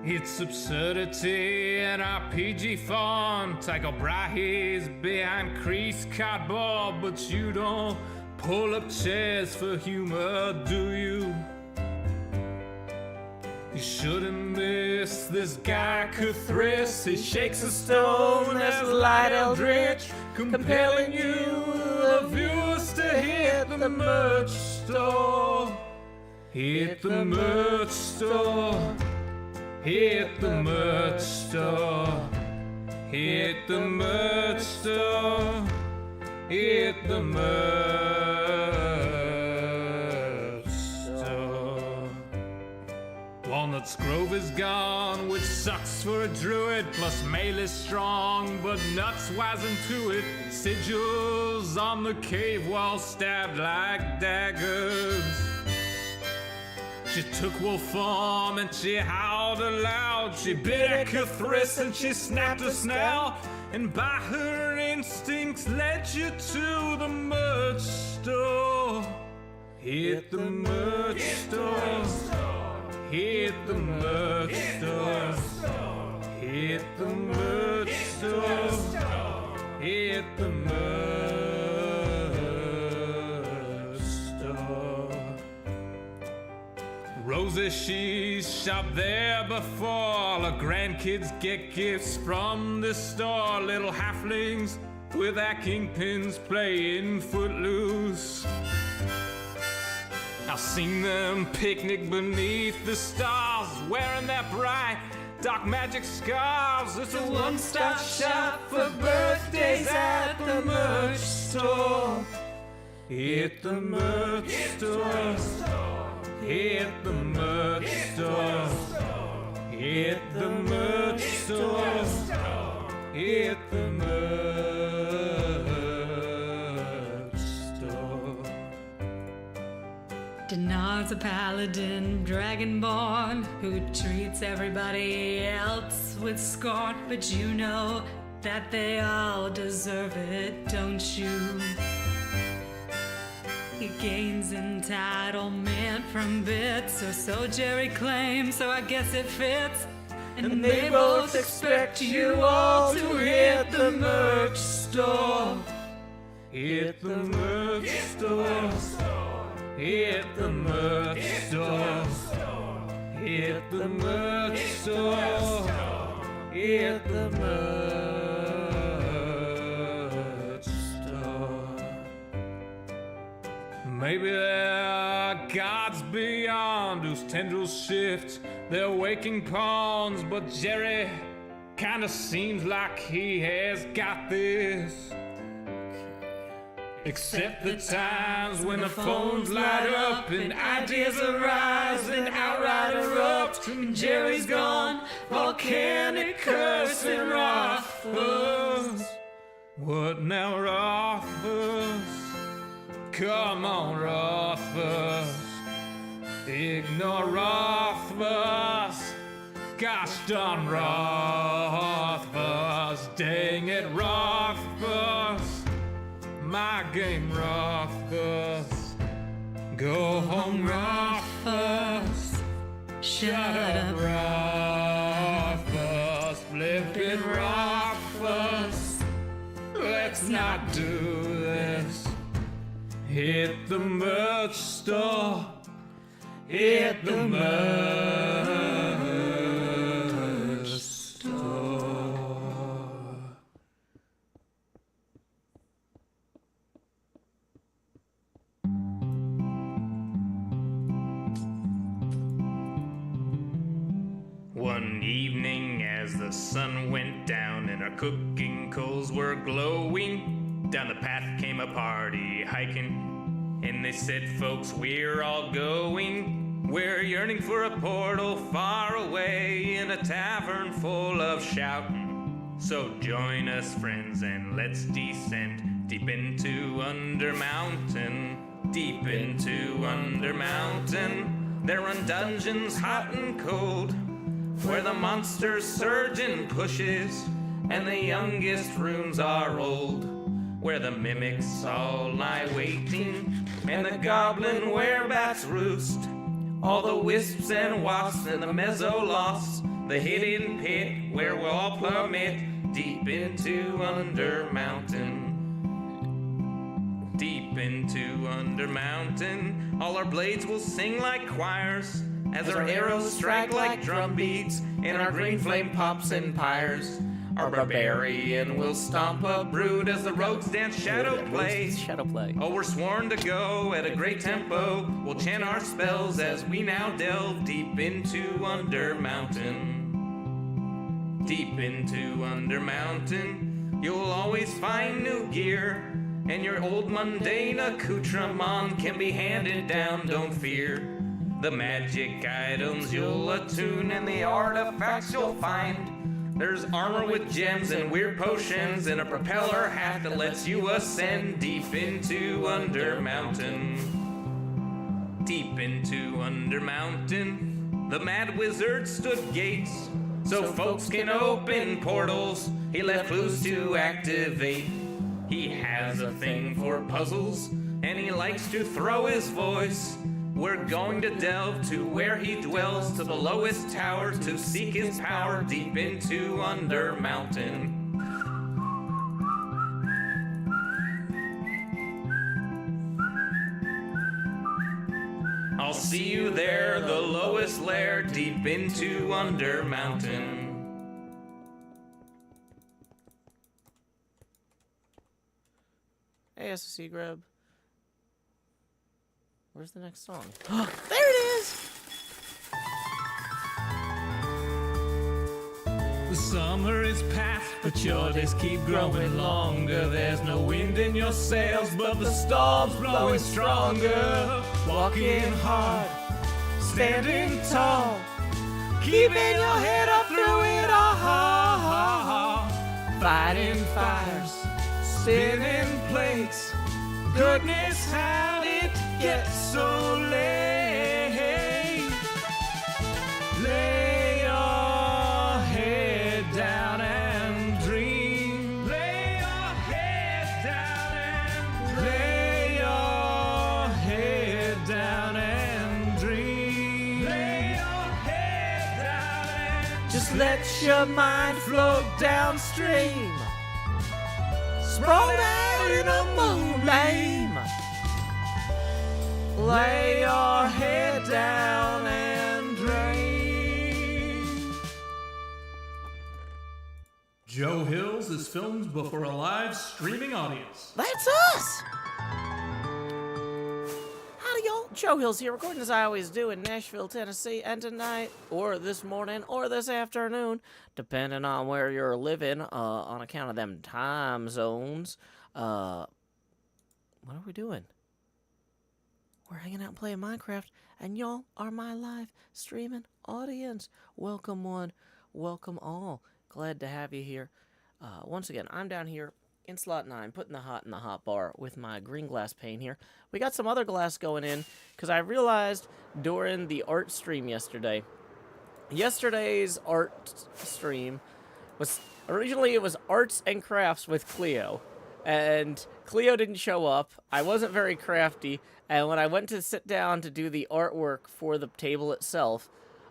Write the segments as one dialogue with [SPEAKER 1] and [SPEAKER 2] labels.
[SPEAKER 1] It's absurdity and RPG fun. Tycho Brahe's behind creased cardboard, but you don't pull up chairs for humor, do you? You shouldn't miss this guy Keralis. He shakes a stone as light eldritch, compelling you, the viewers, to hit the merch store. Hit the merch store. Hit the merch store. Hit the merch store. Hit the merch store. Walnut's Grove is gone, which sucks for a druid. Plus mail is strong, but nuts wise into it. Sigils on the cave wall stabbed like daggers. She took wolf form and she howled aloud. She bit at Keralis and she snapped a snout. And by her instincts led you to the merch store. Hit the merch store. Hit the merch store. Hit the merch store. Hit the merch store. Rosie, she's shopped there before. All her grandkids get gifts from this store. Little halflings with their kingpins playing footloose. I've seen them picnic beneath the stars, wearing their bright dark magic scarves. It's a one-stop shop for birthdays at the merch store. Hit the merch store. Hit the merch store. Hit the merch store. Hit the merch store.
[SPEAKER 2] Denard's a paladin, dragonborn, who treats everybody else with scorn. But you know that they all deserve it, don't you? He gains entitlement from bits, or so Jerry claims, so I guess it fits. And they both expect you all to hit the merch store.
[SPEAKER 1] Hit the merch store. Hit the merch store. Hit the merch store. Hit the merch store. Maybe there are gods beyond whose tendrils shift their waking pawns, but Jerry kinda seems like he has got this. Except the times when the phones light up and ideas arise and outright erupt, and Jerry's gone, volcanic curse and Rothfuss. What now, Rothfuss? Come on, Rothfuss. Ignore Rothfuss. Gosh darn Rothfuss. Dang it, Rothfuss. My game, Rothfuss. Go home, Rothfuss.
[SPEAKER 2] Shut up,
[SPEAKER 1] Rothfuss. Flip it, Rothfuss. Let's not do this. Hit the merch store. Hit the merch store. One evening as the sun went down and our cooking coals were glowing, down the path came a party hiking, and they said, folks, we're all going. We're yearning for a portal far away in a tavern full of shouting. So join us, friends, and let's descend deep into Undermountain. Deep into Undermountain. There run dungeons hot and cold, where the monsters surge in pushes, and the youngest rooms are old, where the mimics all lie waiting, and the goblin werebats roost. All the wisps and wasps and the mezzo-lofts the hidden pit where we'll all plummet deep into Undermountain. Deep into Undermountain, all our blades will sing like choirs as our arrows strike like drum beats and our green flame pops and pyres. Our barbarian will stomp a brood as the rogues dance shadow play.
[SPEAKER 3] Shadow play.
[SPEAKER 1] Oh, we're sworn to go at a great tempo. We'll chant our spells as we now delve deep into Undermountain. Deep into Undermountain, you'll always find new gear, and your old mundane accoutrement can be handed down, don't fear. The magic items you'll attune and the artifacts you'll find. There's armor with gems and weird potions and a propeller hat that lets you ascend deep into Undermountain. Deep into Undermountain, the mad wizard stood gates so folks can open portals. He left clues to activate. He has a thing for puzzles and he likes to throw his voice. We're going to delve to where he dwells, to the lowest tower, to seek his power deep into Undermountain. I'll see you there, the lowest lair, deep into Undermountain.
[SPEAKER 3] Hey, SSC Grub. Where's the next song? There it is!
[SPEAKER 1] The summer is past, but your days keep growing longer. There's no wind in your sails, but the storm's blowing stronger. Walking hard, standing tall, keeping your head up through it all. Fighting fires, spinning plates. Goodness, how did it get so late? Lay your head down and dream. Lay your head down and lay your head down and dream. Lay your head down and just let your mind float downstream. Sprawled out in a moonbeam. Lay your head down and dream. Joe Hills is filmed before a live streaming audience.
[SPEAKER 3] That's us! Howdy, y'all. Joe Hills here, recording as I always do in Nashville, Tennessee, and tonight, or this morning, or this afternoon, depending on where you're living, on account of them time zones. What are we doing? We're hanging out playing Minecraft, and y'all are my live streaming audience. Welcome one, welcome all. Glad to have you here. Once again, I'm down here in slot 9, putting the hot in the hot bar with my green glass pane here. We got some other glass going in, because I realized during the art stream yesterday's art stream was, originally it was arts and crafts with Cleo, and Cleo didn't show up. I wasn't very crafty, and when I went to sit down to do the artwork for the table itself,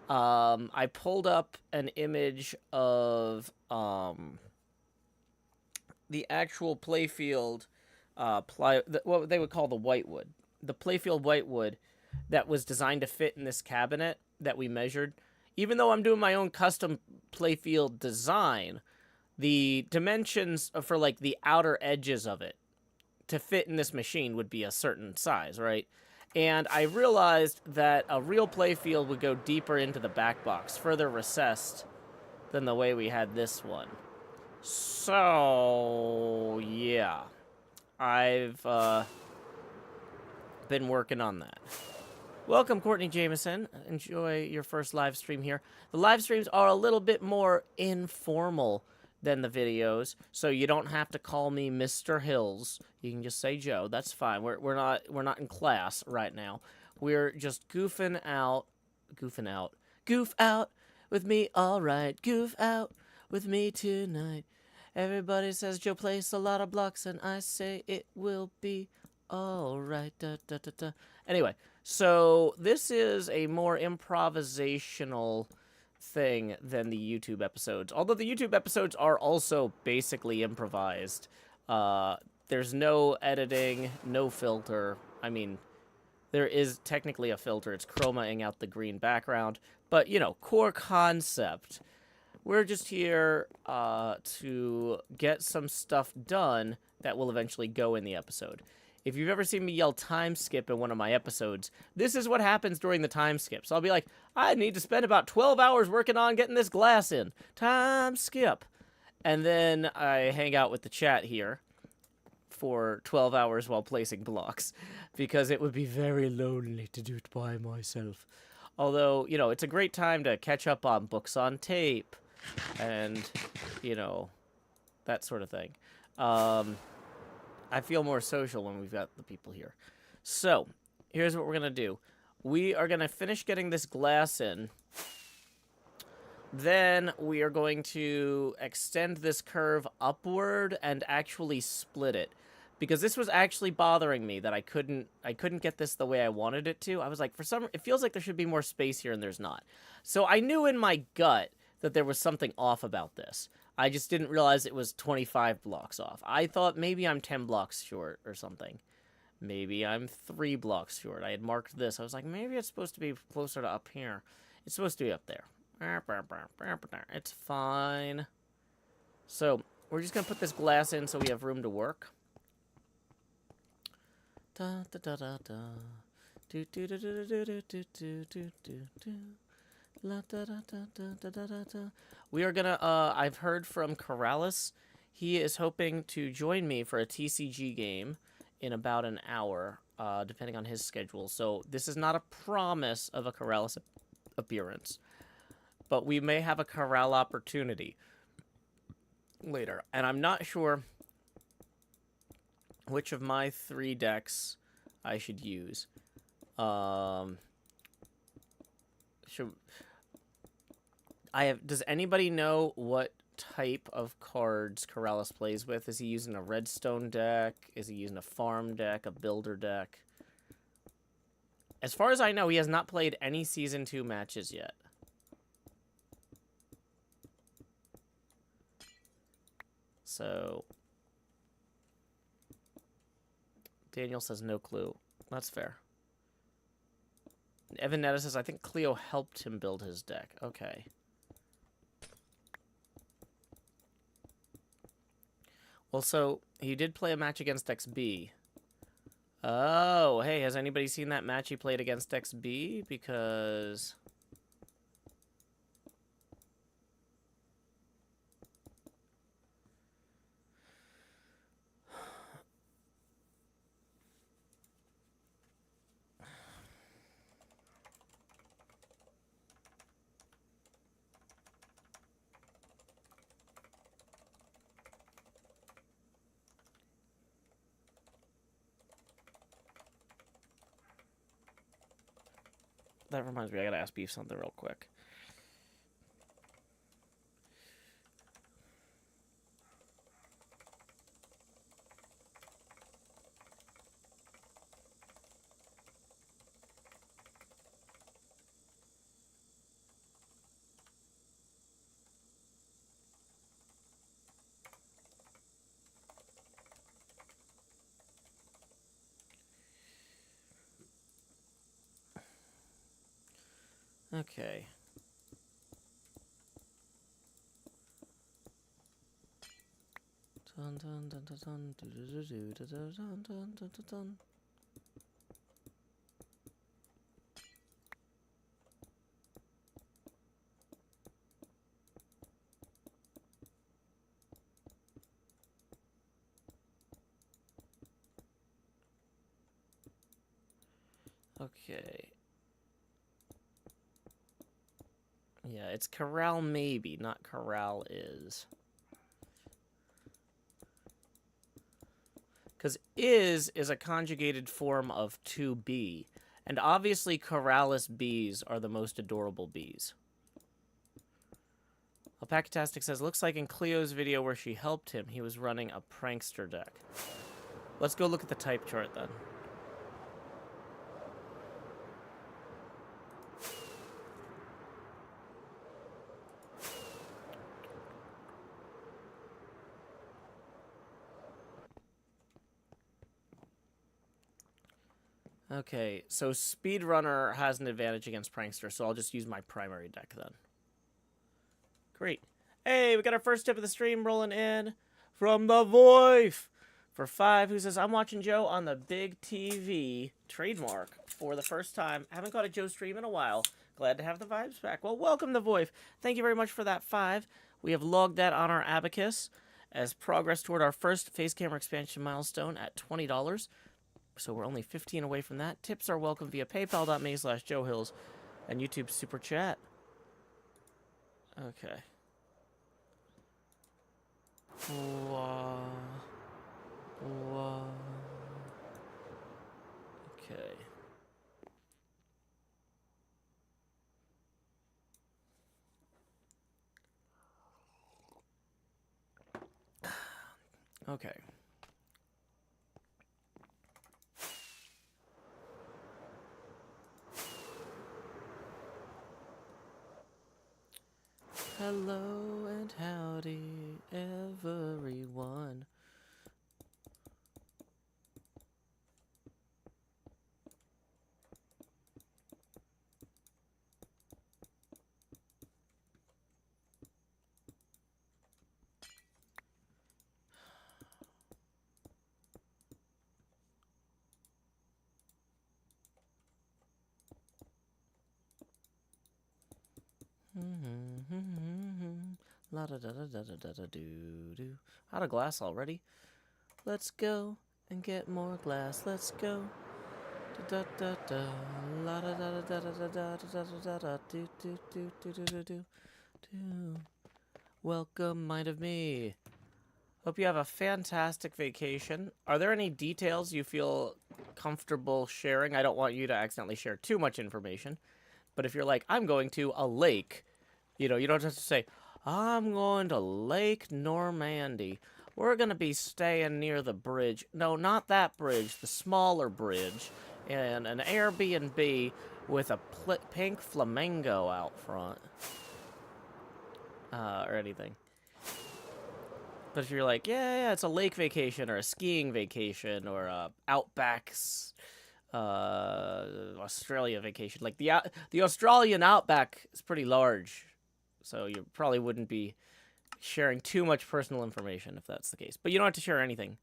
[SPEAKER 3] I pulled up an image of the actual playfield, what they would call the whitewood. The playfield whitewood that was designed to fit in this cabinet that we measured. Even though I'm doing my own custom playfield design, the dimensions for, like, the outer edges of it to fit in this machine would be a certain size, right? And I realized that a real playfield would go deeper into the back box, further recessed than the way we had this one. So, yeah. I've been working on that. Welcome, Courtney Jameson. Enjoy your first live stream here. The live streams are a little bit more informal than the videos, so you don't have to call me Mr. Hills. You can just say Joe. That's fine. We're not in class right now. We're just goofing out. Goof out with me, all right. Goof out with me tonight. Everybody says Joe plays a lot of blocks, and I say it will be all right. Da, da, da, da. Anyway, so this is a more improvisational thing than the YouTube episodes. Although the YouTube episodes are also basically improvised. There's no editing, no filter. I mean, there is technically a filter. It's chromaing out the green background. But, you know, core concept. We're just here to get some stuff done that will eventually go in the episode. If you've ever seen me yell time skip in one of my episodes, this is what happens during the time skip. So I'll be like, I need to spend about 12 hours working on getting this glass in. Time skip. And then I hang out with the chat here for 12 hours while placing blocks, because it would be very lonely to do it by myself. Although, you know, it's a great time to catch up on books on tape and, you know, that sort of thing. I feel more social when we've got the people here. So, here's what we're going to do. We are going to finish getting this glass in. Then we are going to extend this curve upward and actually split it. Because this was actually bothering me that I couldn't get this the way I wanted it to. I was like, it feels like there should be more space here and there's not. So I knew in my gut that there was something off about this. I just didn't realize it was 25 blocks off. I thought maybe I'm 10 blocks short or something. Maybe I'm 3 blocks short. I had marked this. I was like, maybe it's supposed to be closer to up here. It's supposed to be up there. It's fine. So, we're just going to put this glass in so we have room to work. Da da da da da. Do do do do do do do do do do do. La da da da da da da da. We are gonna. I've heard from Keralis. He is hoping to join me for a TCG game in about an hour, depending on his schedule. So this is not a promise of a Keralis appearance, but we may have a Keral opportunity later. And I'm not sure which of my 3 decks I should use. Does anybody know what type of cards Keralis plays with? Is he using a redstone deck? Is he using a farm deck, a builder deck? As far as I know, he has not played any Season 2 matches yet. So, Daniel says no clue. That's fair. Evan Netta says, I think Cleo helped him build his deck. Okay. Well, so, he did play a match against XB. Oh, hey, has anybody seen that match he played against XB? Because... That reminds me, I gotta ask Beef something real quick. Okay. Dun, dun, dun, dun, dun, dun, dun, dun, dun, dun, dun, dun, dun, dun. Okay. Yeah, it's Keral maybe, not Keral is. Because is a conjugated form of to be. And obviously Keralis bees are the most adorable bees. Alpacatastic says, looks like in Cleo's video where she helped him, he was running a prankster deck. Let's go look at the type chart then. Okay, so Speedrunner has an advantage against Prankster, so I'll just use my primary deck then. Great. Hey, we got our first tip of the stream rolling in from the Voice for 5, who says, I'm watching Joe on the big TV, trademark, for the first time. Haven't got a Joe stream in a while. Glad to have the vibes back. Well, welcome, the Voice. Thank you very much for that 5. We have logged that on our abacus as progress toward our first face camera expansion milestone at $20. So we're only 15 away from that. Tips are welcome via paypal.me/JoeHills and YouTube Super Chat. Okay. Whoa. Okay. Okay. Hello and howdy, everyone. La da da da da da da da do do. Out of glass already? Let's go and get more glass. Let's go. Da da da da. La da da da da da da da da da da do do do do do do do do. Welcome, Mind of Me. Hope you have a fantastic vacation. Are there any details you feel comfortable sharing? I don't want you to accidentally share too much information. But if you're like, I'm going to a lake, you know, you don't have to say, I'm going to Lake Normandy. We're going to be staying near the bridge. No, not that bridge, the smaller bridge. And an Airbnb with a pink flamingo out front. Or anything. But if you're like, yeah, it's a lake vacation or a skiing vacation or a outbacks Australia vacation. Like the Australian outback is pretty large, so you probably wouldn't be sharing too much personal information if that's the case. But you don't have to share anything.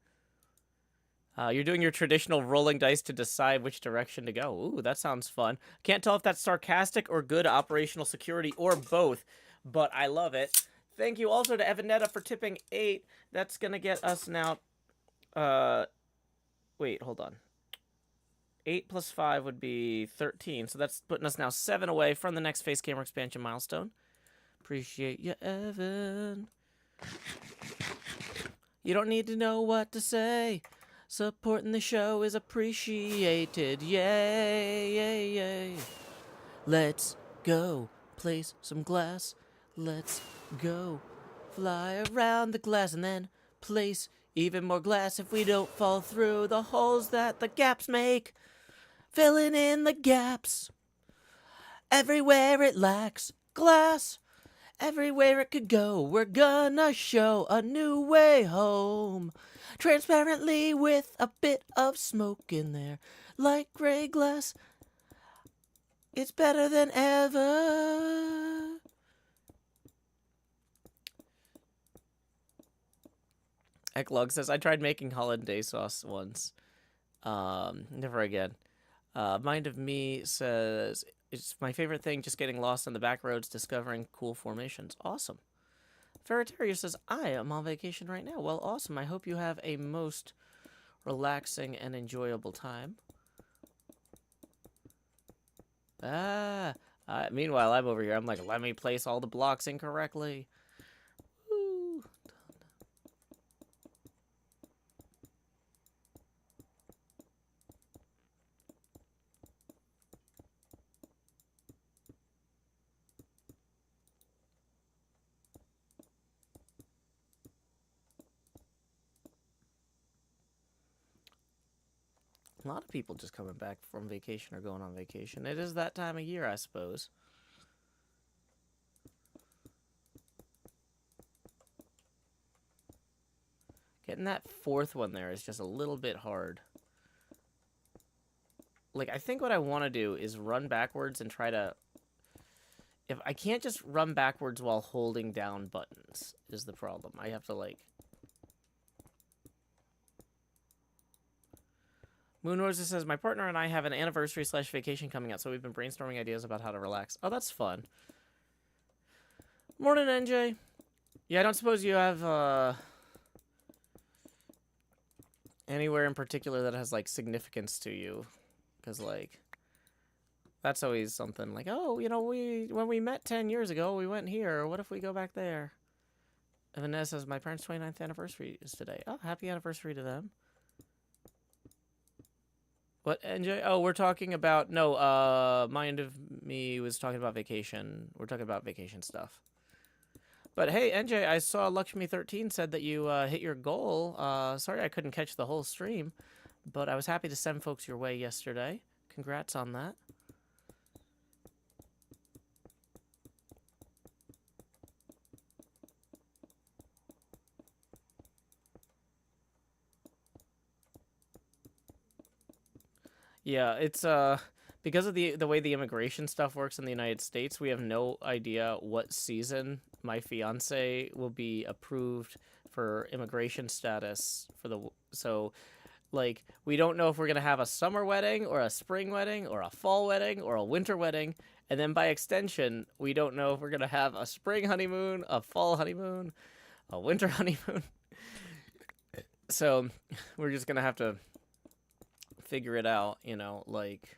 [SPEAKER 3] You're doing your traditional rolling dice to decide which direction to go. Ooh, that sounds fun. Can't tell if that's sarcastic or good operational security or both, but I love it. Thank you also to Evanetta for tipping 8. That's gonna get us now. Wait, hold on. 8 plus 5 would be 13, so that's putting us now 7 away from the next face camera expansion milestone. Appreciate you, Evan. You don't need to know what to say. Supporting the show is appreciated. Yay, yay, yay. Let's go place some glass. Let's go fly around the glass and then place even more glass if we don't fall through the holes that the gaps make. Filling in the gaps. Everywhere it lacks glass. Everywhere it could go, we're gonna show a new way home. Transparently with a bit of smoke in there. Like gray glass. It's better than ever. Eklog says, I tried making hollandaise sauce once. Never again. Mind of Me says, it's my favorite thing, just getting lost on the back roads, discovering cool formations. Awesome. Ferretario says, I am on vacation right now. Well, awesome. I hope you have a most relaxing and enjoyable time. Meanwhile, I'm over here. I'm like, let me place all the blocks incorrectly. Woo. A lot of people just coming back from vacation or going on vacation. It is that time of year, I suppose. Getting that fourth one there is just a little bit hard. Like, I think what I want to do is run backwards and try to... If I can't just run backwards while holding down buttons is the problem. I have to, like... Moon Rosa says, my partner and I have an anniversary/vacation coming out, so we've been brainstorming ideas about how to relax. Oh, that's fun. Morning, NJ. Yeah, I don't suppose you have, anywhere in particular that has, like, significance to you. Because, like, that's always something like, oh, you know, when we met 10 years ago, we went here. What if we go back there? And Vanessa says, my parents' 29th anniversary is today. Oh, happy anniversary to them. What, NJ? Oh, we're talking about... No, Mind of Me was talking about vacation. We're talking about vacation stuff. But hey, NJ, I saw Lakshmi13 said that you hit your goal. Sorry I couldn't catch the whole stream, but I was happy to send folks your way yesterday. Congrats on that. Yeah, it's because of the way the immigration stuff works in the United States, we have no idea what season my fiance will be approved for immigration status for the like we don't know if we're going to have a summer wedding or a spring wedding or a fall wedding or a winter wedding, and then by extension, we don't know if we're going to have a spring honeymoon, a fall honeymoon, a winter honeymoon. So, we're just going to have to figure it out, you know, like...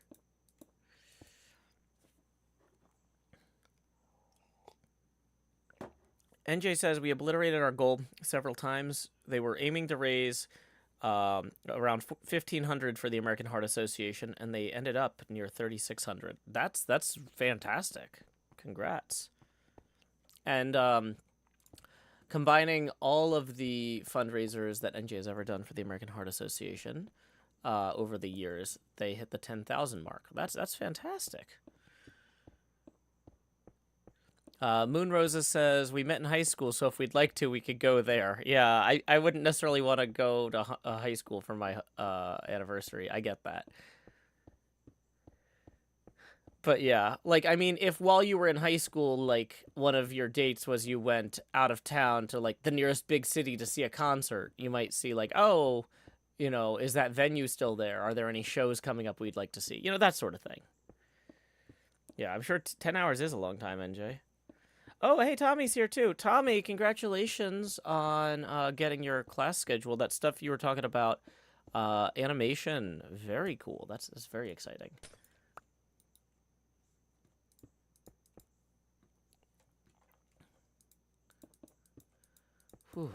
[SPEAKER 3] NJ says, we obliterated our goal several times. They were aiming to raise around 1,500 for the American Heart Association, and they ended up near 3,600. That's fantastic. Congrats. And combining all of the fundraisers that NJ has ever done for the American Heart Association over the years, they hit the 10,000 mark. That's fantastic. Moon Rosa says, we met in high school, so if we'd like to, we could go there. Yeah, I wouldn't necessarily want to go to high school for my anniversary. I get that. But yeah, like, I mean, if while you were in high school, like, one of your dates was you went out of town to, like, the nearest big city to see a concert, you might see, like, oh, you know, is that venue still there? Are there any shows coming up we'd like to see? You know, that sort of thing. Yeah, I'm sure 10 hours is a long time, NJ. Oh, hey, Tommy's here, too. Tommy, congratulations on getting your class schedule. That stuff you were talking about, animation, very cool. That's very exciting. Whew.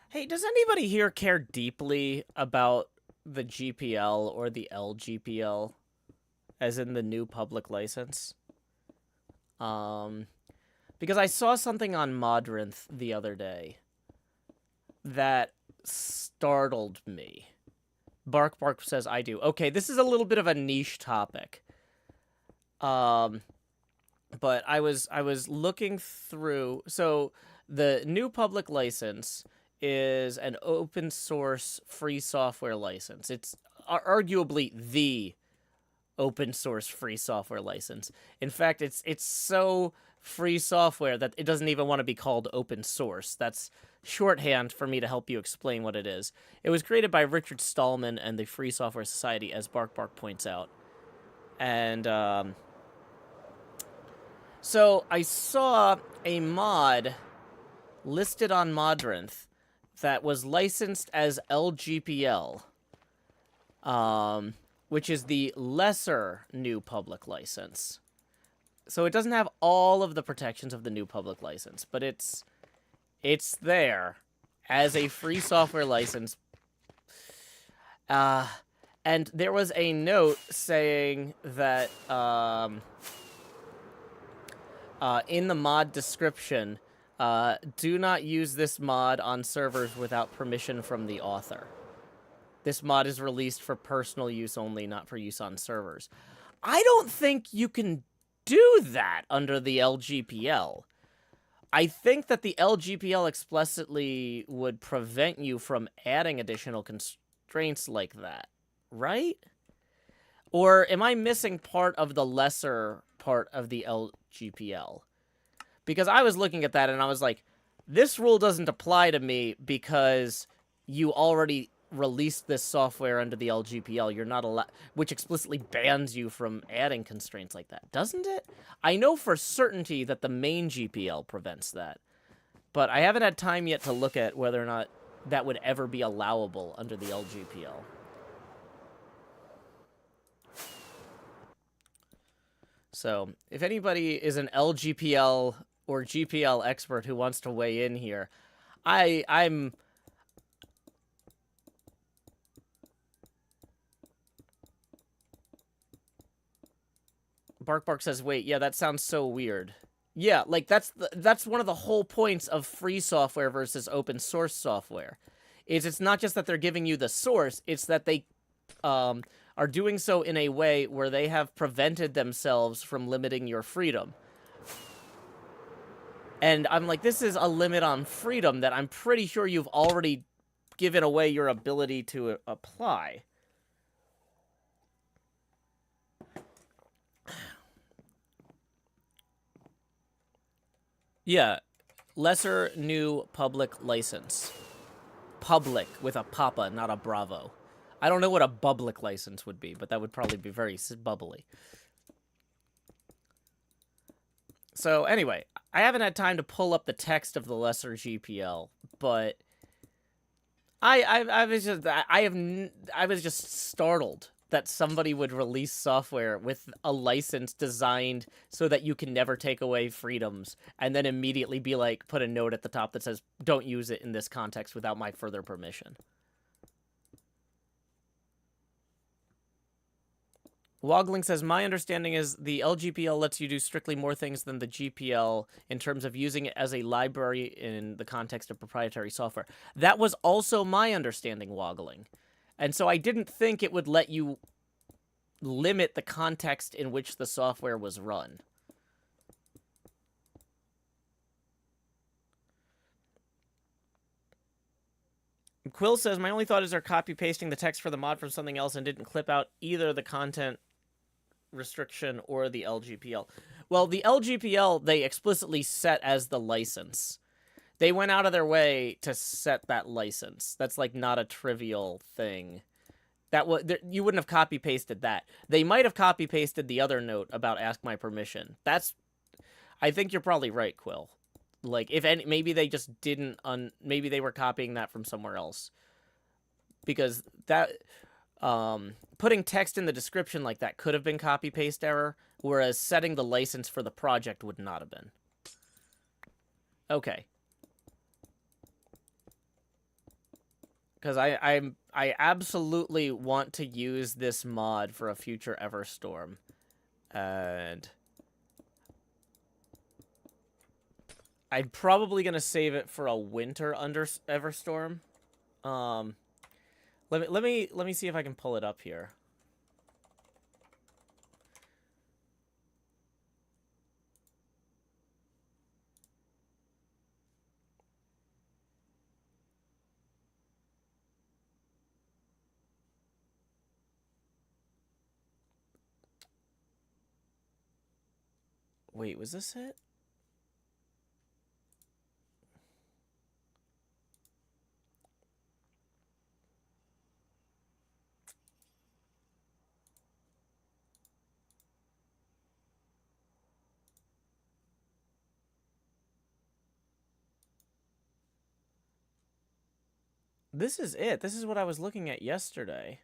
[SPEAKER 3] Hey, does anybody here care deeply about the GPL or the LGPL, as in the new public license? Because I saw something on Modrinth the other day that startled me. Bark Bark says, I do. Okay, this is a little bit of a niche topic. But I was looking through... So, the new public license is an open source free software license. It's arguably the open source free software license. In fact, it's so free software that it doesn't even want to be called open source. That's shorthand for me to help you explain what it is. It was created by Richard Stallman and the Free Software Society, as Bark Bark points out. And so I saw a mod listed on Modrinth that was licensed as LGPL, which is the lesser new public license. So it doesn't have all of the protections of the new public license, but it's there as a free software license. And there was a note saying that in the mod description, do not use this mod on servers without permission from the author. This mod is released for personal use only, not for use on servers. I don't think you can do that under the LGPL. I think that the LGPL explicitly would prevent you from adding additional constraints like that, right? Or am I missing part of the lesser part of the LGPL? Because I was looking at that and I was like, this rule doesn't apply to me because you already released this software under the LGPL. You're not allowed, which explicitly bans you from adding constraints like that, doesn't it? I know for certainty that the main GPL prevents that, but I haven't had time yet to look at whether or not that would ever be allowable under the LGPL. So, if anybody is an LGPL or GPL expert who wants to weigh in here, I'm... Bark says, wait, yeah, that sounds so weird. Yeah, like, that's one of the whole points of free software versus open source software. It's not just that they're giving you the source, it's that they are doing so in a way where they have prevented themselves from limiting your freedom. And I'm like, this is a limit on freedom that I'm pretty sure you've already given away your ability to apply. Yeah, lesser new public license. Public with a papa, not a bravo. I don't know what a public license would be, but that would probably be very bubbly. So anyway, I haven't had time to pull up the text of the lesser GPL, but I was just startled that somebody would release software with a license designed so that you can never take away freedoms, and then immediately be like, put a note at the top that says, don't use it in this context without my further permission. Wogling says, my understanding is the LGPL lets you do strictly more things than the GPL in terms of using it as a library in the context of proprietary software. That was also my understanding, Wogling. And so I didn't think it would let you limit the context in which the software was run. Quill says, my only thought is they're copy-pasting the text for the mod from something else and didn't clip out either the content restriction or the LGPL. Well, the LGPL, they explicitly set as the license. They went out of their way to set that license. That's, like, not a trivial thing. You wouldn't have copy-pasted that. They might have copy-pasted the other note about ask my permission. I think you're probably right, Quill. Like, if any, maybe they just didn't, maybe they were copying that from somewhere else. Because that, putting text in the description like that could have been copy-paste error, whereas setting the license for the project would not have been. Okay. Because I absolutely want to use this mod for a future Everstorm. And I'm probably going to save it for a winter Everstorm. Let me see if I can pull it up here. Wait, was this it? This is it. This is what I was looking at yesterday.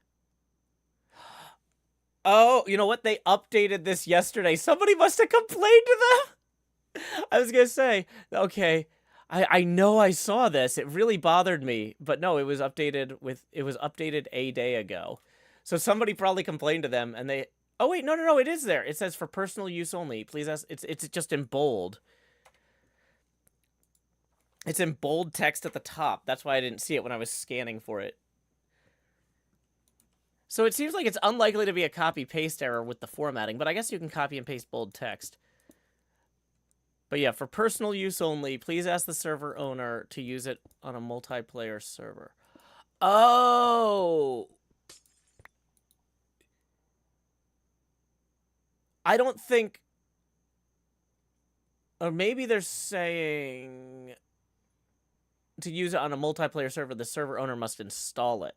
[SPEAKER 3] Oh, you know what? They updated this yesterday. Somebody must have complained to them. I was going to say, okay, I know I saw this. It really bothered me. But no, it was updated a day ago. So somebody probably complained to them, and Oh wait, no, it is there. It says for personal use only. Please ask. It's just in bold. It's in bold text at the top. That's why I didn't see it when I was scanning for it. So it seems like it's unlikely to be a copy-paste error with the formatting, but I guess you can copy and paste bold text. But yeah, for personal use only, please ask the server owner to use it on a multiplayer server. Oh! I don't think... Or maybe they're saying... To use it on a multiplayer server, the server owner must install it.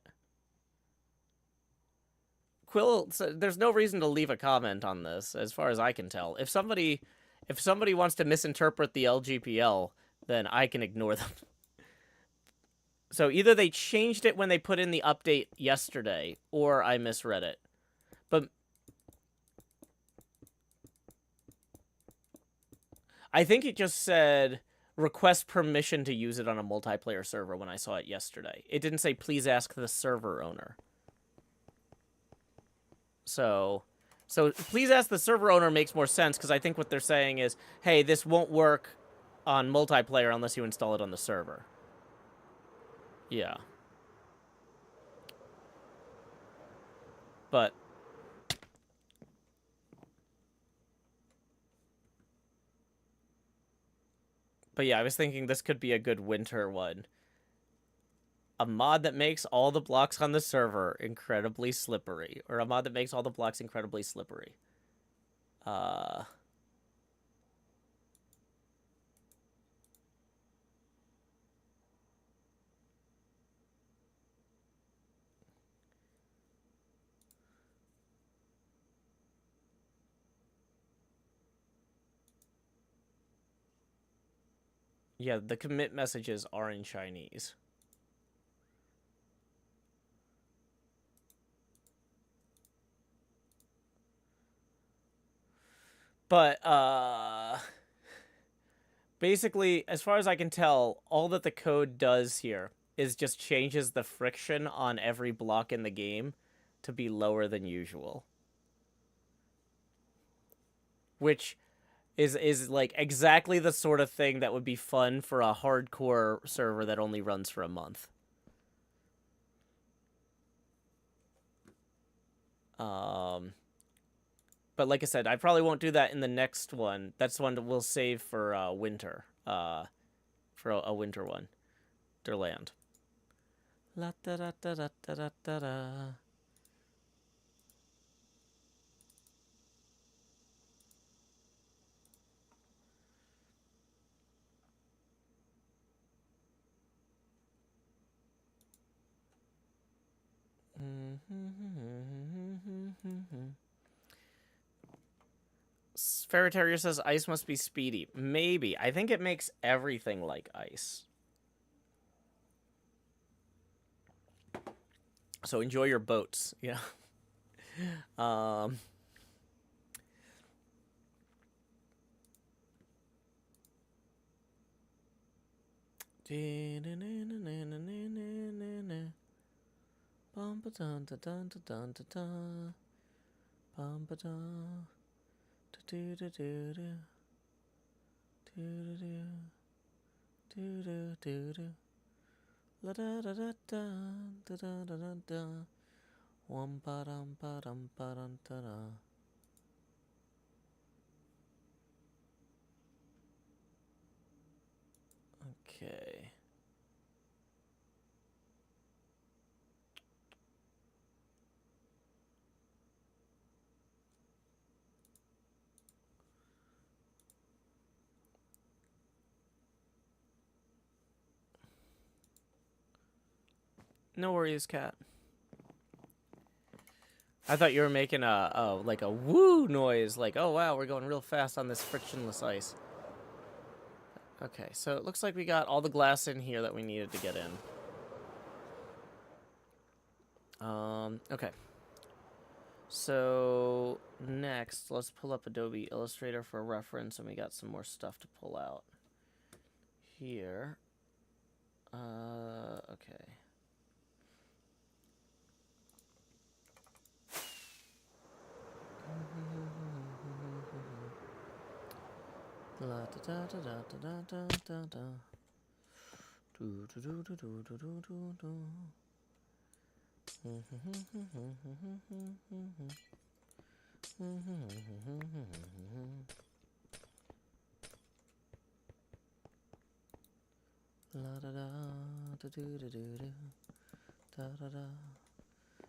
[SPEAKER 3] Quill, there's no reason to leave a comment on this, as far as I can tell. If somebody wants to misinterpret the LGPL, then I can ignore them. So either they changed it when they put in the update yesterday, or I misread it. But I think it just said request permission to use it on a multiplayer server when I saw it yesterday. It didn't say please ask the server owner. So please ask the server owner makes more sense, because I think what they're saying is, hey, this won't work on multiplayer unless you install it on the server. Yeah. But yeah, I was thinking this could be a good winter one. A mod that makes all the blocks on the server incredibly slippery. Or a mod that makes all the blocks incredibly slippery. Yeah, the commit messages are in Chinese. But, basically, as far as I can tell, all that the code does here is just changes the friction on every block in the game to be lower than usual. Which is like exactly the sort of thing that would be fun for a hardcore server that only runs for a month. But like I said, I probably won't do that in the next one. That's one that we'll save for winter. For a winter one. Derland. La da da da da da da da. Ferretario says ice must be speedy. Maybe. I think it makes everything like ice. So enjoy your boats, yeah. La da da da da da da da da da. Wam ba dum ba dum ba dum da da. Okay. No worries, cat. I thought you were making like a woo noise, like, oh wow, we're going real fast on this frictionless ice. Okay, so it looks like we got all the glass in here that we needed to get in. Okay. So next, let's pull up Adobe Illustrator for reference, and we got some more stuff to pull out here. Okay. La da da da da da da da da. Do do do do do do do do do. La da da da do do do do. Da da da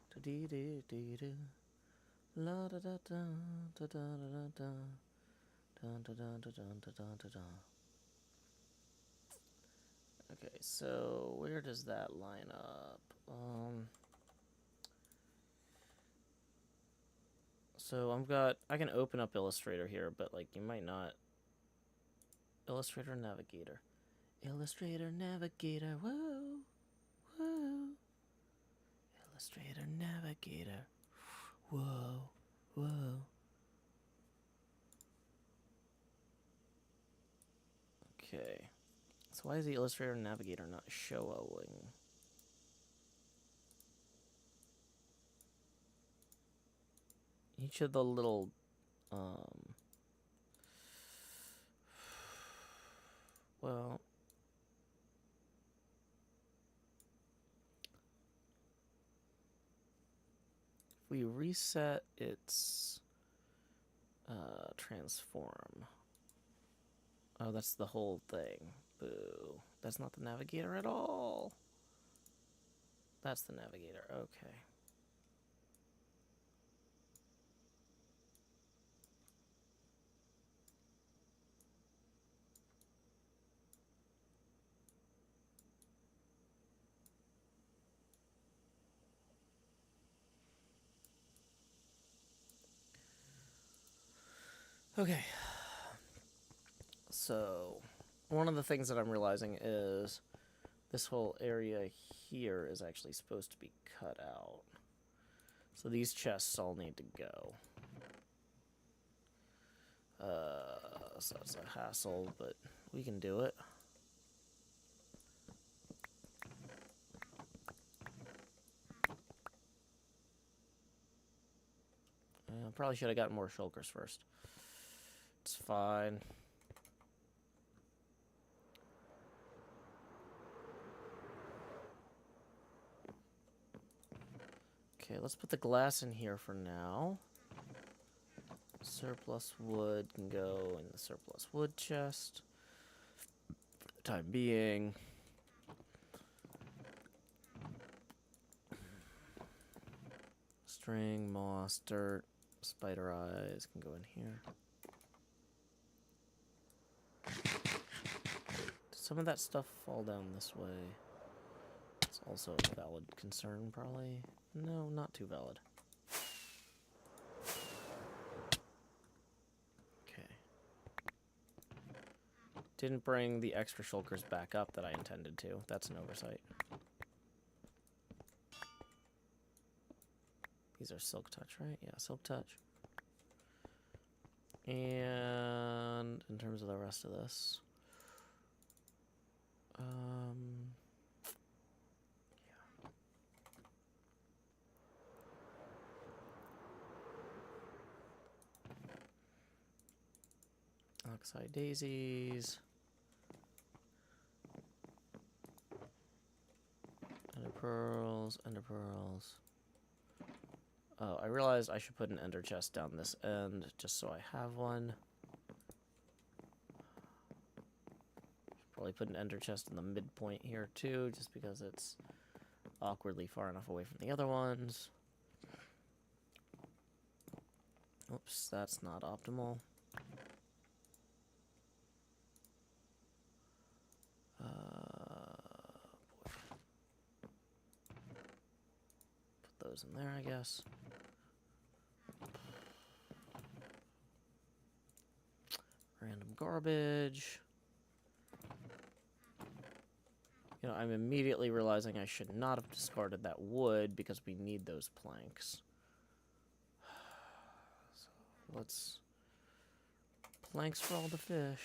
[SPEAKER 3] da dee dee dee do. La da da da da da da da. Da da da da da da da da da. Okay, so where does that line up? So I can open up Illustrator here, but like you might not. Illustrator Navigator. Illustrator Navigator, whoa, whoa. Illustrator Navigator, whoa, whoa. Okay. So why is the Illustrator Navigator not showing? Each of the little, well, if we reset its, transform. Oh, that's the whole thing. Boo. That's not the navigator at all. That's the navigator. Okay. Okay. So, one of the things that I'm realizing is this whole area here is actually supposed to be cut out. So these chests all need to go. So it's a hassle, but we can do it. Probably should have gotten more shulkers first. It's fine. Okay, let's put the glass in here for now. Surplus wood can go in the surplus wood chest for the time being. String, moss, dirt, spider eyes can go in here. Did some of that stuff fall down this way? It's also a valid concern, probably. No, not too valid. Okay. Didn't bring the extra shulkers back up that I intended to. That's an oversight. These are silk touch, right? Yeah, silk touch. And in terms of the rest of this, yeah. Oxeye daisies. Ender pearls, ender pearls. Oh, I realized I should put an ender chest down this end, just so I have one. Probably put an ender chest in the midpoint here, too, just because it's awkwardly far enough away from the other ones. Oops, that's not optimal. Put those in there, I guess. Random garbage. You know, I'm immediately realizing I should not have discarded that wood because we need those planks. So let's... Planks for all the fish.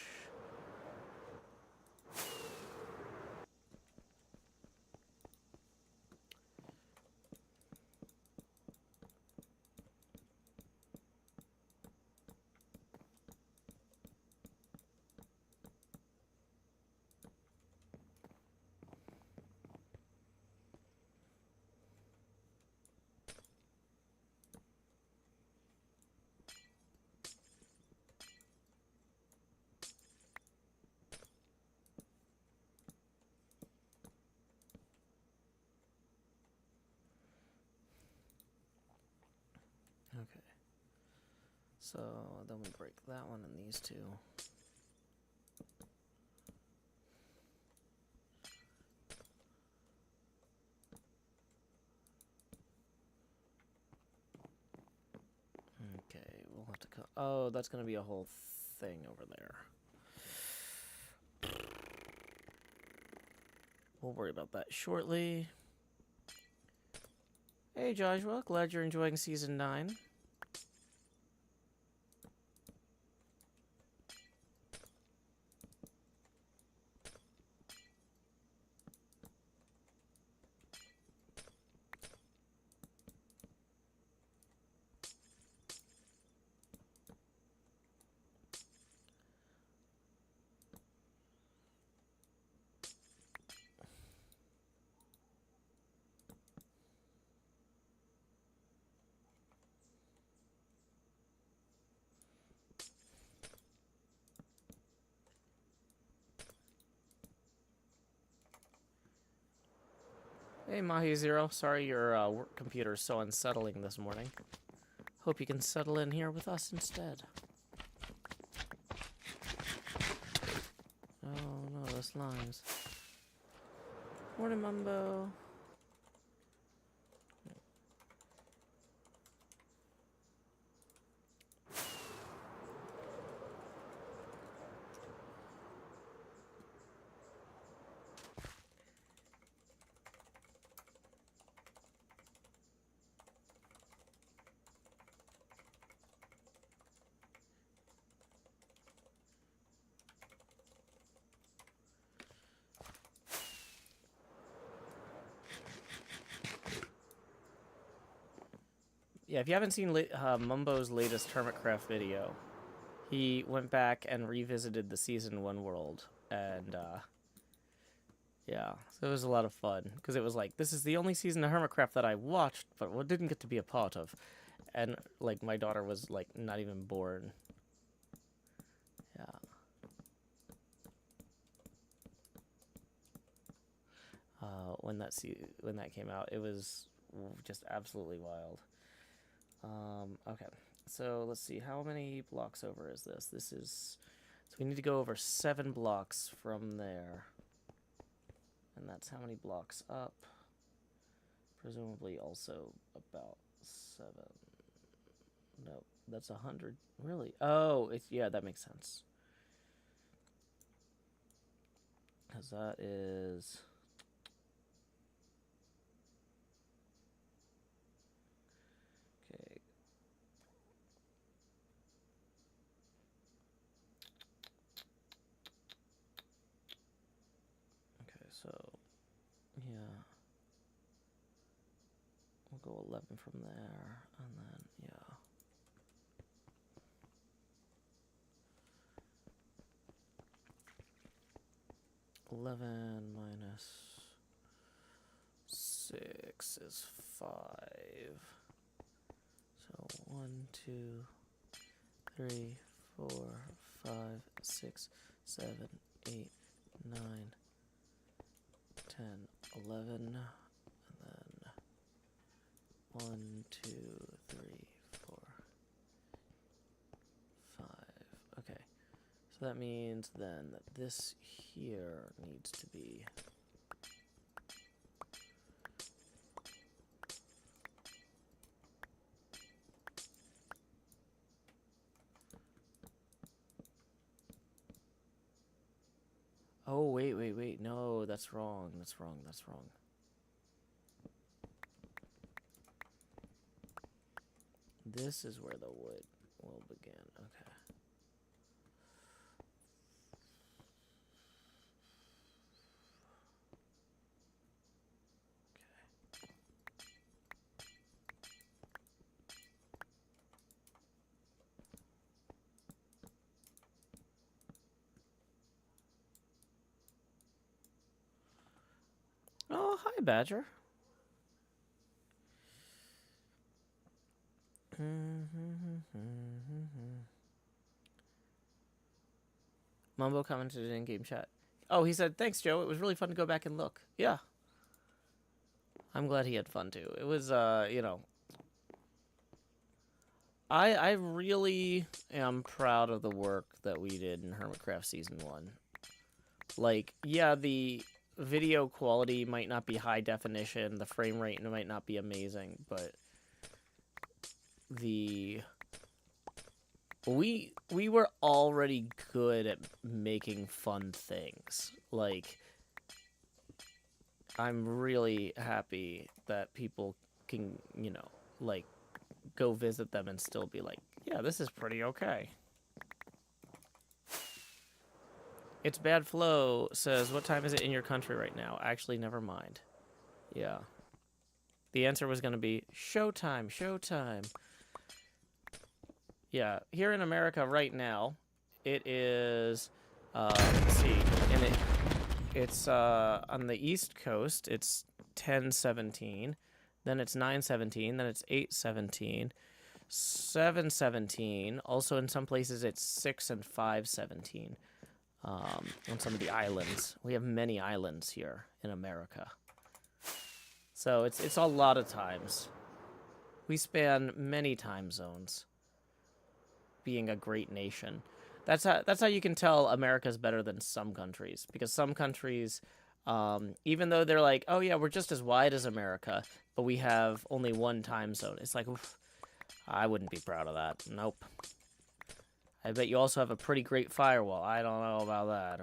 [SPEAKER 3] Okay. So then we break that one and these two. Okay, we'll have to cut. Oh, that's gonna be a whole thing over there. We'll worry about that shortly. Hey Joshua, glad you're enjoying season 9. Hey Mahi Zero, sorry your work computer is so unsettling this morning. Hope you can settle in here with us instead. Oh no, the slimes. Morning, Mumbo. Yeah, if you haven't seen Mumbo's latest HermitCraft video, he went back and revisited the Season 1 world, and, yeah, so it was a lot of fun, because it was like, this is the only season of HermitCraft that I watched, but didn't get to be a part of, and, like, my daughter was, like, not even born. Yeah. When that came out, it was just absolutely wild. Okay, so let's see, how many blocks over is this? So we need to go over 7 blocks from there. And that's how many blocks up? Presumably also about 7. No, that's 100. Really? Oh, yeah, that makes sense. Because that is... Okay. Okay, so... Yeah. We'll go 11 from there, and then, yeah. $11 minus 6 is 5. So 1, 2, 3, 4, 5, 6, 7, 8, 9, 10, 11, and then 1, 2, 3, 4, 5. Okay. So that means then that this here needs to be Oh, wait. No, that's wrong. That's wrong. This is where the wood will begin. Okay. Oh, hi, Badger. Mumbo commented in game chat. Oh, he said, thanks, Joe. It was really fun to go back and look. Yeah. I'm glad he had fun, too. It was, you know... I really am proud of the work that we did in HermitCraft Season 1. Like, yeah, the video quality might not be high definition, the frame rate might not be amazing, but we were already good at making fun things. Like, I'm really happy that people can, you know, like, go visit them and still be like, yeah, this is pretty okay. It's Bad Flow says, what time is it in your country right now? Actually, never mind. Yeah. The answer was going to be showtime, showtime. Yeah, here in America right now, it is, let's see, and it's on the East Coast, it's 10:17, then it's 9:17, then it's 8:17, 7:17, also in some places it's 6 and 5:17. On some of the islands. We have many islands here in America. So it's a lot of times. We span many time zones. Being a great nation. That's how you can tell America's better than some countries. Because some countries, even though they're like, oh yeah, we're just as wide as America, but we have only one time zone. It's like, oof, I wouldn't be proud of that. Nope. I bet you also have a pretty great firewall. I don't know about that.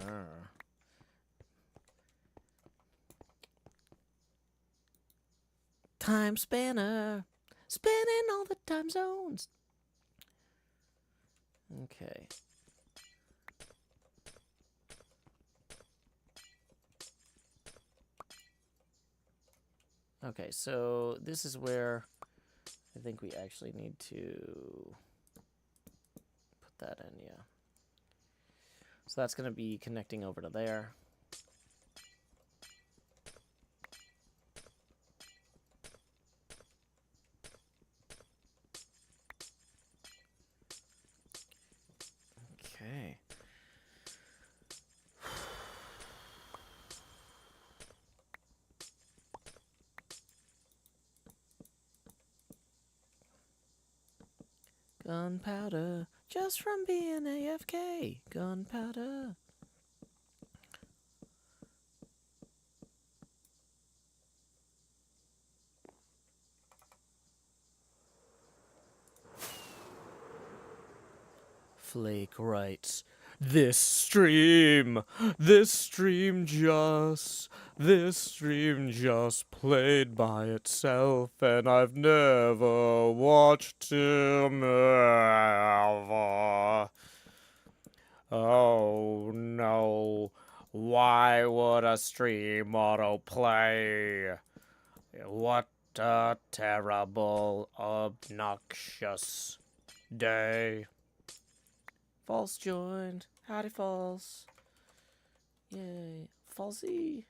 [SPEAKER 3] Time spanner. Spanning all the time zones. Okay. Okay, so this is where I think we actually need to that in, yeah. So that's going to be connecting over to there. Okay. Gunpowder, just from being AFK. Gunpowder. Flake writes, this stream just played by itself, and I've never watched him ever. Oh no, why would a stream autoplay? What a terrible, obnoxious day. False joined. Howdy, False. Yay. Falsey.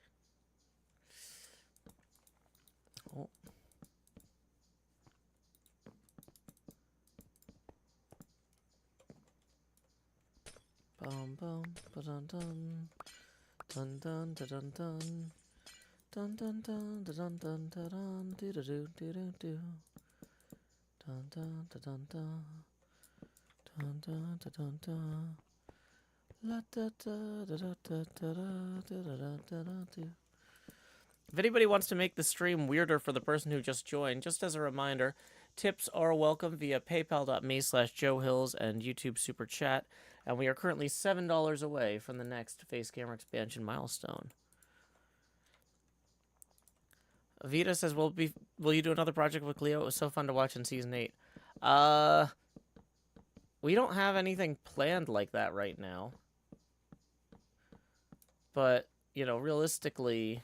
[SPEAKER 3] Oh. Bum bum ba dun dun. Dun dun da dun dun. Dun dun dun da dun dun da dun do do do do do do. Dun dun da dun dun. Dun dun da dun dun. La da da da da da da da da da da da. If anybody wants to make the stream weirder for the person who just joined, just as a reminder, tips are welcome via paypal.me/JoeHills and YouTube Super Chat, and we are currently $7 away from the next face camera expansion milestone. Vita says, will you do another project with Cleo? It was so fun to watch in Season 8. We don't have anything planned like that right now. But, you know, realistically,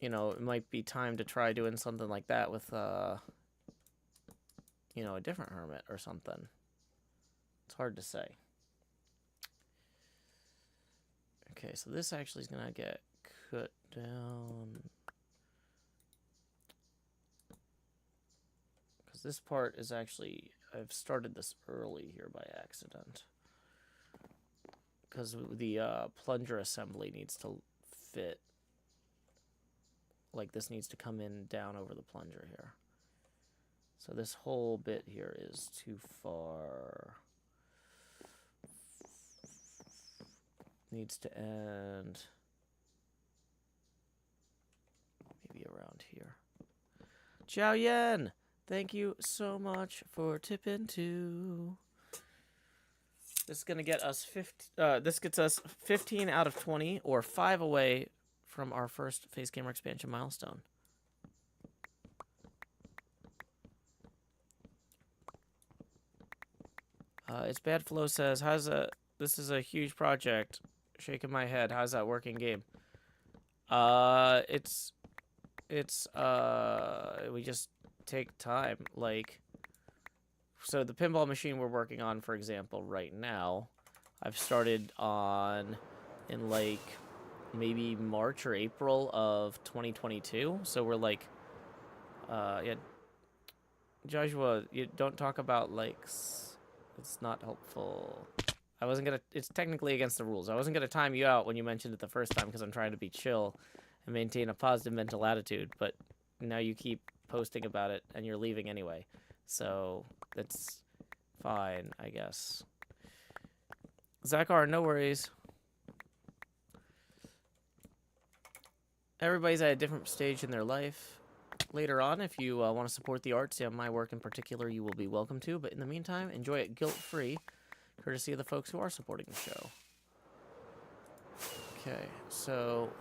[SPEAKER 3] you know, it might be time to try doing something like that with, you know, a different hermit or something. It's hard to say. Okay, so this actually is going to get cut down. Because this part is actually, I've started this early here by accident. Because the plunger assembly needs to fit. Like, this needs to come in down over the plunger here. So this whole bit here is too far. Needs to end maybe around here. Chow Yen, thank you so much for tipping too. This is gonna get us 50. This gets us 15 out of 20, or 5 away from our first face camera expansion milestone. It's Bad Flow says, "How's that? This is a huge project." Shaking my head. How's that working game? It's we just take time. Like, so the pinball machine we're working on, for example, right now, I've started on in like maybe March or April of 2022. So we're like, yeah, Joshua, you don't talk about likes. It's not helpful. I wasn't gonna. It's technically against the rules. I wasn't gonna time you out when you mentioned it the first time because I'm trying to be chill and maintain a positive mental attitude. But now you keep posting about it and you're leaving anyway, so that's fine, I guess. Zachar, no worries. Everybody's at a different stage in their life. Later on, if you want to support the arts, yeah, my work in particular, you will be welcome to. But in the meantime, enjoy it guilt-free, courtesy of the folks who are supporting the show. Okay, so...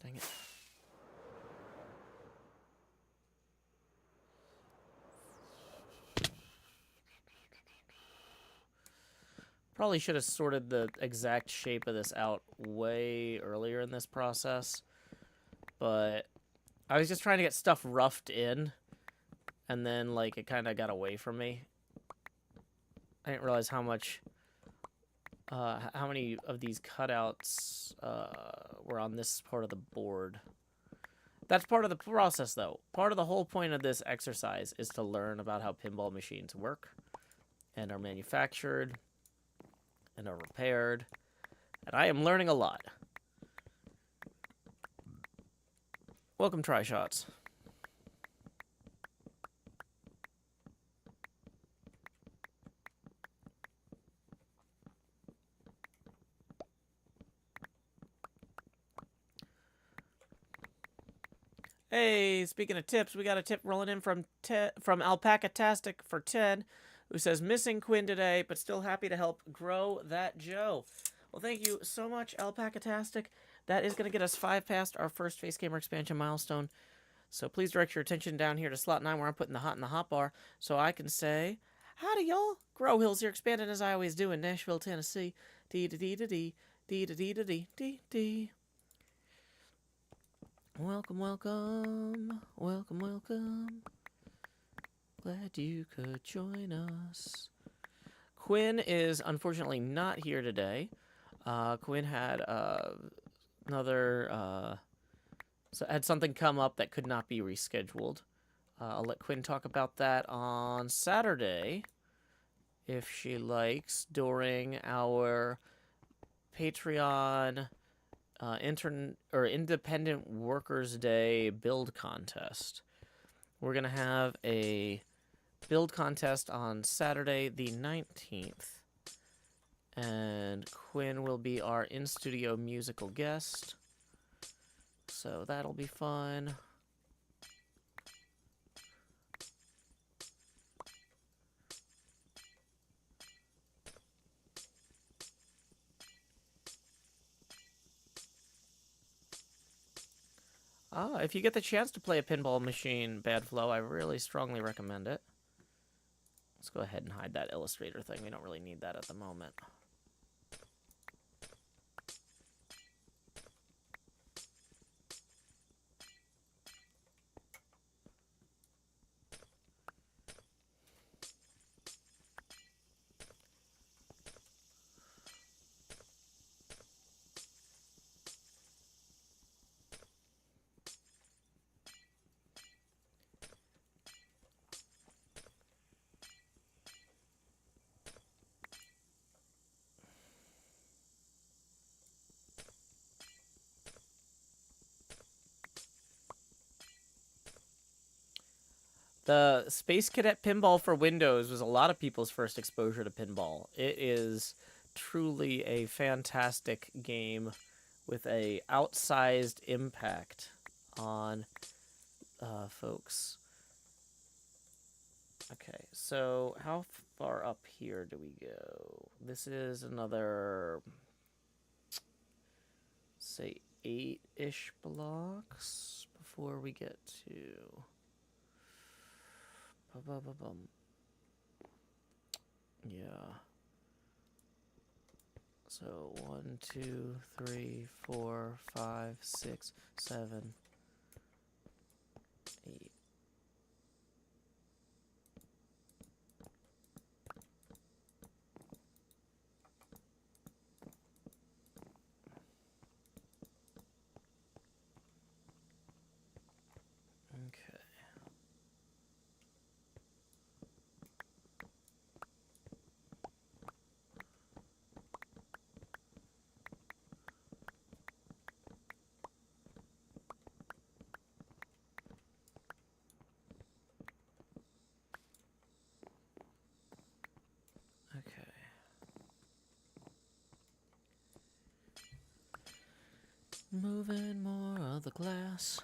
[SPEAKER 3] Dang it. Probably should have sorted the exact shape of this out way earlier in this process. But I was just trying to get stuff roughed in, and then, like, it kind of got away from me. I didn't realize how much, how many of these cutouts were on this part of the board. That's part of the process, though. Part of the whole point of this exercise is to learn about how pinball machines work, and are manufactured, and are repaired. And I am learning a lot. Welcome, Try Shots. Hey, speaking of tips, we got a tip rolling in from Alpaca-tastic for 10, who says, missing Quinn today, but still happy to help grow that Joe. Well, thank you so much, Alpaca-tastic. That is going to get us 5 past our first face camera expansion milestone. So please direct your attention down here to slot 9, where I'm putting the hot in the hot bar, so I can say, howdy, y'all. Grow Hills here, expanding as I always do in Nashville, Tennessee. Dee-da-dee-da-dee, dee-da-dee-da-dee, Welcome, welcome, welcome, welcome. Glad you could join us. Quinn is unfortunately not here today. Quinn had had something come up that could not be rescheduled. I'll let Quinn talk about that on Saturday, if she likes, during our Patreon Independent Workers Day build contest. We're going to have a build contest on Saturday the 19th. And Quinn will be our in-studio musical guest. So that'll be fun. If you get the chance to play a pinball machine, Bad Flow, I really strongly recommend it. Let's go ahead and hide that illustrator thing. We don't really need that at the moment. The Space Cadet Pinball for Windows was a lot of people's first exposure to pinball. It is truly a fantastic game with a outsized impact on folks. Okay, so how far up here do we go? This is another, say, 8-ish blocks before we get to... Yeah. So 1, 2, 3, 4, 5, 6, 7, 8. Okay. Okay. Moving more of the glass.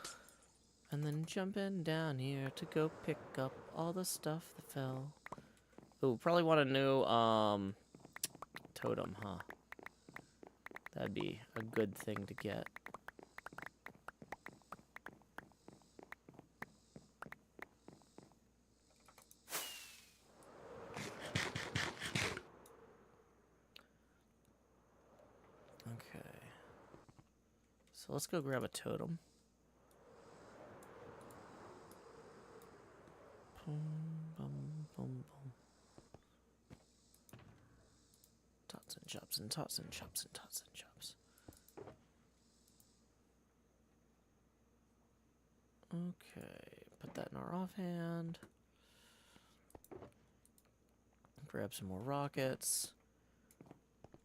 [SPEAKER 3] And then jumping down here to go pick up all the stuff that fell. Ooh, probably want a new, totem, huh? That'd be a good thing to get. Okay. So let's go grab a totem. Boom, boom, boom, boom. Tots and chops and tots and chops and tots and chops. Okay, put that in our offhand. Grab some more rockets.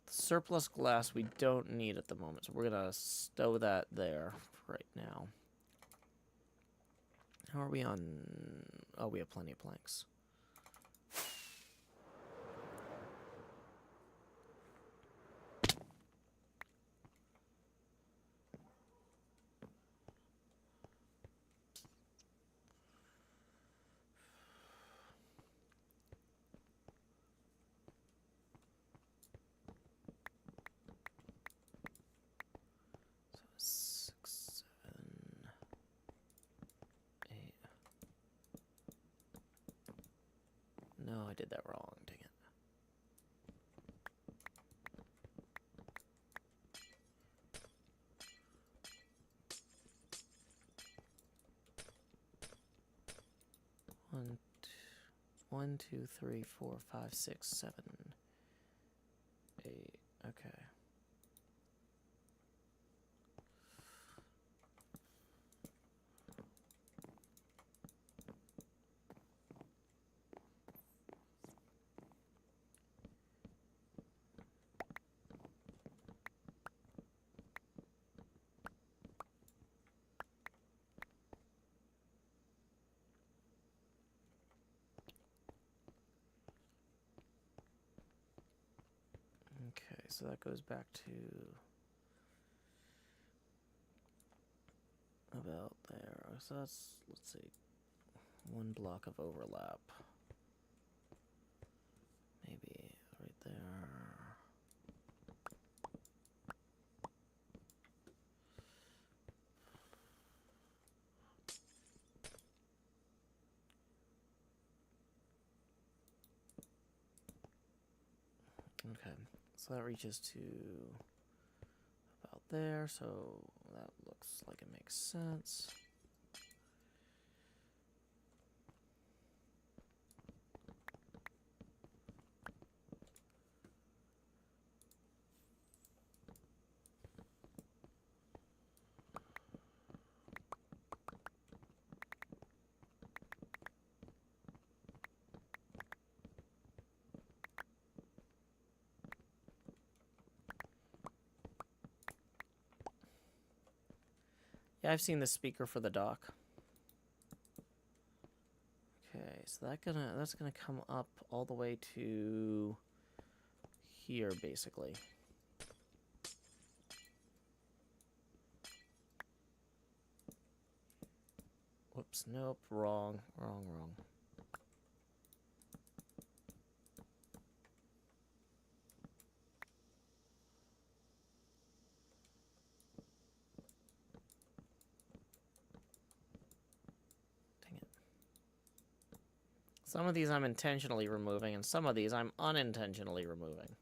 [SPEAKER 3] The surplus glass we don't need at the moment, so we're gonna stow that there right now. How are we on? Oh, we have plenty of planks. So 6, 7, 8. No, I did that wrong. Dang it. One, two, 3, 4, 5, 6, 7, 8. Okay. Okay, so that goes back to about there. So that's, let's see, 1 block of overlap. Maybe right there. Okay, so that reaches to about there, so that looks like it makes sense. Yeah, I've seen the speaker for the dock. So that's gonna come up all the way to here, basically. Whoops, nope, wrong. Dang it. Some of these I'm intentionally removing, and some of these I'm unintentionally removing.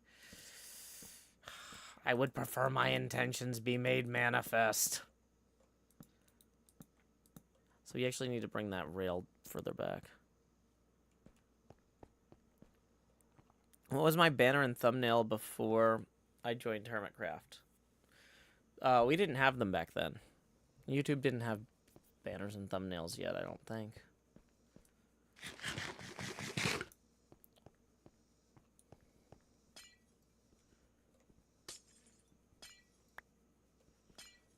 [SPEAKER 3] I would prefer my intentions be made manifest. So we actually need to bring that rail further back. What was my banner and thumbnail before I joined HermitCraft? We didn't have them back then. YouTube didn't have banners and thumbnails yet, I don't think.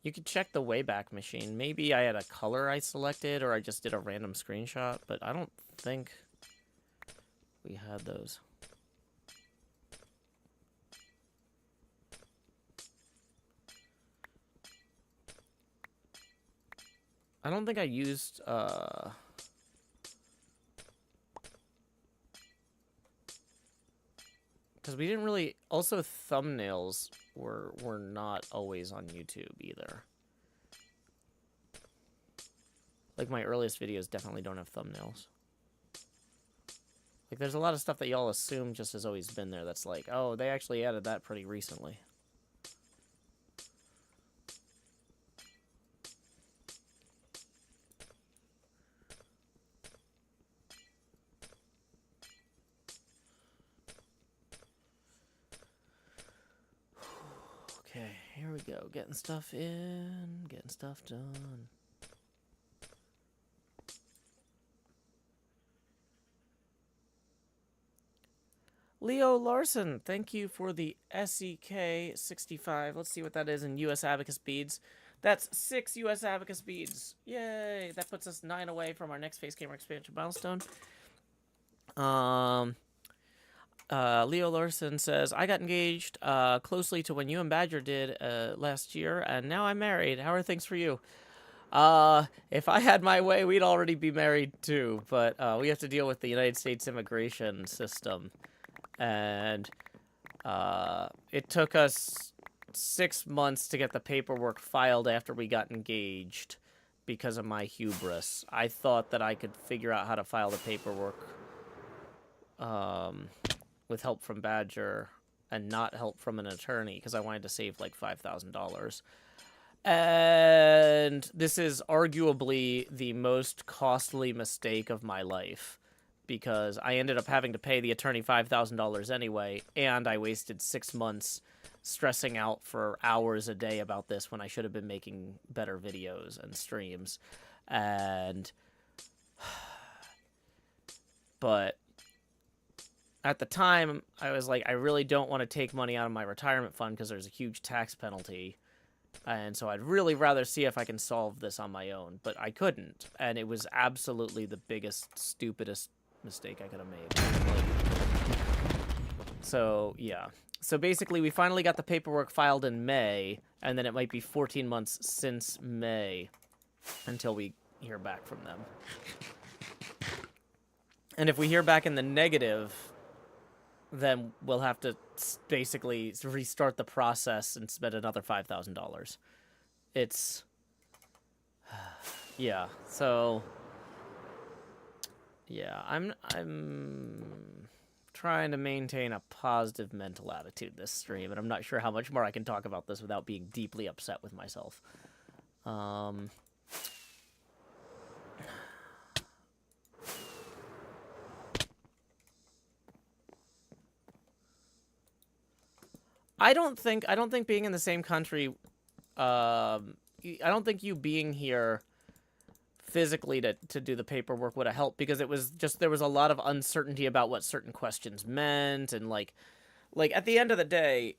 [SPEAKER 3] You could check the Wayback Machine. Maybe I had a color I selected, or I just did a random screenshot, but I don't think we had those. I don't think I used, because we didn't really... Also, thumbnails were not always on YouTube, either. Like, my earliest videos definitely don't have thumbnails. Like, there's a lot of stuff that y'all assume just has always been there that's like, oh, they actually added that pretty recently. Okay, here we go. Getting stuff in, getting stuff done. Leo Larson, thank you for the SEK 65. Let's see what that is in US Abacus beads. That's 6 US Abacus beads. Yay! That puts us 9 away from our next Face Gamer expansion milestone. Leo Larson says, I got engaged closely to when you and Badger did last year, and now I'm married. How are things for you? If I had my way, we'd already be married too, but we have to deal with the United States immigration system. And it took us 6 months to get the paperwork filed after we got engaged because of my hubris. I thought that I could figure out how to file the paperwork with help from Badger and not help from an attorney because I wanted to save like $5,000. And this is arguably the most costly mistake of my life because I ended up having to pay the attorney $5,000 anyway, and I wasted 6 months stressing out for hours a day about this when I should have been making better videos and streams. But at the time, I was like, I really don't want to take money out of my retirement fund because there's a huge tax penalty. And so I'd really rather see if I can solve this on my own. But I couldn't. And it was absolutely the biggest, stupidest mistake I could have made. So, yeah. So basically, we finally got the paperwork filed in May. And then it might be 14 months since May until we hear back from them. And if we hear back in the negative, then we'll have to basically restart the process and spend another $5,000. It's... yeah, so... yeah, I'm trying to maintain a positive mental attitude this stream, and I'm not sure how much more I can talk about this without being deeply upset with myself. I don't think being in the same country, I don't think you being here physically to do the paperwork would have helped, because it was just, there was a lot of uncertainty about what certain questions meant, and like at the end of the day,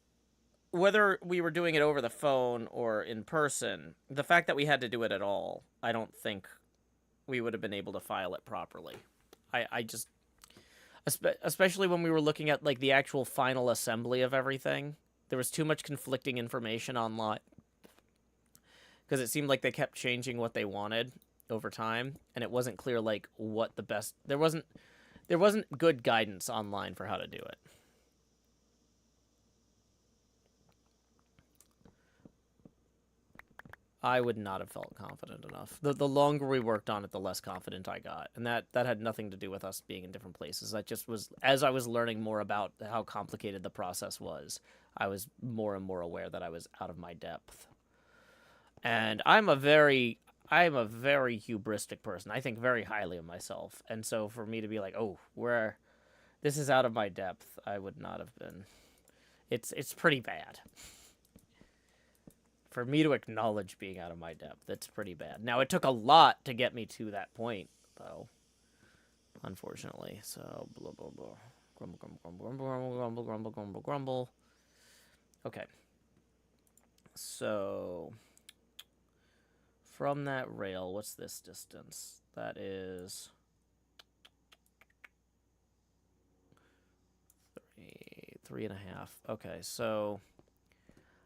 [SPEAKER 3] whether we were doing it over the phone or in person, the fact that we had to do it at all, I don't think we would have been able to file it properly. I just, especially when we were looking at like the actual final assembly of everything, there was too much conflicting information online because it seemed like they kept changing what they wanted over time, and it wasn't clear like what the best. There wasn't good guidance online for how to do it. I would not have felt confident enough. The longer we worked on it, the less confident I got. And that had nothing to do with us being in different places. That just was, as I was learning more about how complicated the process was, I was more and more aware that I was out of my depth. And I'm a very hubristic person. I think very highly of myself. And so for me to be like, oh, this is out of my depth, I would not have been. It's pretty bad. For me to acknowledge being out of my depth, that's pretty bad. Now, it took a lot to get me to that point, though, unfortunately. So, blah, blah, blah. Grumble, grumble, grumble, grumble, grumble, grumble, grumble, grumble. Okay. So, from that rail, what's this distance? That is 3.5. Okay, so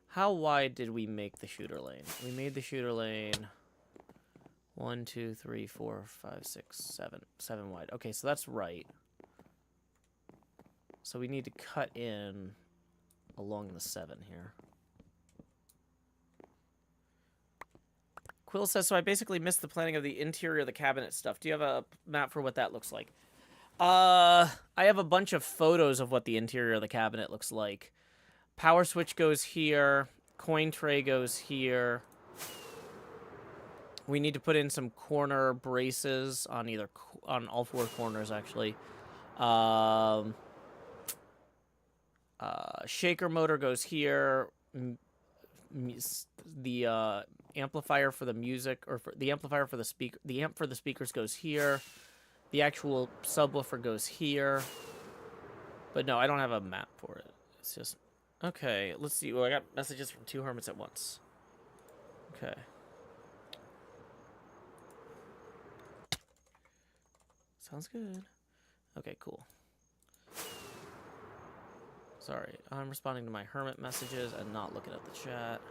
[SPEAKER 3] how wide did we make the shooter lane? We made the shooter lane 1, 2, 3, 4, 5, 6, 7. 7 wide. Okay, so that's right. So we need to cut in along the 7 here. Quill says, so I basically missed the planning of the interior of the cabinet stuff. Do you have a map for what that looks like? I have a bunch of photos of what the interior of the cabinet looks like. Power switch goes here. Coin tray goes here. We need to put in some corner braces on on all 4 corners, actually. Shaker motor goes here. The amplifier for the music, or the amplifier for the speaker, the amp for the speakers goes here. The actual subwoofer goes here. But no, I don't have a map for it. It's just... Okay, let's see. Well, I got messages from 2 hermits at once. Okay. Sounds good. Okay, cool. Sorry, I'm responding to my hermit messages and not looking at the chat.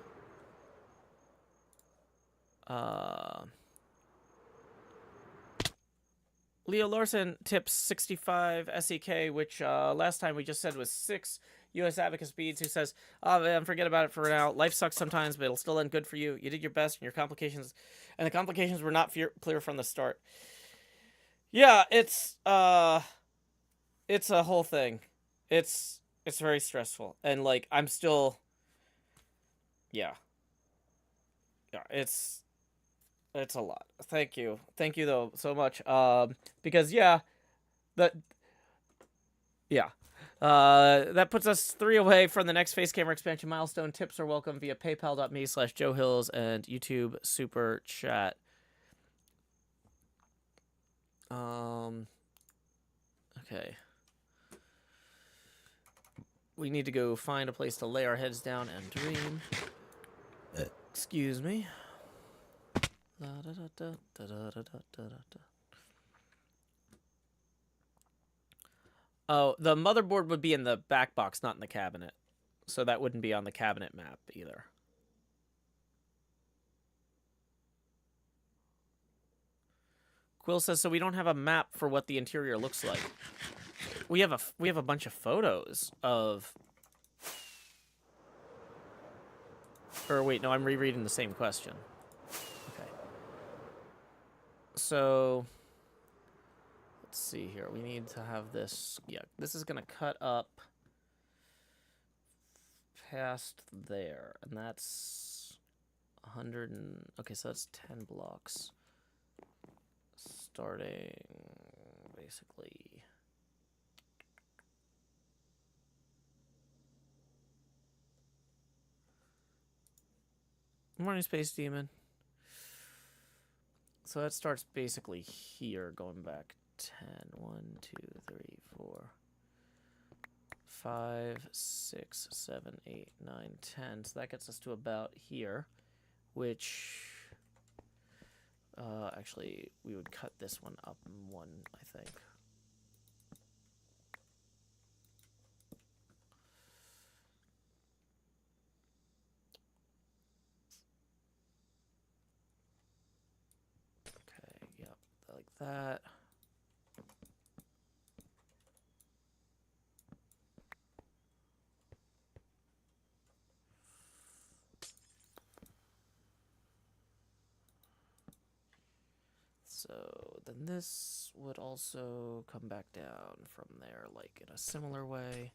[SPEAKER 3] Leo Larson tips 65 SEK, which last time we just said was 6 U.S. Abacus beads, who says, oh man, forget about it for now. Life sucks sometimes, but it'll still end good for you. You did your best, and the complications were not clear from the start. Yeah, it's a whole thing. It's very stressful, and like I'm still, yeah, it's a lot. Thank you though so much. Because that puts us 3 away from the next face camera expansion milestone. Tips are welcome via paypal.me/JoeHills and YouTube Super Chat. Okay. We need to go find a place to lay our heads down and dream. Excuse me. Oh, the motherboard would be in the back box, not in the cabinet. So that wouldn't be on the cabinet map either. Quill says, so we don't have a map for what the interior looks like. We have a bunch of photos of... Or wait, no, I'm rereading the same question. Okay. So... Let's see here. We need to have this... Yeah, this is going to cut up past there. And that's 100 and... Okay, so that's 10 blocks. Starting, basically... Morning, Space Demon. So that starts basically here, going back 10. 1, 2, 3, 4, 5, 6, 7, 8, 9, 10. So that gets us to about here, which actually we would cut this one up 1, I think. that. So then this would also come back down from there, like in a similar way,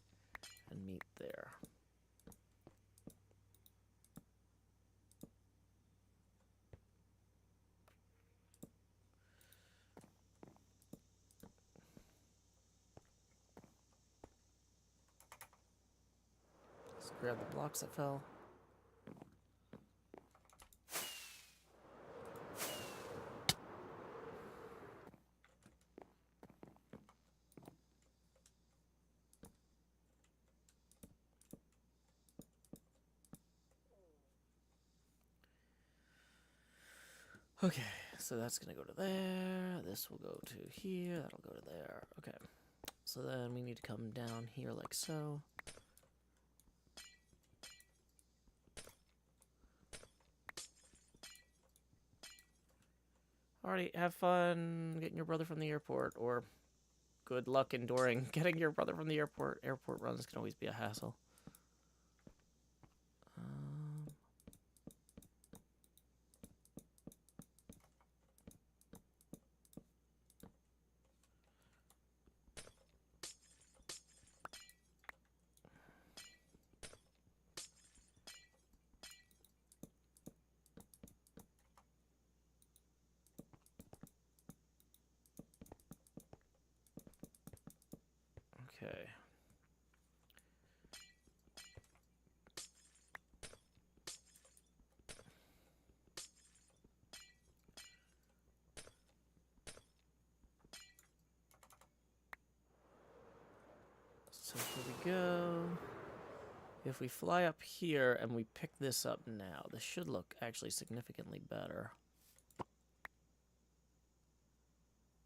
[SPEAKER 3] and meet there. Let's grab the blocks that fell. Okay, so that's gonna go to there. This will go to here. That'll go to there. Okay, so then we need to come down here like so. Alrighty, have fun getting your brother from the airport, or good luck enduring getting your brother from the airport. Airport runs can always be a hassle. Okay. So here we go. If we fly up here and we pick this up now, this should look actually significantly better.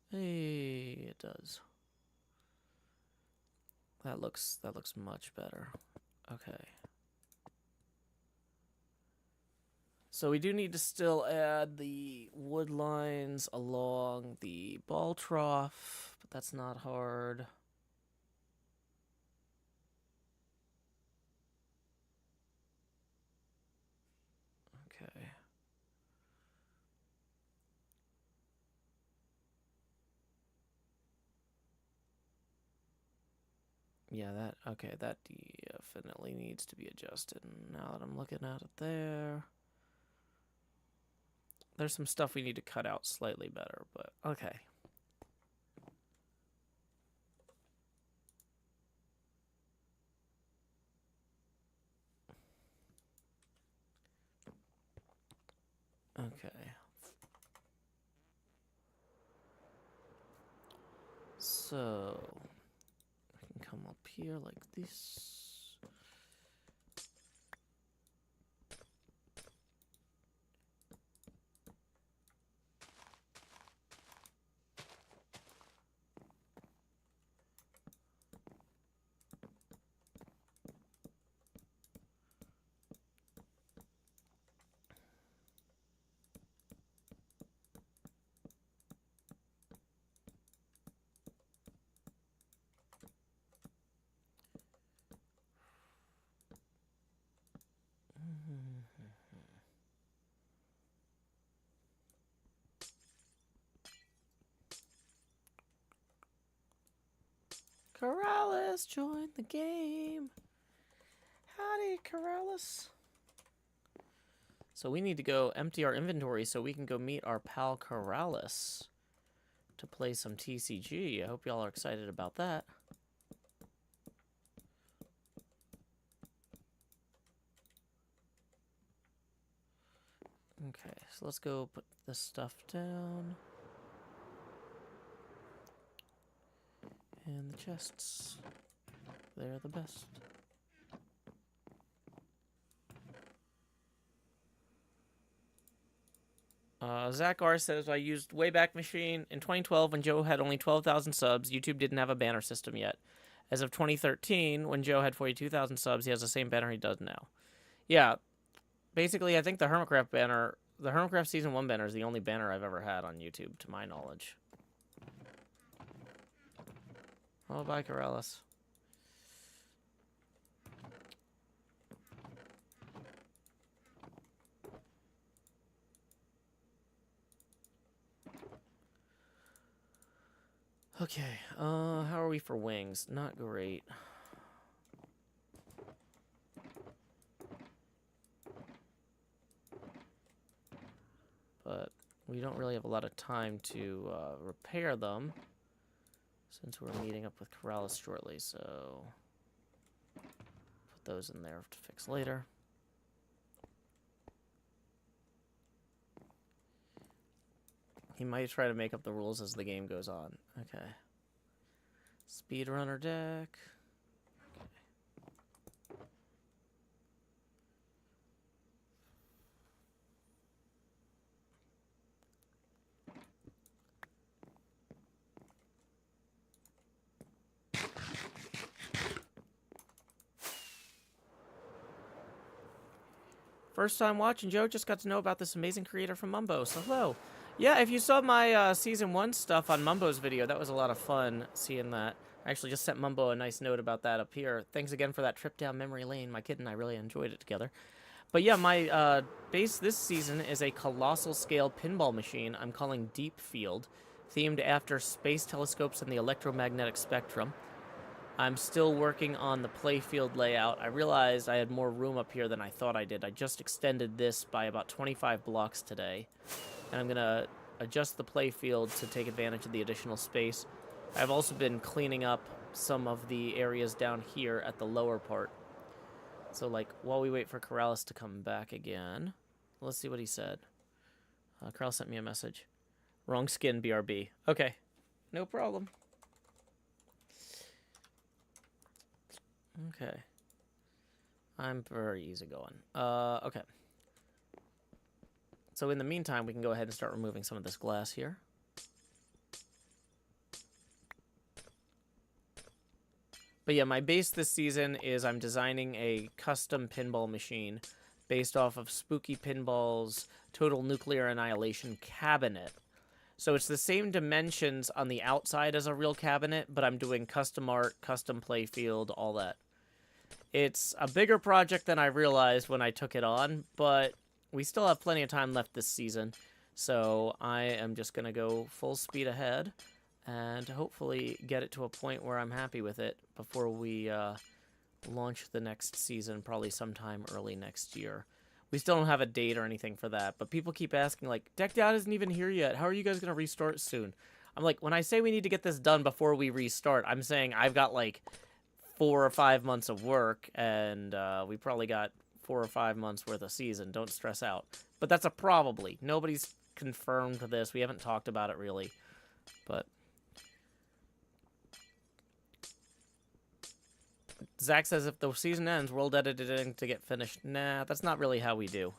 [SPEAKER 3] Hey, it does. That looks much better. Okay. So we do need to still add the wood lines along the ball trough, but that's not hard. Okay. Yeah, that definitely needs to be adjusted. Now that I'm looking at it there. There's some stuff we need to cut out slightly better, but okay. Okay. So, I can come up here like this. Keralis joined the game. Howdy, Keralis. So we need to go empty our inventory so we can go meet our pal Keralis to play some TCG. I hope y'all are excited about that. Okay, so let's go put this stuff down. And the chests. They're the best. Zach R says, I used Wayback Machine in 2012 when Joe had only 12,000 subs. YouTube didn't have a banner system yet. As of 2013, when Joe had 42,000 subs, he has the same banner he does now. Yeah, basically, I think the HermitCraft banner, the HermitCraft Season 1 banner is the only banner I've ever had on YouTube, to my knowledge. Oh, bye, Keralis. Okay, how are we for wings? Not great. But we don't really have a lot of time to repair them since we're meeting up with Keralis shortly, so put those in there to fix later. He might try to make up the rules as the game goes on. Okay. Speedrunner deck. First time watching, Joe. Just got to know about this amazing creator from Mumbo, so hello. Yeah, if you saw my Season 1 stuff on Mumbo's video, that was a lot of fun seeing that. I actually just sent Mumbo a nice note about that up here. Thanks again for that trip down memory lane. My kid and I really enjoyed it together. But yeah, my base this season is a colossal scale pinball machine I'm calling Deep Field, themed after space telescopes and the electromagnetic spectrum. I'm still working on the playfield layout. I realized I had more room up here than I thought I did. I just extended this by about 25 blocks today. And I'm going to adjust the playfield to take advantage of the additional space. I've also been cleaning up some of the areas down here at the lower part. So, like, while we wait for Keralis to come back again, let's see what he said. Keralis sent me a message. Wrong skin, BRB. Okay, no problem. Okay. I'm very easygoing. Okay. So in the meantime, we can go ahead and start removing some of this glass here. But yeah, my base this season is I'm designing a custom pinball machine based off of Spooky Pinball's Total Nuclear Annihilation cabinet. So it's the same dimensions on the outside as a real cabinet, but I'm doing custom art, custom playfield, all that. It's a bigger project than I realized when I took it on, but we still have plenty of time left this season. So I am just going to go full speed ahead and hopefully get it to a point where I'm happy with it before we launch the next season, probably sometime early next year. We still don't have a date or anything for that, but people keep asking, like, Decked Out isn't even here yet. How are you guys going to restart soon? I'm like, when I say we need to get this done before we restart, I'm saying I've got, like, 4 or 5 months of work, and we probably got 4 or 5 months worth of season. Don't stress out. But that's a probably. Nobody's confirmed this. We haven't talked about it, really. But Zach says if the season ends, world editing to get finished. Nah, that's not really how we do.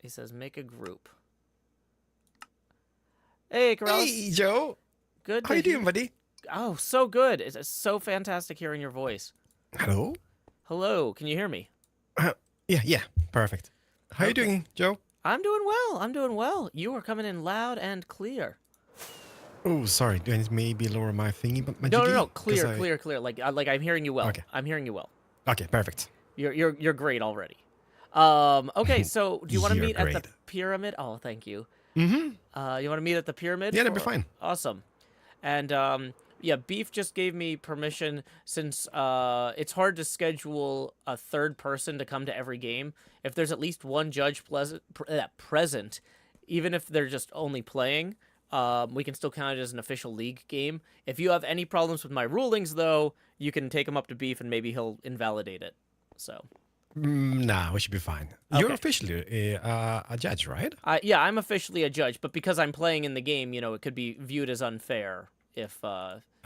[SPEAKER 3] He says make a group. Hey, Keralis.
[SPEAKER 4] Hey, Joe.
[SPEAKER 3] Good.
[SPEAKER 4] How you doing, buddy?
[SPEAKER 3] Oh, so good. It's so fantastic hearing your voice.
[SPEAKER 4] Hello?
[SPEAKER 3] Hello, can you hear me?
[SPEAKER 4] Yeah, perfect. How you doing, Joe?
[SPEAKER 3] I'm doing well. I'm doing well. You are coming in loud and clear.
[SPEAKER 4] Oh, sorry. Do I need to maybe lower my thingy?
[SPEAKER 3] No. Clear. Like I'm hearing you well.
[SPEAKER 4] Okay.
[SPEAKER 3] I'm hearing you well.
[SPEAKER 4] Okay, perfect.
[SPEAKER 3] You're great already. Okay, so do you want to
[SPEAKER 4] You're
[SPEAKER 3] meet at
[SPEAKER 4] great.
[SPEAKER 3] the pyramid? Oh, thank you.
[SPEAKER 4] Mm-hmm.
[SPEAKER 3] You want to meet at the pyramid?
[SPEAKER 4] Yeah, that'd be fine.
[SPEAKER 3] Awesome. And yeah, Beef just gave me permission since it's hard to schedule a third person to come to every game. If there's at least one judge present, even if they're just only playing, we can still count it as an official league game. If you have any problems with my rulings, though, you can take them up to Beef and maybe he'll invalidate it. So.
[SPEAKER 4] Nah, we should be fine.
[SPEAKER 3] Okay.
[SPEAKER 4] You're officially a judge, right?
[SPEAKER 3] Yeah, I'm officially a judge, but because I'm playing in the game, you know, it could be viewed as unfair if...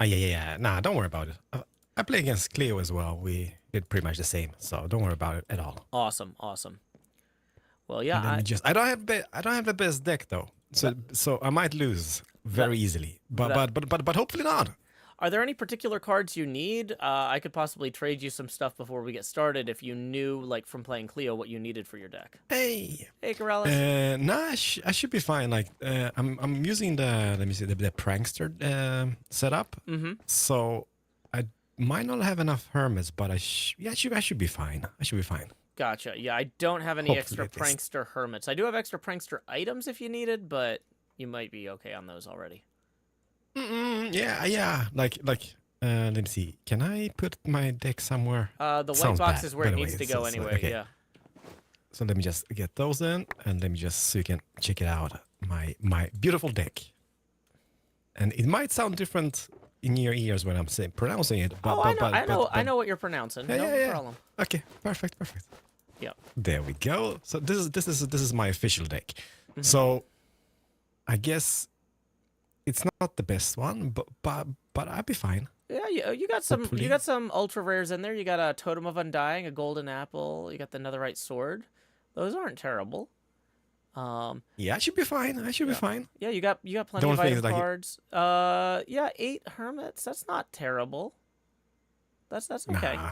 [SPEAKER 4] Yeah. Nah, don't worry about it. I play against Cleo as well. We did pretty much the same, so don't worry about it at all.
[SPEAKER 3] Awesome. Well, yeah,
[SPEAKER 4] I don't have the best deck though, so I might lose very easily. But hopefully not.
[SPEAKER 3] Are there any particular cards you need? I could possibly trade you some stuff before we get started if you knew, like, from playing Cleo, what you needed for your deck.
[SPEAKER 4] Hey.
[SPEAKER 3] Hey, Keralis.
[SPEAKER 4] No, I should be fine. Like, I'm using the the prankster setup. So I might not have enough hermits, but I should be fine. I should be fine.
[SPEAKER 3] Gotcha. Yeah, I don't have any
[SPEAKER 4] Hopefully
[SPEAKER 3] extra
[SPEAKER 4] at least.
[SPEAKER 3] prankster hermits. I do have extra prankster items if you needed, but you might be okay on those already.
[SPEAKER 4] Yeah. Like. Let me see. Can I put my deck somewhere?
[SPEAKER 3] The white
[SPEAKER 4] Sounds
[SPEAKER 3] box
[SPEAKER 4] bad,
[SPEAKER 3] is where
[SPEAKER 4] by
[SPEAKER 3] it
[SPEAKER 4] the
[SPEAKER 3] needs
[SPEAKER 4] way.
[SPEAKER 3] to go
[SPEAKER 4] So,
[SPEAKER 3] anyway.
[SPEAKER 4] okay.
[SPEAKER 3] Yeah.
[SPEAKER 4] So let me just get those in, and let me just so you can check it out. My beautiful deck. And it might sound different in your ears when I'm pronouncing it. But,
[SPEAKER 3] I know what you're pronouncing. No problem.
[SPEAKER 4] Okay, perfect.
[SPEAKER 3] Yep.
[SPEAKER 4] There we go. So this is my official deck. So I guess it's not the best one, but I'll be fine.
[SPEAKER 3] Yeah, you got some
[SPEAKER 4] Hopefully.
[SPEAKER 3] you got some ultra rares in there. You got a Totem of Undying, a Golden Apple. You got the Netherite Sword. Those aren't terrible.
[SPEAKER 4] Yeah, I should be fine. Be fine.
[SPEAKER 3] Yeah, you got plenty
[SPEAKER 4] The
[SPEAKER 3] of
[SPEAKER 4] only thing
[SPEAKER 3] item
[SPEAKER 4] is, like,
[SPEAKER 3] cards. Yeah, 8 hermits. That's not terrible. That's okay.
[SPEAKER 4] Nah.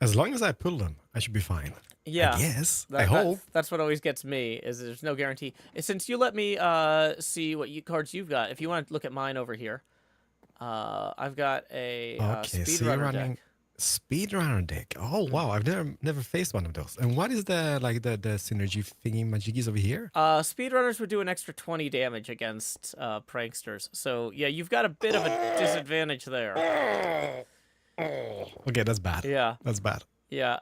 [SPEAKER 4] As long as I pull them, I should be fine.
[SPEAKER 3] Yeah.
[SPEAKER 4] I guess. I hope.
[SPEAKER 3] That's what always gets me, is there's no guarantee. Since you let me see what cards you've got, if you want to look at mine over here, I've got a
[SPEAKER 4] Okay, so you're
[SPEAKER 3] speedrunner
[SPEAKER 4] running
[SPEAKER 3] deck.
[SPEAKER 4] speedrunner deck. Oh wow, I've never faced one of those. And what is the synergy thingy majiggies over here?
[SPEAKER 3] Speedrunners would do an extra 20 damage against pranksters. So yeah, you've got a bit of a disadvantage there.
[SPEAKER 4] Okay, that's bad.
[SPEAKER 3] Yeah.
[SPEAKER 4] That's bad.
[SPEAKER 3] Yeah,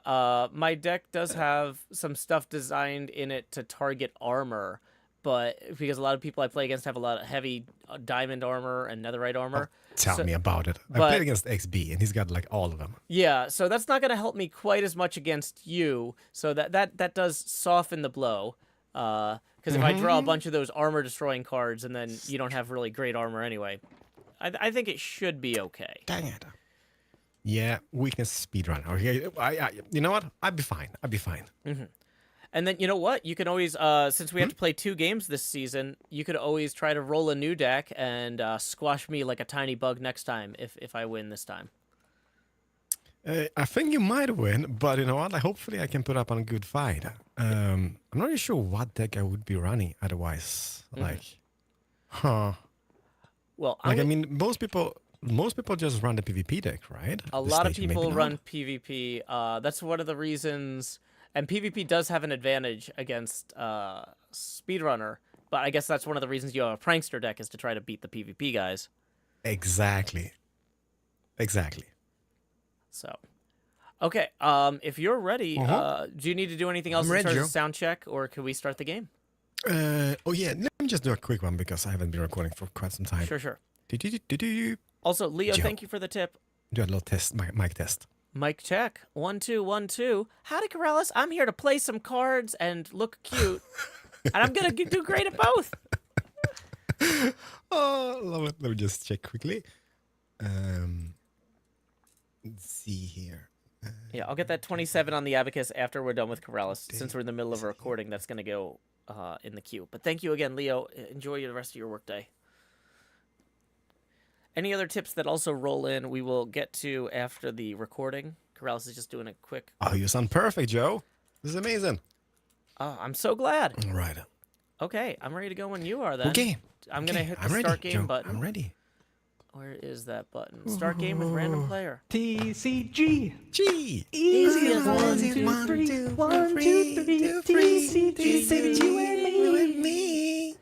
[SPEAKER 3] my deck does have some stuff designed in it to target armor, but because a lot of people I play against have a lot of heavy diamond armor and netherite armor.
[SPEAKER 4] Tell me about it. I
[SPEAKER 3] but-
[SPEAKER 4] played against XB and he's got like all of them.
[SPEAKER 3] Yeah, so that's not going to help me quite as much against you. So that does soften the blow. Because if I draw a bunch of those armor destroying cards and then you don't have really great armor anyway, I think it should be okay.
[SPEAKER 4] Dang it. Yeah, weakness speedrunner. Okay, you know what? I'd be fine.
[SPEAKER 3] And then, you know what? You can always, since we have to play 2 games this season, you could always try to roll a new deck and squash me like a tiny bug next time if I win this time.
[SPEAKER 4] I think you might win, but you know what? Hopefully I can put up on a good fight. I'm not really sure what deck I would be running otherwise.
[SPEAKER 3] Well,
[SPEAKER 4] I mean, most people just run the PvP deck, right?
[SPEAKER 3] a
[SPEAKER 4] The
[SPEAKER 3] lot of
[SPEAKER 4] stage, maybe
[SPEAKER 3] people
[SPEAKER 4] not.
[SPEAKER 3] run PvP. That's one of the reasons, and PvP does have an advantage against Speedrunner, but I guess that's one of the reasons you have a Prankster deck is to try to beat the PvP guys.
[SPEAKER 4] Exactly.
[SPEAKER 3] So, okay, if you're ready, do you need to do anything else
[SPEAKER 4] I'm
[SPEAKER 3] in
[SPEAKER 4] ready,
[SPEAKER 3] terms
[SPEAKER 4] Joe.
[SPEAKER 3] of sound check, or can we start the game?
[SPEAKER 4] Oh yeah, let me just do a quick one because I haven't been recording for quite some time.
[SPEAKER 3] Sure.
[SPEAKER 4] Do
[SPEAKER 3] Also, Leo,
[SPEAKER 4] Joe.
[SPEAKER 3] thank you for the tip.
[SPEAKER 4] a little test, mic test.
[SPEAKER 3] Mic check. 1 2 1 2. Howdy, Keralis. I'm here to play some cards and look cute, and I'm gonna do great at both.
[SPEAKER 4] Oh, love it. Let me just check quickly. Let's see here.
[SPEAKER 3] Yeah, I'll get that 27 on the abacus after we're done with Keralis. Since we're in the middle of a recording, that's gonna go in the queue. But thank you again, Leo. Enjoy the rest of your workday. Any other tips that also roll in, we will get to after the recording. Keralis is just doing a quick.
[SPEAKER 4] Oh, you sound perfect, Joe. This is amazing.
[SPEAKER 3] Oh, I'm so glad.
[SPEAKER 4] All right.
[SPEAKER 3] Okay, I'm ready to go when you are then.
[SPEAKER 4] Okay.
[SPEAKER 3] I'm going to hit the
[SPEAKER 4] I'm ready,
[SPEAKER 3] start game
[SPEAKER 4] Joe.
[SPEAKER 3] button.
[SPEAKER 4] I'm ready.
[SPEAKER 3] Where is that button? Start game with random player.
[SPEAKER 5] TCG.
[SPEAKER 4] G.
[SPEAKER 5] Easy as
[SPEAKER 4] 1,
[SPEAKER 5] 1, 2, 3.
[SPEAKER 4] 1,
[SPEAKER 5] 2, 3. TCG. You and me.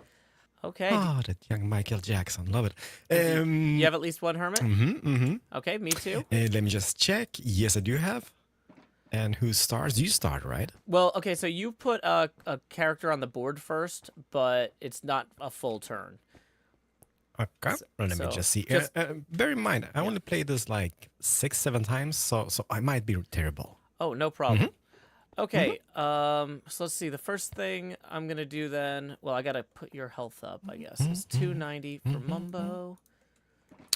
[SPEAKER 3] Okay.
[SPEAKER 4] Oh, that young Michael Jackson. Love it.
[SPEAKER 3] You have at least one hermit?
[SPEAKER 4] Mm-hmm.
[SPEAKER 3] Okay, me too.
[SPEAKER 4] Let me just check. Yes, I do have. And who starts? You start, right?
[SPEAKER 3] Well, okay, so you put a character on the board first, but it's not a full turn.
[SPEAKER 4] Okay. Well, let me
[SPEAKER 3] so
[SPEAKER 4] just see.
[SPEAKER 3] just-
[SPEAKER 4] Bear in mind, I only played this like 6-7 times, so I might be terrible.
[SPEAKER 3] Oh, no problem. Okay, so let's see. The first thing I'm going to do then, well, I got to put your health up, I guess. It's 290 for Mumbo.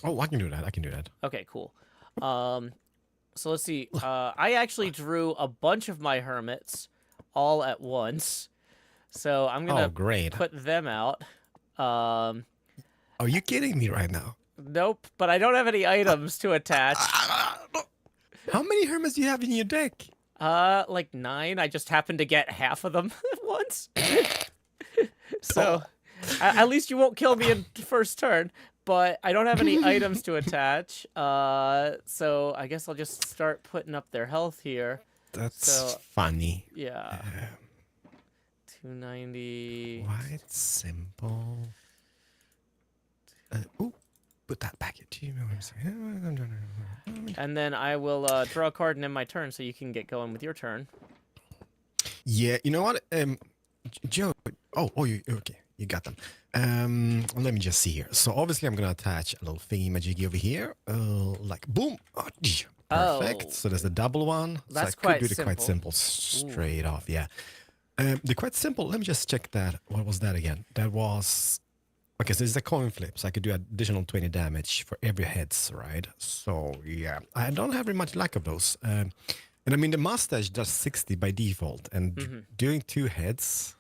[SPEAKER 4] Oh, I can do that.
[SPEAKER 3] Okay, cool. So let's see. I actually drew a bunch of my hermits all at once. So I'm going
[SPEAKER 4] Oh,
[SPEAKER 3] to
[SPEAKER 4] great.
[SPEAKER 3] put them out.
[SPEAKER 4] Are you kidding me right now?
[SPEAKER 3] Nope, but I don't have any items to attach.
[SPEAKER 4] How many hermits do you have in your deck?
[SPEAKER 3] Like 9. I just happened to get half of them at once. So, at least you won't kill me in the first turn. But I don't have any items to attach. So I guess I'll just start putting up their health here.
[SPEAKER 4] That's funny.
[SPEAKER 3] Yeah. 290.
[SPEAKER 4] Quite simple. Ooh, put that back at you.
[SPEAKER 3] And then I will draw a card and end my turn, so you can get going with your turn.
[SPEAKER 4] Yeah, you know what? Joe. You okay? You got them. Let me just see here. So obviously I'm gonna attach a little thingy magic over here. Like boom. Oh, perfect.
[SPEAKER 3] Oh.
[SPEAKER 4] So there's the double one.
[SPEAKER 3] That's
[SPEAKER 4] so I
[SPEAKER 3] quite
[SPEAKER 4] could do the quite
[SPEAKER 3] simple.
[SPEAKER 4] simple straight off. Yeah. The quite simple. Let me just check that. What was that again? That was. Okay, so this is a coin flip, so I could do additional 20 damage for every heads, right? So, yeah. I don't have very much lack of those. And I mean, the mustache does 60 by default, and doing 2 heads,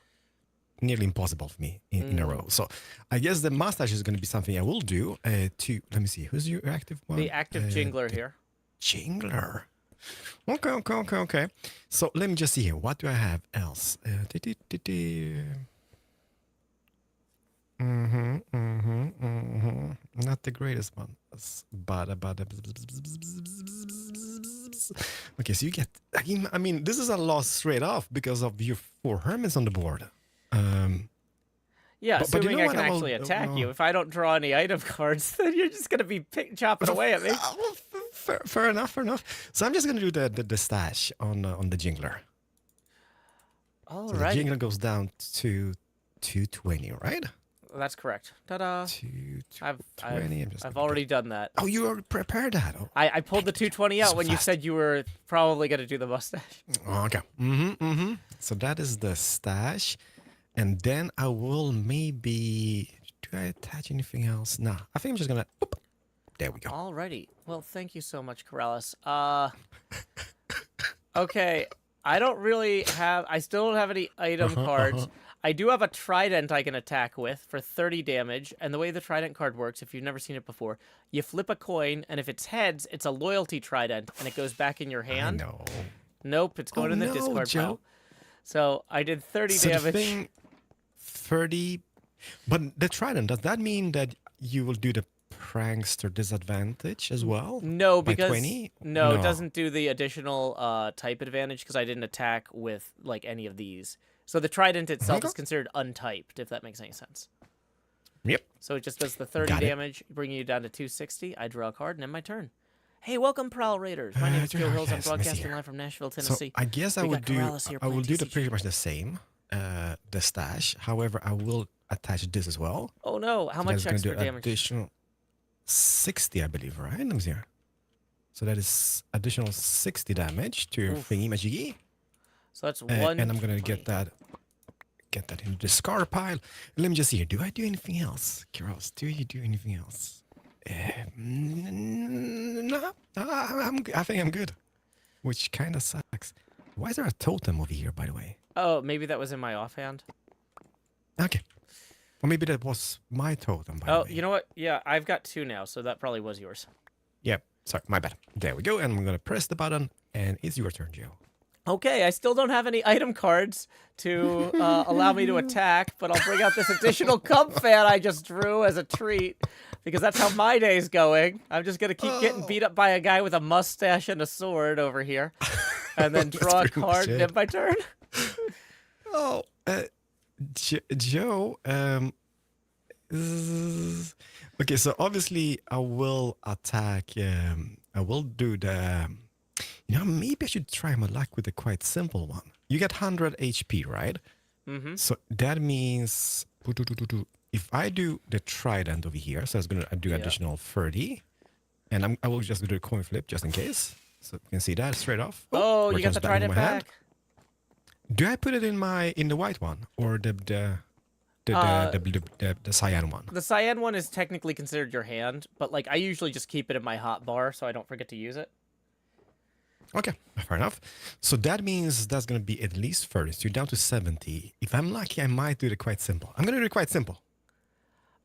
[SPEAKER 4] nearly impossible for me in a row. So, I guess the mustache is going to be something I will do to... Let me see, who's your active one?
[SPEAKER 3] The active jingler here.
[SPEAKER 4] Jingler. Okay. So, let me just see here. What do I have else? Not the greatest one, but okay. So you get. I mean, this is a loss straight off because of your 4 hermits on the board.
[SPEAKER 3] Yeah,
[SPEAKER 4] but you
[SPEAKER 3] assuming
[SPEAKER 4] know
[SPEAKER 3] I
[SPEAKER 4] what?
[SPEAKER 3] can
[SPEAKER 4] I will-
[SPEAKER 3] actually attack you. If I don't draw any item cards, then you're just gonna be chopping away at me.
[SPEAKER 4] Fair enough. So I'm just gonna do the stash on the jingler.
[SPEAKER 3] All
[SPEAKER 4] So
[SPEAKER 3] right,
[SPEAKER 4] the jingler goes down to 220, right?
[SPEAKER 3] that's correct. Ta-da!
[SPEAKER 4] 220.
[SPEAKER 3] I've already done that.
[SPEAKER 4] Oh, you already prepared that. Oh,
[SPEAKER 3] I pulled the 220 out
[SPEAKER 4] So
[SPEAKER 3] when you
[SPEAKER 4] fast.
[SPEAKER 3] said you were probably gonna do the mustache.
[SPEAKER 4] okay. So that is the stash. And then I will maybe... Do I attach anything else? Nah, I think I'm just gonna... Boop. There we go.
[SPEAKER 3] Alrighty. Well, thank you so much, Keralis. Okay. I still don't have any item cards. I do have a trident I can attack with for 30 damage. And the way the trident card works, if you've never seen it before, you flip a coin, and if it's heads, it's a loyalty trident, and it goes back in your hand.
[SPEAKER 4] No.
[SPEAKER 3] Nope, it's going in the
[SPEAKER 4] no,
[SPEAKER 3] discard
[SPEAKER 4] Joe.
[SPEAKER 3] pile. So I did 30
[SPEAKER 4] So
[SPEAKER 3] damage.
[SPEAKER 4] the thing... 30... But the trident, does that mean that you will do the prankster disadvantage as well?
[SPEAKER 3] No,
[SPEAKER 4] By
[SPEAKER 3] because
[SPEAKER 4] 20?
[SPEAKER 3] no, it doesn't do the additional type advantage because I didn't attack with like any of these. So the trident itself is considered untyped, if that makes any sense.
[SPEAKER 4] Yep.
[SPEAKER 3] So it just does the 30
[SPEAKER 4] Got it.
[SPEAKER 3] damage, bringing you down to 260. I draw a card and end my turn. Hey, welcome, Prowl Raiders. My name is Joe Hills. I'm
[SPEAKER 4] yes, let me see
[SPEAKER 3] broadcasting
[SPEAKER 4] here.
[SPEAKER 3] live from Nashville,
[SPEAKER 4] So
[SPEAKER 3] Tennessee.
[SPEAKER 4] I guess I
[SPEAKER 3] We
[SPEAKER 4] would
[SPEAKER 3] got
[SPEAKER 4] do...
[SPEAKER 3] Keralis here
[SPEAKER 4] I will
[SPEAKER 3] playing
[SPEAKER 4] do the
[SPEAKER 3] TCG.
[SPEAKER 4] pretty much the same. The stash. However, I will attach this as well.
[SPEAKER 3] Oh no, how
[SPEAKER 4] So
[SPEAKER 3] much
[SPEAKER 4] that's gonna
[SPEAKER 3] extra
[SPEAKER 4] do
[SPEAKER 3] damage?
[SPEAKER 4] additional 60, I believe, right? Let me see here. So that is additional 60 damage to your
[SPEAKER 3] Oof.
[SPEAKER 4] thingy majiggy.
[SPEAKER 3] So that's one.
[SPEAKER 4] And I'm gonna get that in the discard pile. Let me just see here. Do I do anything else? Keralis, do you do anything else? No, I think I'm good. Which kind of sucks. Why is there a totem over here, by the way?
[SPEAKER 3] Oh, maybe that was in my offhand.
[SPEAKER 4] Okay. Or maybe that was my totem, by the
[SPEAKER 3] Oh,
[SPEAKER 4] way.
[SPEAKER 3] you know what? Yeah, I've got 2 now, so that probably was yours.
[SPEAKER 4] Yep. Sorry, my bad. There we go. And I'm going to press the button. And it's your turn, Joe.
[SPEAKER 3] Okay, I still don't have any item cards to allow me to attack, but I'll bring out this additional cub fan I just drew as a treat, because that's how my day's going. I'm just going to keep getting beat up by a guy with a mustache and a sword over here, and then
[SPEAKER 4] That's
[SPEAKER 3] draw a
[SPEAKER 4] pretty much
[SPEAKER 3] card and
[SPEAKER 4] it.
[SPEAKER 3] end my turn.
[SPEAKER 4] Oh, Joe. Okay, so obviously I will attack. I will do the. Maybe I should try my luck with the quite simple one. You get 100 HP, right?
[SPEAKER 3] Mm-hmm.
[SPEAKER 4] So that means if I do the trident over here, so it's gonna do additional 30, and I will just do the coin flip just in case. So you can see that straight off.
[SPEAKER 3] Oh, you got
[SPEAKER 4] returns
[SPEAKER 3] the
[SPEAKER 4] back into
[SPEAKER 3] trident
[SPEAKER 4] my hand.
[SPEAKER 3] back.
[SPEAKER 4] Do I put it in the white one or the cyan one?
[SPEAKER 3] The cyan one is technically considered your hand, but like I usually just keep it in my hot bar so I don't forget to use it.
[SPEAKER 4] Okay, fair enough. So that means that's going to be at least 30. So you're down to 70. If I'm lucky, I might do the quite simple. I'm going to do it quite simple.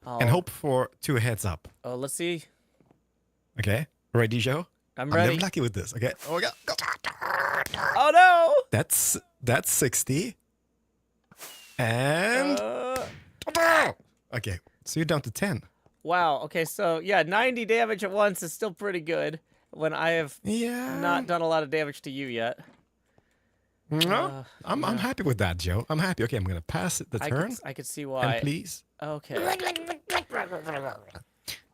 [SPEAKER 4] and hope for 2 heads up.
[SPEAKER 3] Oh, let's see.
[SPEAKER 4] Okay, ready, Joe?
[SPEAKER 3] I'm
[SPEAKER 4] I'm
[SPEAKER 3] ready.
[SPEAKER 4] never lucky with this. Okay. Oh my God.
[SPEAKER 3] Oh no!
[SPEAKER 4] That's 60. And okay, so you're down to 10.
[SPEAKER 3] Wow. Okay, so yeah, 90 damage at once is still pretty good when I have
[SPEAKER 4] Yeah.
[SPEAKER 3] not done a lot of damage to you yet.
[SPEAKER 4] No, I'm happy with that, Joe. I'm happy. Okay, I'm gonna pass the turn.
[SPEAKER 3] I could see why.
[SPEAKER 4] And please.
[SPEAKER 3] Okay.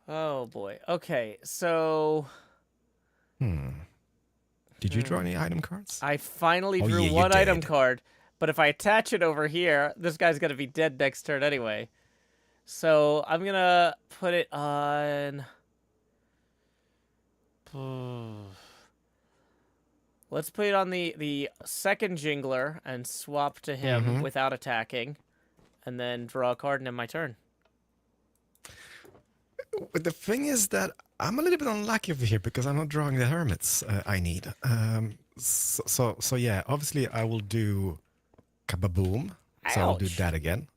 [SPEAKER 3] Oh boy. Okay, so
[SPEAKER 4] Did you draw any item cards?
[SPEAKER 3] I finally
[SPEAKER 4] Oh,
[SPEAKER 3] drew
[SPEAKER 4] yeah, you
[SPEAKER 3] one item
[SPEAKER 4] did.
[SPEAKER 3] card, but if I attach it over here, this guy's gonna be dead next turn anyway. So I'm gonna put it on. Let's put it on the second jingler and swap to him without attacking, and then draw a card and end my turn.
[SPEAKER 4] But the thing is that I'm a little bit unlucky over here because I'm not drawing the hermits I need. So yeah, obviously I will do kaboom. So I'll do
[SPEAKER 3] Ouch.
[SPEAKER 4] that again.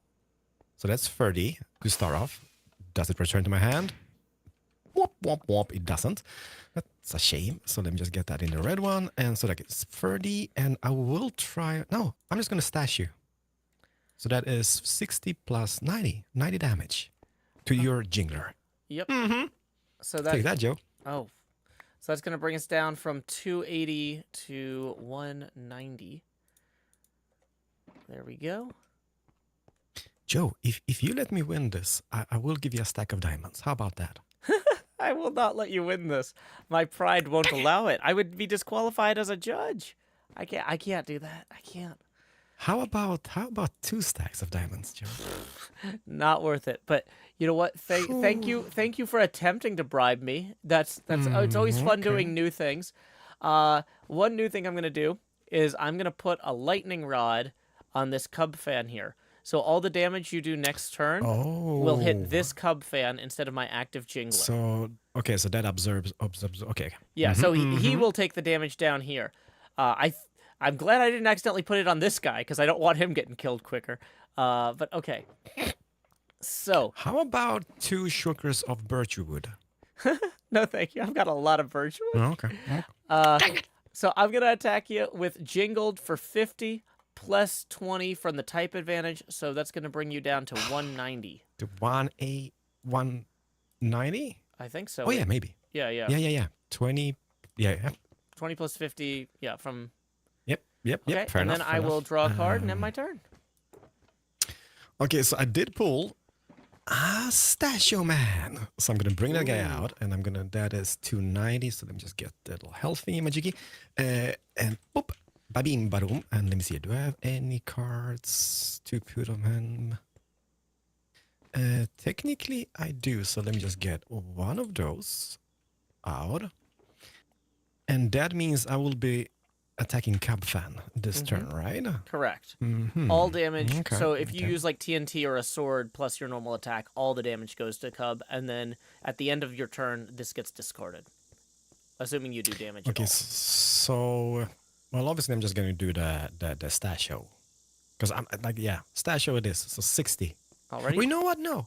[SPEAKER 4] So that's 30 to start off. Does it return to my hand? Whoop, whoop, whoop. It doesn't. That's a shame. So let me just get that in the red one. And so that gets 30. And I will try. No, I'm just going to stash you. So that is 60 plus 90. 90 damage to your jingler.
[SPEAKER 3] Yep. So
[SPEAKER 4] Take that, Joe.
[SPEAKER 3] Oh, so that's gonna bring us down from 280 to 190. There we go.
[SPEAKER 4] Joe, if you let me win this, I will give you a stack of diamonds. How about that?
[SPEAKER 3] I will not let you win this. My pride won't allow it. I would be disqualified as a judge. I can't do that. I can't.
[SPEAKER 4] How about 2 stacks of diamonds, Joe?
[SPEAKER 3] Not worth it. But you know what? Thank you for attempting to bribe me. That's it's always fun doing new things. One new thing I'm gonna do is I'm gonna put a lightning rod on this cub fan here. So all the damage you do next turn will hit this cub fan instead of my active jingler.
[SPEAKER 4] So okay, so that absorbs. Okay.
[SPEAKER 3] Yeah, so he will take the damage down here. I'm glad I didn't accidentally put it on this guy because I don't want him getting killed quicker. But okay. So
[SPEAKER 4] How about 2 shulkers of birch wood?
[SPEAKER 3] no, thank you. I've got a lot of virtual.
[SPEAKER 4] Oh, okay.
[SPEAKER 3] So I'm gonna attack you with jingled for 50 plus 20 from the type advantage. So that's gonna bring you down to 190.
[SPEAKER 4] To 190?
[SPEAKER 3] I think so.
[SPEAKER 4] Oh yeah, maybe.
[SPEAKER 3] Yeah.
[SPEAKER 4] Yeah. 20. Yeah.
[SPEAKER 3] 20 plus 50. Yeah, from.
[SPEAKER 4] Yep.
[SPEAKER 3] Okay,
[SPEAKER 4] Fair
[SPEAKER 3] and
[SPEAKER 4] enough.
[SPEAKER 3] then
[SPEAKER 4] fair
[SPEAKER 3] I will
[SPEAKER 4] enough.
[SPEAKER 3] draw a card and end my turn.
[SPEAKER 4] Okay, so I did pull Stashio Man. So I'm gonna bring that guy out, and I'm gonna. That is 290. So let me just get that little health thingy-majiggy. And boop, babim, badoom. And let me see. Do I have any cards to put on him? Technically, I do. So let me just get one of those out, and that means I will be attacking Cub Fan this turn, right?
[SPEAKER 3] Correct.
[SPEAKER 4] Mm-hmm.
[SPEAKER 3] All damage.
[SPEAKER 4] Okay,
[SPEAKER 3] So if you
[SPEAKER 4] okay.
[SPEAKER 3] use like TNT or a sword plus your normal attack, all the damage goes to Cub, and then at the end of your turn, this gets discarded, assuming you do damage.
[SPEAKER 4] Okay,
[SPEAKER 3] At all.
[SPEAKER 4] so well, obviously I'm just gonna do the Stashio, because I'm like Stashio it is. So 60.
[SPEAKER 3] Already?
[SPEAKER 4] Well, you know what? No,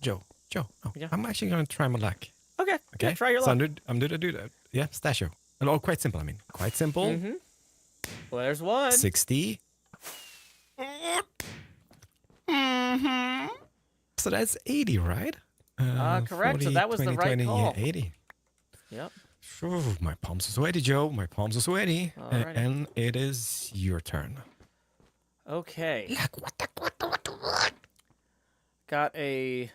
[SPEAKER 4] Joe. No.
[SPEAKER 3] Yeah.
[SPEAKER 4] I'm actually gonna try my luck.
[SPEAKER 3] Okay.
[SPEAKER 4] Okay,
[SPEAKER 3] Yeah, try your
[SPEAKER 4] so
[SPEAKER 3] luck.
[SPEAKER 4] I'm gonna do that. Yeah, Stashio. Oh, quite simple. I mean, quite simple.
[SPEAKER 3] Well, there's one.
[SPEAKER 4] 60. So that's 80, right?
[SPEAKER 3] Correct. So that was the right call.
[SPEAKER 4] Yeah, 80.
[SPEAKER 3] Yep.
[SPEAKER 4] Phew, my palms are sweaty, Joe. My palms are sweaty.
[SPEAKER 3] Alrighty.
[SPEAKER 4] And it is your turn.
[SPEAKER 3] Okay. Got a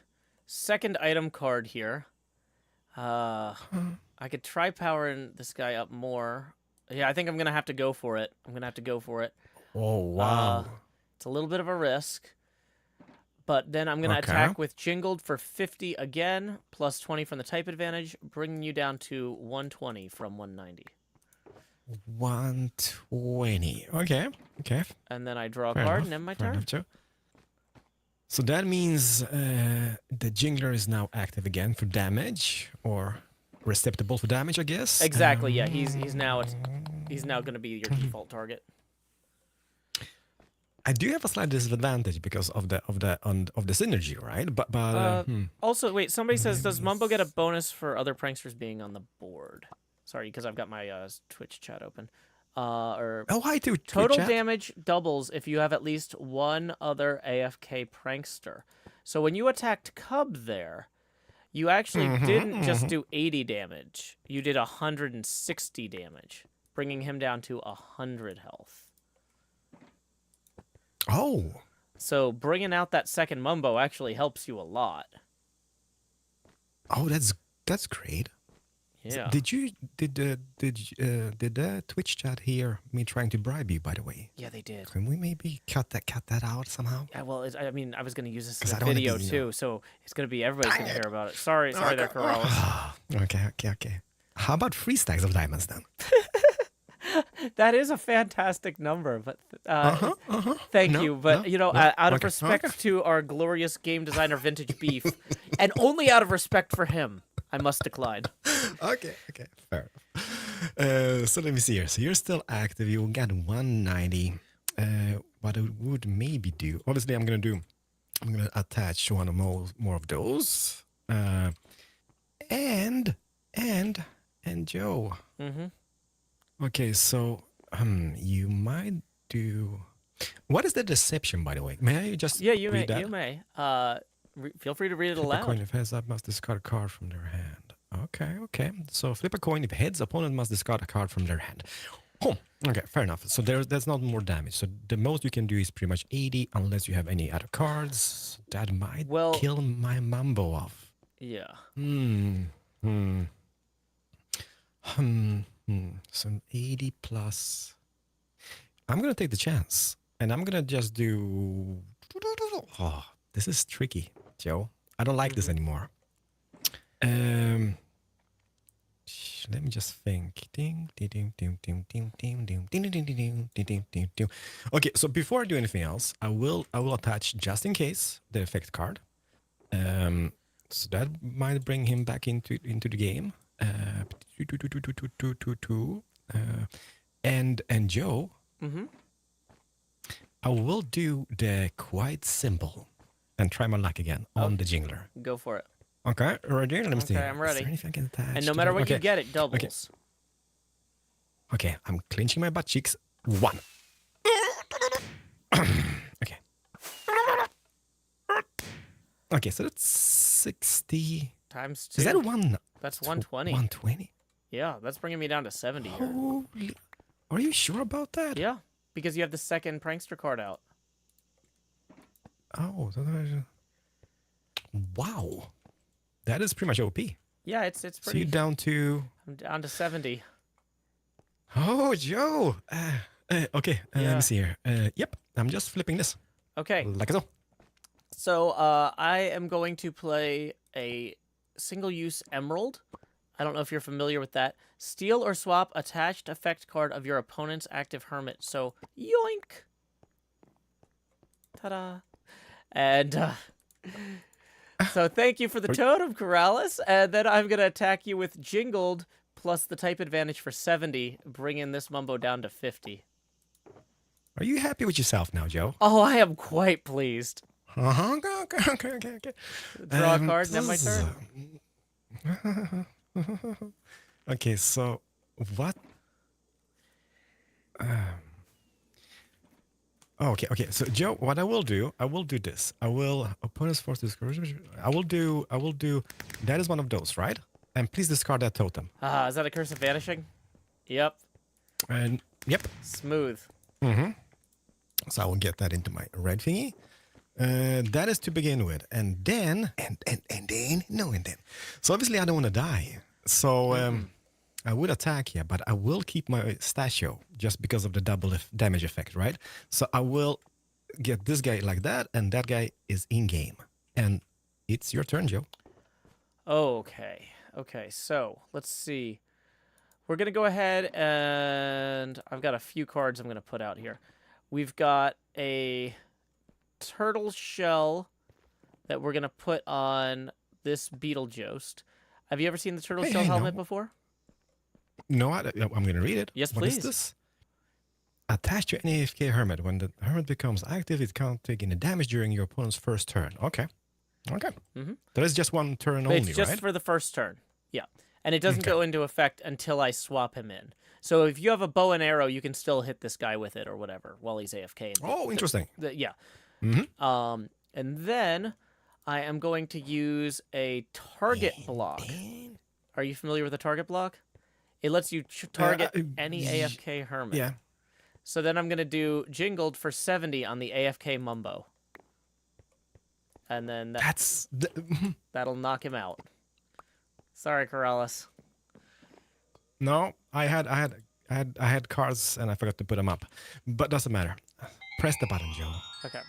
[SPEAKER 3] second item card here. I could try powering this guy up more. Yeah, I think I'm going to have to go for it.
[SPEAKER 4] Oh, wow.
[SPEAKER 3] It's a little bit of a risk. But then I'm going to
[SPEAKER 4] Okay.
[SPEAKER 3] attack with jingled for 50 again, plus 20 from the type advantage, bringing you down to 120 from 190.
[SPEAKER 4] 120. Okay.
[SPEAKER 3] And then I draw a
[SPEAKER 4] Fair
[SPEAKER 3] card
[SPEAKER 4] enough,
[SPEAKER 3] and end my
[SPEAKER 4] fair
[SPEAKER 3] turn.
[SPEAKER 4] enough, Joe. So that means the jingler is now active again for damage, or receptible for damage, I guess.
[SPEAKER 3] Exactly, yeah. He's now going to be your default target.
[SPEAKER 4] I do have a slight disadvantage because of the synergy, right? But
[SPEAKER 3] Also, wait. Somebody says, does Mumbo get a bonus for other pranksters being on the board? Sorry, because I've got my Twitch chat open. Or
[SPEAKER 4] oh, hi to
[SPEAKER 3] total
[SPEAKER 4] Twitch chat.
[SPEAKER 3] damage doubles if you have at least one other AFK prankster. So when you attacked Cub there, you actually didn't just do 80 damage. You did 160 damage, bringing him down to 100 health.
[SPEAKER 4] Oh.
[SPEAKER 3] So bringing out that second Mumbo actually helps you a lot.
[SPEAKER 4] Oh, that's great.
[SPEAKER 3] Yeah.
[SPEAKER 4] Did the Twitch chat hear me trying to bribe you? By the way.
[SPEAKER 3] Yeah, they did.
[SPEAKER 4] Can we maybe cut that out somehow?
[SPEAKER 3] Yeah, well, I mean, I was going to use this
[SPEAKER 4] 'Cause
[SPEAKER 3] as
[SPEAKER 4] I
[SPEAKER 3] a
[SPEAKER 4] don't wanna
[SPEAKER 3] video
[SPEAKER 4] be,
[SPEAKER 3] too, so it's going to be everybody's going to hear about it. Sorry there, Keralis.
[SPEAKER 4] Okay. How about 3 stacks of diamonds then?
[SPEAKER 3] That is a fantastic number, but thank
[SPEAKER 4] No,
[SPEAKER 3] you. But out of
[SPEAKER 4] okay,
[SPEAKER 3] respect to our glorious game designer Vintage Beef, and only out of respect for him, I must decline.
[SPEAKER 4] Okay, fair enough. So let me see here. So you're still active. You got 190. What I would maybe do, obviously, I'm gonna attach one or more of those. And Joe. Okay, so you might do. What is the deception, by the way? May I just
[SPEAKER 3] You
[SPEAKER 4] read that?
[SPEAKER 3] You may. Feel free to read it
[SPEAKER 4] Flip a
[SPEAKER 3] aloud.
[SPEAKER 4] coin if heads up must discard a card from their hand. Okay. So flip a coin if heads, opponent must discard a card from their hand. Oh, okay, fair enough. So there's not more damage. So the most you can do is pretty much 80 unless you have any other cards. That might kill my Mambo off.
[SPEAKER 3] Yeah.
[SPEAKER 4] So 80 plus. I'm gonna take the chance, and I'm gonna just do. Oh, this is tricky, Joe. I don't like this anymore. Let me just think. Okay, so before I do anything else, I will attach just in case the effect card. So that might bring him back into the game. And Joe, I will do the quite simple and try my luck again on the jingler.
[SPEAKER 3] Go for it.
[SPEAKER 4] Okay, ready? Let me see.
[SPEAKER 3] Okay, I'm ready.
[SPEAKER 4] Is there anything I can attach
[SPEAKER 3] And no
[SPEAKER 4] to
[SPEAKER 3] matter
[SPEAKER 4] that?
[SPEAKER 3] what
[SPEAKER 4] Okay.
[SPEAKER 3] you get, it doubles.
[SPEAKER 4] Okay, I'm clenching my butt cheeks. 1. Okay. Okay, so that's 60.
[SPEAKER 3] Times 2.
[SPEAKER 4] Is that 1?
[SPEAKER 3] That's 120.
[SPEAKER 4] 120?
[SPEAKER 3] Yeah, that's bringing me down to 70 here.
[SPEAKER 4] Holy. Are you sure about that?
[SPEAKER 3] Yeah, because you have the second prankster card out.
[SPEAKER 4] Oh, wow. That is pretty much OP.
[SPEAKER 3] Yeah, it's
[SPEAKER 4] So
[SPEAKER 3] pretty.
[SPEAKER 4] you're down to.
[SPEAKER 3] I'm down to 70.
[SPEAKER 4] Oh, Joe. Okay, let
[SPEAKER 3] Yeah.
[SPEAKER 4] me see here. Yep, I'm just flipping this.
[SPEAKER 3] Okay,
[SPEAKER 4] Like so.
[SPEAKER 3] so I am going to play a single-use emerald. I don't know if you're familiar with that. Steal or swap attached effect card of your opponent's active hermit. So, yoink! Ta-da! And so thank you for the totem, Keralis. And then I'm going to attack you with Jingled plus the type advantage for 70, bringing this Mumbo down to 50.
[SPEAKER 4] Are you happy with yourself now, Joe?
[SPEAKER 3] Oh, I am quite pleased.
[SPEAKER 4] Okay.
[SPEAKER 3] Draw a card, then my turn.
[SPEAKER 4] Okay, so what? Okay. So Joe, what I will do this. I will opponent's force discourage. I will do. That is one of those, right? And please discard that totem.
[SPEAKER 3] Is that a curse of vanishing? Yep.
[SPEAKER 4] And yep.
[SPEAKER 3] Smooth.
[SPEAKER 4] So I will get that into my red thingy. That is to begin with, and then. So obviously I don't want to die. So I would attack here, but I will keep my statue just because of the double damage effect, right? So I will get this guy like that, and that guy is in game. And it's your turn, Joe.
[SPEAKER 3] Okay, so let's see. We're going to go ahead and I've got a few cards I'm going to put out here. We've got a turtle shell that we're going to put on this Beetlejuice. Have you ever seen the turtle shell helmet before?
[SPEAKER 4] No, I'm going to read it.
[SPEAKER 3] Yes,
[SPEAKER 4] What
[SPEAKER 3] please.
[SPEAKER 4] is this? Attached to any AFK hermit. When the hermit becomes active, it can't take any damage during your opponent's first turn. Okay. Okay. That is just one turn
[SPEAKER 3] But
[SPEAKER 4] only,
[SPEAKER 3] it's just
[SPEAKER 4] right?
[SPEAKER 3] for the first turn. Yeah. And it doesn't go into effect until I swap him in. So if you have a bow and arrow, you can still hit this guy with it or whatever while he's AFK.
[SPEAKER 4] Oh, interesting.
[SPEAKER 3] Yeah. And then I am going to use a target block. Are you familiar with a target block? It lets you target any AFK hermit.
[SPEAKER 4] Yeah.
[SPEAKER 3] So then I'm going to do Jingled for 70 on the AFK Mumbo. And then that'll knock him out. Sorry, Keralis.
[SPEAKER 4] No, I had cards and I forgot to put them up. But doesn't matter. Press the button, Joe.
[SPEAKER 3] Okay.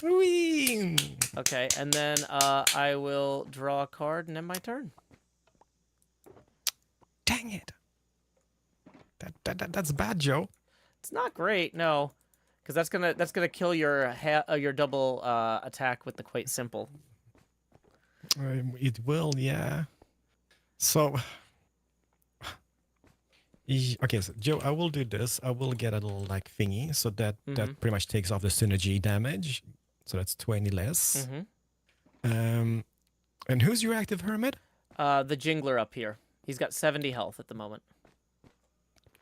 [SPEAKER 4] Whee!
[SPEAKER 3] Okay, and then I will draw a card and end my turn.
[SPEAKER 4] Dang it. That's bad, Joe.
[SPEAKER 3] It's not great, no, because that's gonna kill your double attack with the quite simple.
[SPEAKER 4] It will, yeah. So, okay, so Joe, I will do this. I will get a little like thingy, so that pretty much takes off the synergy damage. So that's 20 less. And who's your active hermit?
[SPEAKER 3] The Jingler up here. He's got 70 health at the moment.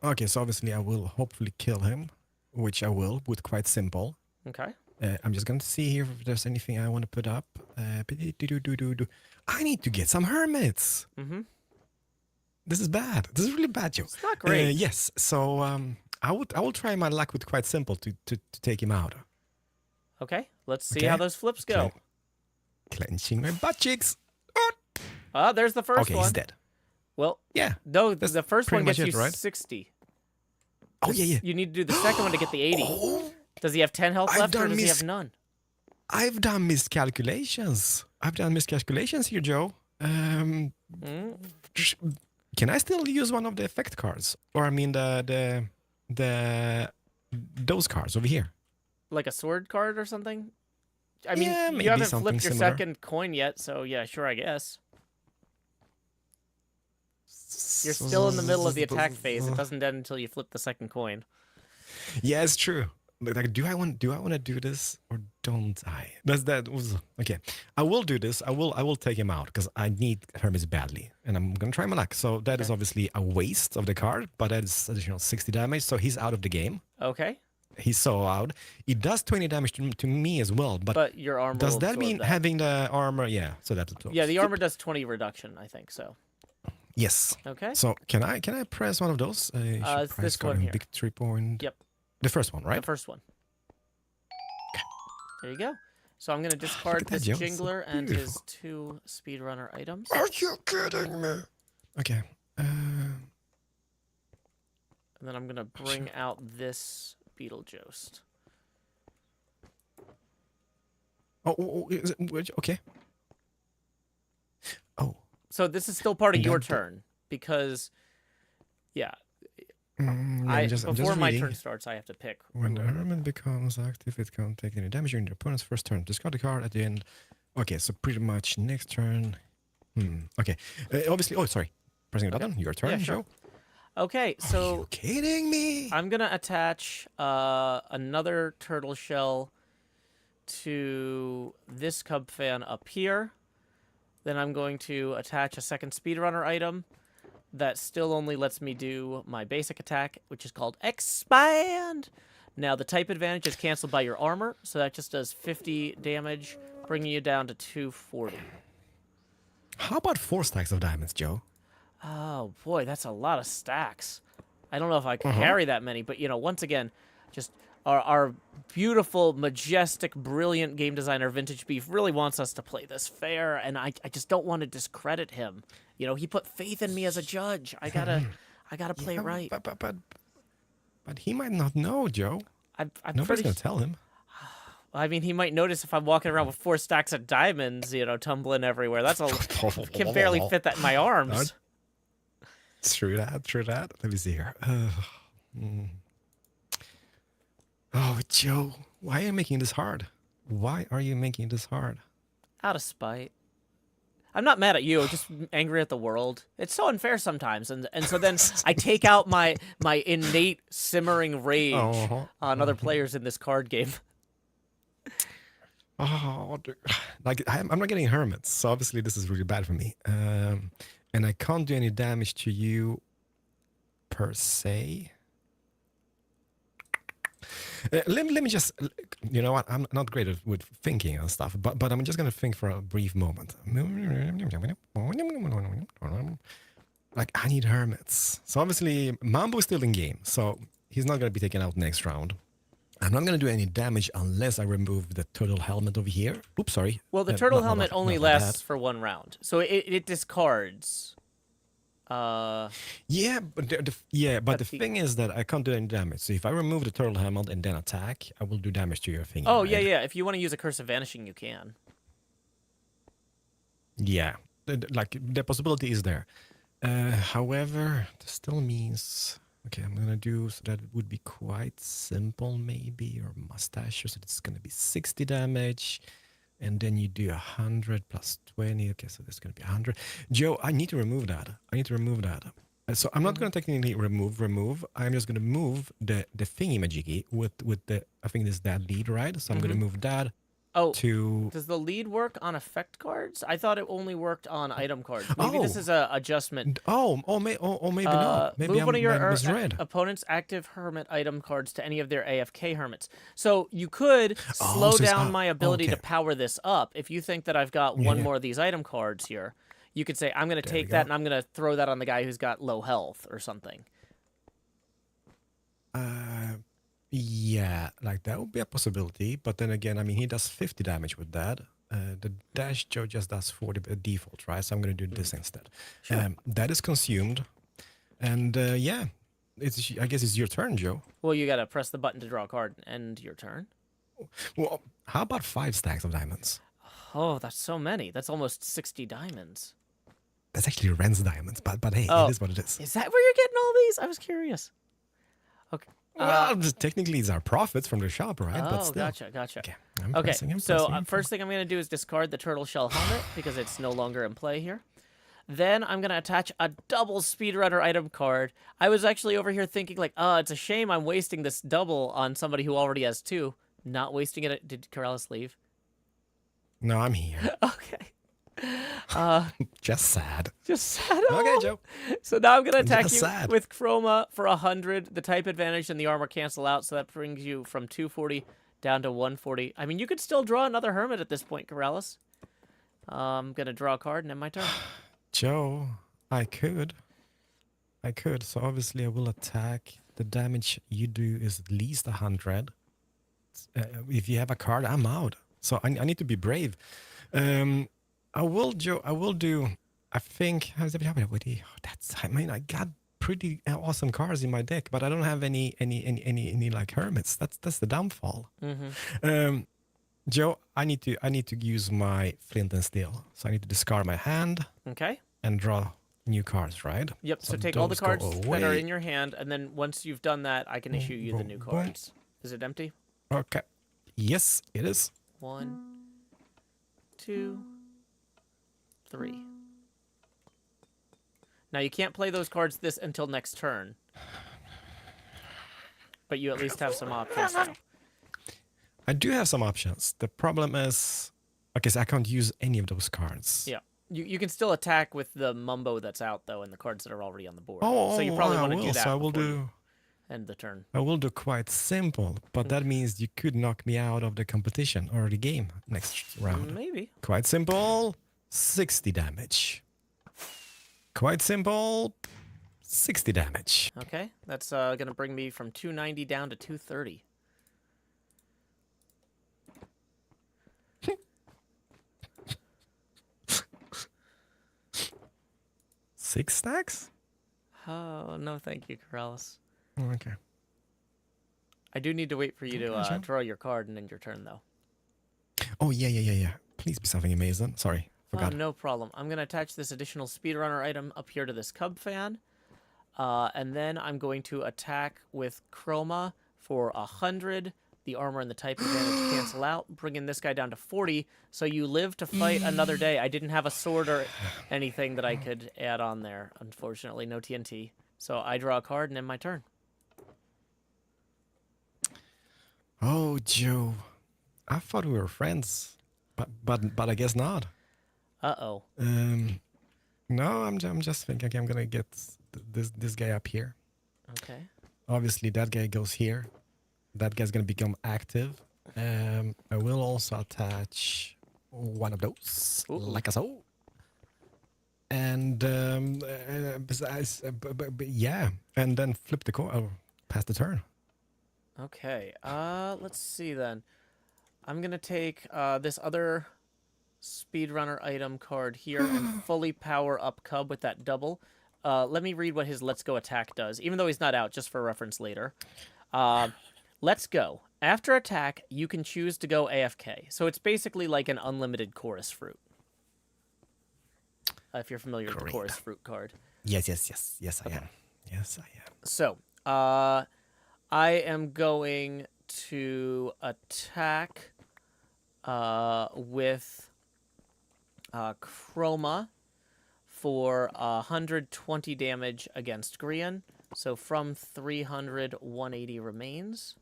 [SPEAKER 4] Okay, so obviously I will hopefully kill him, which I will with quite simple.
[SPEAKER 3] Okay.
[SPEAKER 4] I'm just going to see here if there's anything I want to put up. I need to get some hermits. This is bad. This is really bad, Joe.
[SPEAKER 3] It's not great.
[SPEAKER 4] Yes. So I will try my luck with quite simple to take him out.
[SPEAKER 3] Okay. Let's see how those flips go.
[SPEAKER 4] Clenching my butt cheeks.
[SPEAKER 3] There's the first one.
[SPEAKER 4] Okay, he's dead.
[SPEAKER 3] Well,
[SPEAKER 4] yeah.
[SPEAKER 3] No,
[SPEAKER 4] That's
[SPEAKER 3] the first one
[SPEAKER 4] pretty
[SPEAKER 3] gets
[SPEAKER 4] much
[SPEAKER 3] you
[SPEAKER 4] it, right?
[SPEAKER 3] 60.
[SPEAKER 4] Oh, yeah.
[SPEAKER 3] You need to do the second one to get the 80. Does he have 10 health left or does he have none?
[SPEAKER 4] I've done miscalculations. Here, Joe. Can I still use one of the effect cards? Or I mean those cards over here.
[SPEAKER 3] Like a sword card or something? I mean,
[SPEAKER 4] Yeah,
[SPEAKER 3] you
[SPEAKER 4] maybe
[SPEAKER 3] haven't
[SPEAKER 4] something
[SPEAKER 3] flipped your
[SPEAKER 4] similar.
[SPEAKER 3] second coin yet, so yeah, sure, I guess. You're still in the middle of the attack phase. It doesn't end until you flip the second coin.
[SPEAKER 4] Yeah, it's true. Like, do I want to do this or don't I? Okay. I will do this. I will take him out because I need Hermes badly, and I'm gonna try my luck. So that is obviously a waste of the card, but that is additional 60 damage. So he's out of the game.
[SPEAKER 3] Okay.
[SPEAKER 4] He's so out. It does 20 damage to me as well. But
[SPEAKER 3] your armor
[SPEAKER 4] does
[SPEAKER 3] will
[SPEAKER 4] that
[SPEAKER 3] absorb
[SPEAKER 4] mean having the armor? Yeah. So that's
[SPEAKER 3] yeah. The armor does 20 reduction, I think so.
[SPEAKER 4] Yes.
[SPEAKER 3] Okay.
[SPEAKER 4] So can I press one of those?
[SPEAKER 3] It's this one here.
[SPEAKER 4] Victory point.
[SPEAKER 3] Yep.
[SPEAKER 4] The first one, right?
[SPEAKER 3] The first one. There you go. So I'm going to discard this
[SPEAKER 4] Joe.
[SPEAKER 3] Jingler
[SPEAKER 4] So
[SPEAKER 3] and his
[SPEAKER 4] beautiful.
[SPEAKER 3] 2 speedrunner items.
[SPEAKER 4] Are you kidding me? Okay.
[SPEAKER 3] And then I'm going to bring out this Beetlejuice.
[SPEAKER 4] Okay. Oh.
[SPEAKER 3] So this is still part of
[SPEAKER 4] And
[SPEAKER 3] your
[SPEAKER 4] then
[SPEAKER 3] turn because, yeah,
[SPEAKER 4] I'm just
[SPEAKER 3] before my
[SPEAKER 4] reading.
[SPEAKER 3] turn starts, I have to pick.
[SPEAKER 4] When the hermit becomes active, it can't take any damage during the opponent's first turn. Discard the card at the end. Okay, so pretty much next turn. Okay. Obviously. Oh, sorry. Pressing the button. Your turn,
[SPEAKER 3] Yeah, sure.
[SPEAKER 4] Joe.
[SPEAKER 3] Okay,
[SPEAKER 4] Are
[SPEAKER 3] so
[SPEAKER 4] you kidding me?
[SPEAKER 3] I'm gonna attach another turtle shell to this cub fan up here. Then I'm going to attach a second speedrunner item that still only lets me do my basic attack, which is called Expand. Now, the type advantage is canceled by your armor, so that just does 50 damage, bringing you down to 240.
[SPEAKER 4] How about 4 stacks of diamonds, Joe?
[SPEAKER 3] Oh, boy, that's a lot of stacks. I don't know if I can carry that many, but, once again, just our beautiful, majestic, brilliant game designer, Vintage Beef, really wants us to play this fair, and I just don't want to discredit him. He put faith in me as a judge. I gotta play right.
[SPEAKER 4] But he might not know, Joe.
[SPEAKER 3] I'm
[SPEAKER 4] Nobody's
[SPEAKER 3] pretty...
[SPEAKER 4] gonna tell him.
[SPEAKER 3] I mean, he might notice if I'm walking around with 4 stacks of diamonds, tumbling everywhere. That's I can barely fit that in my arms.
[SPEAKER 4] True that. Let me see here. Oh, Joe, why are you making this hard? Why are you making this hard?
[SPEAKER 3] Out of spite. I'm not mad at you. Just angry at the world. It's so unfair sometimes, and so then I take out my innate simmering rage on other players in this card game.
[SPEAKER 4] Oh, dude. Like I'm not getting hermits, so obviously this is really bad for me. And I can't do any damage to you per se. Let me just, you know what? I'm not great with thinking and stuff, but I'm just gonna think for a brief moment. Like I need hermits, so obviously Mambo is still in game, so he's not gonna be taken out next round. I'm not gonna do any damage unless I remove the turtle helmet over here. Oops, sorry.
[SPEAKER 3] Well, the turtle helmet
[SPEAKER 4] not
[SPEAKER 3] only
[SPEAKER 4] like
[SPEAKER 3] lasts for 1 round, so it discards.
[SPEAKER 4] Yeah, but the thing is that I can't do any damage. So if I remove the turtle helmet and then attack, I will do damage to your thing.
[SPEAKER 3] Oh,
[SPEAKER 4] right?
[SPEAKER 3] yeah. If you want to use a Curse of Vanishing, you can.
[SPEAKER 4] Yeah, like the possibility is there. However, this still means okay. I'm gonna do so that would be quite simple, maybe, or mustache. So it's gonna be 60 damage. And then you do 100 plus 20. Okay, so there's going to be 100. Joe, I need to remove that. So I'm not going to technically remove. I'm just going to move the thingy-majiggy with the, I think this is that lead, right? So I'm going to move that to...
[SPEAKER 3] Does the lead work on effect cards? I thought it only worked on item cards. Maybe this is a adjustment.
[SPEAKER 4] Maybe not. Maybe
[SPEAKER 3] Move one of your
[SPEAKER 4] misread.
[SPEAKER 3] opponent's active hermit item cards to any of their AFK hermits. So you could slow down my ability to power this up. If you think that I've got one more of these item cards here, you could say, I'm going to take that and I'm going to throw that on the guy who's got low health or something.
[SPEAKER 4] Yeah, like that would be a possibility. But then again, I mean, he does 50 damage with that. The dash Joe just does 40 default, right? So I'm going to do this instead.
[SPEAKER 3] Sure.
[SPEAKER 4] That is consumed. And yeah, I guess it's your turn, Joe.
[SPEAKER 3] Well, you got to press the button to draw a card and end your turn.
[SPEAKER 4] Well, how about 5 stacks of diamonds?
[SPEAKER 3] Oh, that's so many. That's almost 60 diamonds.
[SPEAKER 4] That's actually Ren's diamonds, but hey, it is what it is.
[SPEAKER 3] Is that where you're getting all these? I was curious. Okay.
[SPEAKER 4] Well, technically, it's our profits from the shop, right?
[SPEAKER 3] Oh,
[SPEAKER 4] but still.
[SPEAKER 3] gotcha.
[SPEAKER 4] Okay,
[SPEAKER 3] First thing I'm going to do is discard the turtle shell helmet because it's no longer in play here. Then I'm going to attach a double speedrunner item card. I was actually over here thinking like, it's a shame I'm wasting this double on somebody who already has 2. Not wasting it. Did Keralis leave?
[SPEAKER 4] No, I'm here.
[SPEAKER 3] Okay.
[SPEAKER 4] Just sad.
[SPEAKER 3] Okay,
[SPEAKER 4] Joe.
[SPEAKER 3] So now I'm going to attack
[SPEAKER 4] Just
[SPEAKER 3] you
[SPEAKER 4] sad.
[SPEAKER 3] with Chroma for 100. The type advantage and the armor cancel out, so that brings you from 240 down to 140. I mean, you could still draw another hermit at this point, Keralis. I'm going to draw a card and end my turn.
[SPEAKER 4] Joe, I could. So obviously I will attack. The damage you do is at least 100. If you have a card, I'm out. So I need to be brave. I will do. I think. I mean, I got pretty awesome cards in my deck, but I don't have any like hermits. That's the downfall. Joe, I need to use my flint and steel. So I need to discard my hand.
[SPEAKER 3] Okay.
[SPEAKER 4] And draw new cards, right?
[SPEAKER 3] Yep. So take all the cards that are in your hand, and then once you've done that, I can issue you the new cards. Is it empty?
[SPEAKER 4] Okay. Yes, it is.
[SPEAKER 3] 1, 2, 3. Now you can't play those cards until next turn, but you at least have some options now.
[SPEAKER 4] I do have some options. The problem is, okay, so I can't use any of those cards.
[SPEAKER 3] Yeah. You can still attack with the mumbo that's out though, and the cards that are already on the board.
[SPEAKER 4] Oh,
[SPEAKER 3] so you probably want to do that.
[SPEAKER 4] So I will do.
[SPEAKER 3] End the turn.
[SPEAKER 4] I will do quite simple, but that means you could knock me out of the competition or the game next round.
[SPEAKER 3] Maybe.
[SPEAKER 4] Quite simple. 60 damage. Quite simple. 60 damage.
[SPEAKER 3] Okay, that's gonna bring me from 290 down to 230.
[SPEAKER 4] Six stacks?
[SPEAKER 3] Oh no, thank you, Keralis.
[SPEAKER 4] Okay.
[SPEAKER 3] I do need to wait for you to draw your card and end your turn, though.
[SPEAKER 4] Oh yeah. Please be something amazing. Sorry, forgot.
[SPEAKER 3] No problem. I'm gonna attach this additional speedrunner item up here to this cub fan, and then I'm going to attack with Chroma for 100 the armor and the type advantage cancel out, bringing this guy down to 40. So you live to fight another day. I didn't have a sword or anything that I could add on there. Unfortunately, no TNT. So I draw a card and end my turn.
[SPEAKER 4] Oh, Joe. I thought we were friends, but I guess not.
[SPEAKER 3] Uh-oh.
[SPEAKER 4] No, I'm just thinking, okay, I'm gonna get this guy up here.
[SPEAKER 3] Okay.
[SPEAKER 4] Obviously, that guy goes here. That guy's gonna become active. I will also attach one of those,
[SPEAKER 3] Ooh.
[SPEAKER 4] like so. And besides, yeah, and then flip the coin. Oh, pass the turn.
[SPEAKER 3] Okay. Let's see then. I'm gonna take this other speedrunner item card here and fully power up Cub with that double. Let me read what his Let's Go attack does, even though he's not out, just for reference later. Let's Go. After attack, you can choose to go AFK. So it's basically like an unlimited chorus fruit. If you're familiar with the chorus fruit card.
[SPEAKER 4] Yes, I am. Yes, I am.
[SPEAKER 3] So, I am going to attack with Chroma for 120 damage against Grian. So from 300, 180 remains.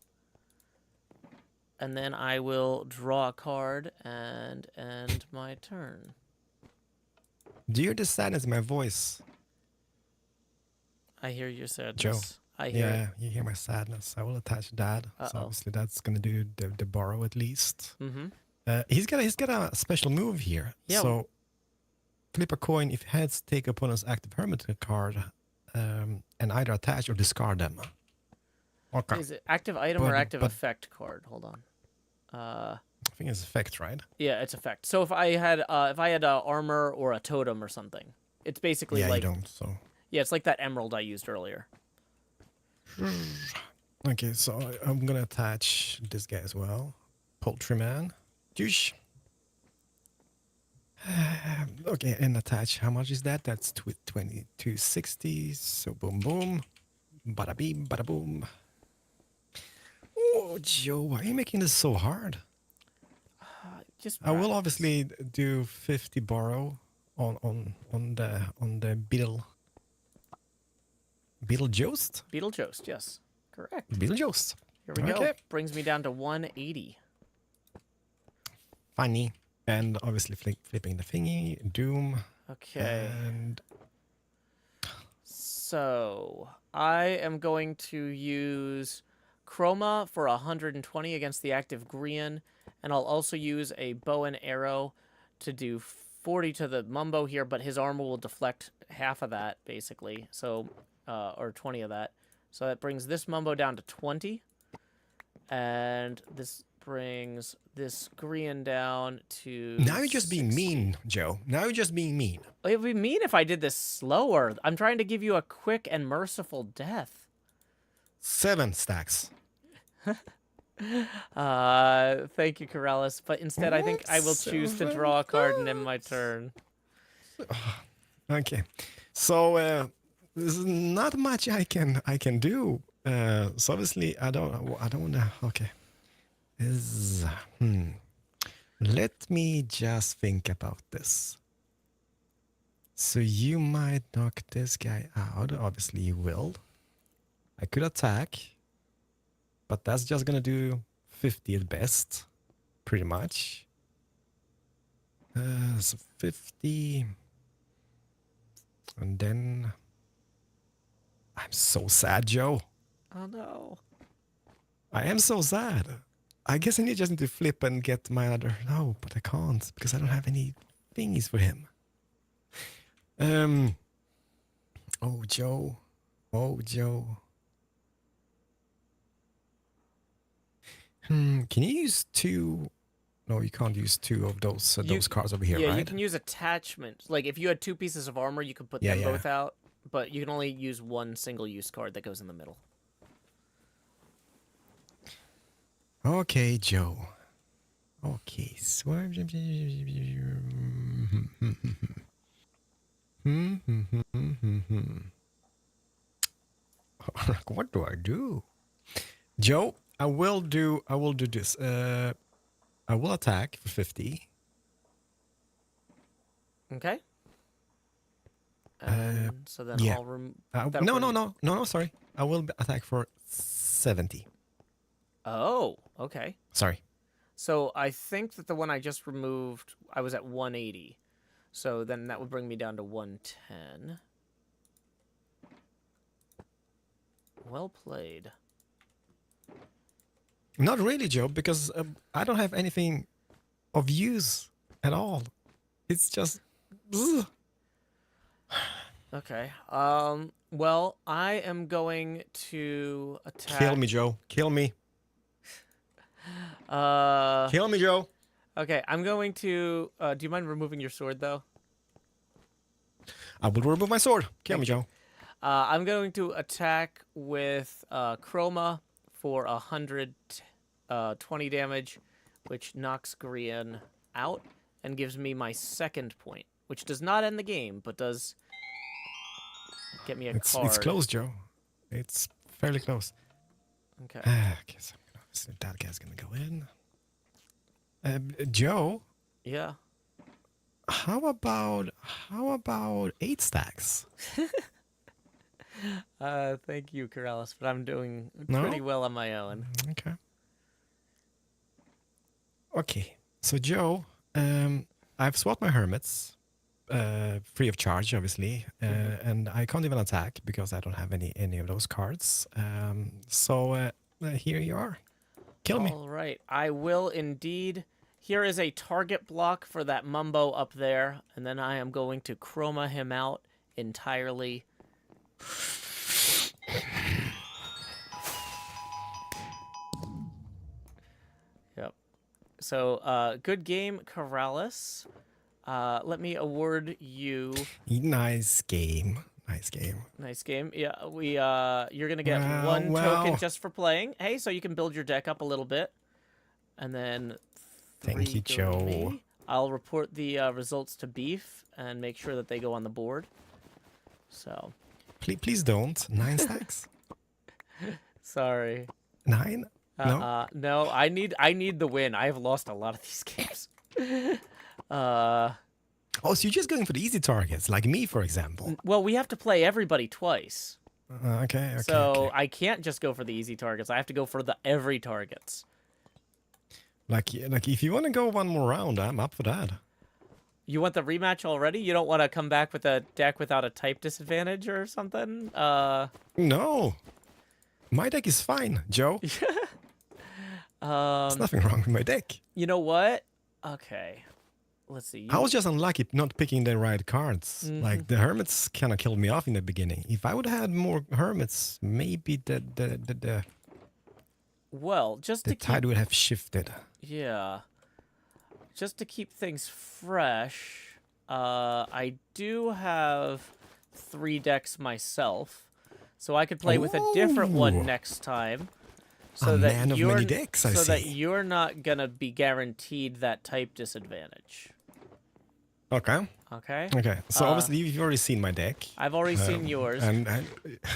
[SPEAKER 3] And then I will draw a card and end my turn.
[SPEAKER 4] Do you hear the sadness in my voice?
[SPEAKER 3] I hear your sadness.
[SPEAKER 4] Joe.
[SPEAKER 3] I hear it.
[SPEAKER 4] Yeah, you hear my sadness. I will attach that. So
[SPEAKER 3] Uh-oh.
[SPEAKER 4] obviously that's gonna do the borrow at least.
[SPEAKER 3] Mm-hmm.
[SPEAKER 4] He's got a special move here.
[SPEAKER 3] Yeah.
[SPEAKER 4] So flip a coin. If heads, take opponent's active hermit card, and either attach or discard them. Okay.
[SPEAKER 3] Is it active item or
[SPEAKER 4] But-
[SPEAKER 3] active
[SPEAKER 4] but-
[SPEAKER 3] effect card? Hold on.
[SPEAKER 4] I think it's effect, right?
[SPEAKER 3] Yeah, it's effect. So if I had armor or a totem or something, it's basically
[SPEAKER 4] Yeah,
[SPEAKER 3] like
[SPEAKER 4] you don't. So
[SPEAKER 3] yeah, it's like that emerald I used earlier.
[SPEAKER 4] okay, so I'm gonna attach this guy as well. Poultryman. Douche. Okay, and attach. How much is that? That's 2260. So boom, boom, bada beam, bada boom. Oh, Joe, why are you making this so hard?
[SPEAKER 3] Just
[SPEAKER 4] I will
[SPEAKER 3] practice.
[SPEAKER 4] obviously do 50 borrow on the Beetlejuice.
[SPEAKER 3] Beetlejuice, yes, correct.
[SPEAKER 4] Beetlejuice.
[SPEAKER 3] Here we go.
[SPEAKER 4] Okay.
[SPEAKER 3] Brings me down to 180.
[SPEAKER 4] Funny. And obviously flipping the thingy. Doom.
[SPEAKER 3] Okay.
[SPEAKER 4] And
[SPEAKER 3] So I am going to use Chroma for 120 against the active Grian, and I'll also use a bow and arrow to do 40 to the Mumbo here, but his armor will deflect half of that, basically. So, or 20 of that. So that brings this Mumbo down to 20, and this brings this Grian down to
[SPEAKER 4] now you're just being
[SPEAKER 3] 60.
[SPEAKER 4] mean, Joe. Now you're just being mean.
[SPEAKER 3] It would be mean if I did this slower. I'm trying to give you a quick and merciful death.
[SPEAKER 4] 7 stacks.
[SPEAKER 3] Thank you, Keralis. But instead, I think I will choose to draw a card and end my turn.
[SPEAKER 4] Okay. So there's not much I can do. So obviously I don't know. Okay. Let me just think about this. So you might knock this guy out. Obviously you will. I could attack, but that's just gonna do 50 at best, pretty much. So 50, and then I'm so sad, Joe.
[SPEAKER 3] Oh no.
[SPEAKER 4] I am so sad. I guess I just need to flip and get my other. No, but I can't because I don't have any thingies for him. Oh, Joe. Oh, Joe. Can you use 2? No, you can't use 2 of those cards over here,
[SPEAKER 3] Yeah,
[SPEAKER 4] right?
[SPEAKER 3] you can use attachments. Like if you had 2 pieces of armor, you could put
[SPEAKER 4] Yeah,
[SPEAKER 3] them
[SPEAKER 4] yeah.
[SPEAKER 3] both out, but you can only use one single-use card that goes in the middle.
[SPEAKER 4] Okay, Joe. Okay, so what do I do? Joe, I will do this. I will attack for 50.
[SPEAKER 3] Okay. And so then
[SPEAKER 4] yeah.
[SPEAKER 3] I'll remove.
[SPEAKER 4] No, sorry. I will attack for 70.
[SPEAKER 3] Oh, okay.
[SPEAKER 4] Sorry.
[SPEAKER 3] So I think that the one I just removed, I was at 180. So then that would bring me down to 110. Well played.
[SPEAKER 4] Not really, Joe, because I don't have anything of use at all. It's just... ugh.
[SPEAKER 3] Okay. Well, I am going to attack.
[SPEAKER 4] Kill me, Joe. Kill me.
[SPEAKER 3] Uh.
[SPEAKER 4] Kill me, Joe.
[SPEAKER 3] Okay, I'm going to. Do you mind removing your sword, though?
[SPEAKER 4] I will remove my sword. Kill me, Joe.
[SPEAKER 3] I'm going to attack with Chroma for 120 damage, which knocks Grian out and gives me my second point, which does not end the game, but does get me a card.
[SPEAKER 4] It's close, Joe. It's fairly close.
[SPEAKER 3] Okay.
[SPEAKER 4] Okay, so that guy's gonna go in. Joe,
[SPEAKER 3] Yeah.
[SPEAKER 4] how about 8 stacks?
[SPEAKER 3] Thank you, Keralis, but I'm doing
[SPEAKER 4] No?
[SPEAKER 3] pretty well on my own.
[SPEAKER 4] Okay. Okay. So Joe, I've swapped my hermits, free of charge, obviously, and I can't even attack because I don't have any of those cards. So here you are. Kill me.
[SPEAKER 3] All right, I will indeed. Here is a target block for that Mumbo up there, and then I am going to chroma him out entirely. Yep. So, good game, Keralis. Let me award you.
[SPEAKER 4] Nice game. Nice game.
[SPEAKER 3] Nice game. Yeah, you're gonna get one token just for playing. Hey, so you can build your deck up a little bit, and then.
[SPEAKER 4] Thank you, Joe.
[SPEAKER 3] I'll report the results to Beef and make sure that they go on the board. So.
[SPEAKER 4] Please don't. 9 stacks.
[SPEAKER 3] Sorry.
[SPEAKER 4] 9? No.
[SPEAKER 3] No. I need the win. I have lost a lot of these games.
[SPEAKER 4] Oh, so you're just going for the easy targets, like me, for example.
[SPEAKER 3] Well, we have to play everybody twice.
[SPEAKER 4] Okay.
[SPEAKER 3] So
[SPEAKER 4] okay.
[SPEAKER 3] I can't just go for the easy targets. I have to go for the every targets.
[SPEAKER 4] Like if you want to go one more round, I'm up for that.
[SPEAKER 3] You want the rematch already? You don't want to come back with a deck without a type disadvantage or something?
[SPEAKER 4] No. My deck is fine, Joe. There's nothing wrong with my deck.
[SPEAKER 3] You know what? Okay. Let's see.
[SPEAKER 4] I was just unlucky not picking the right cards. Like the hermits kind of killed me off in the beginning. If I would have had more hermits, maybe the
[SPEAKER 3] well, just to
[SPEAKER 4] tide would have shifted.
[SPEAKER 3] Yeah. Just to keep things fresh, I do have 3 decks myself, so I could play with a different one next time. So that
[SPEAKER 4] man of many decks, I see.
[SPEAKER 3] that you're not gonna be guaranteed that type disadvantage.
[SPEAKER 4] Okay.
[SPEAKER 3] Okay.
[SPEAKER 4] Okay. So obviously you've already seen my deck.
[SPEAKER 3] I've already seen yours.
[SPEAKER 4] And yeah,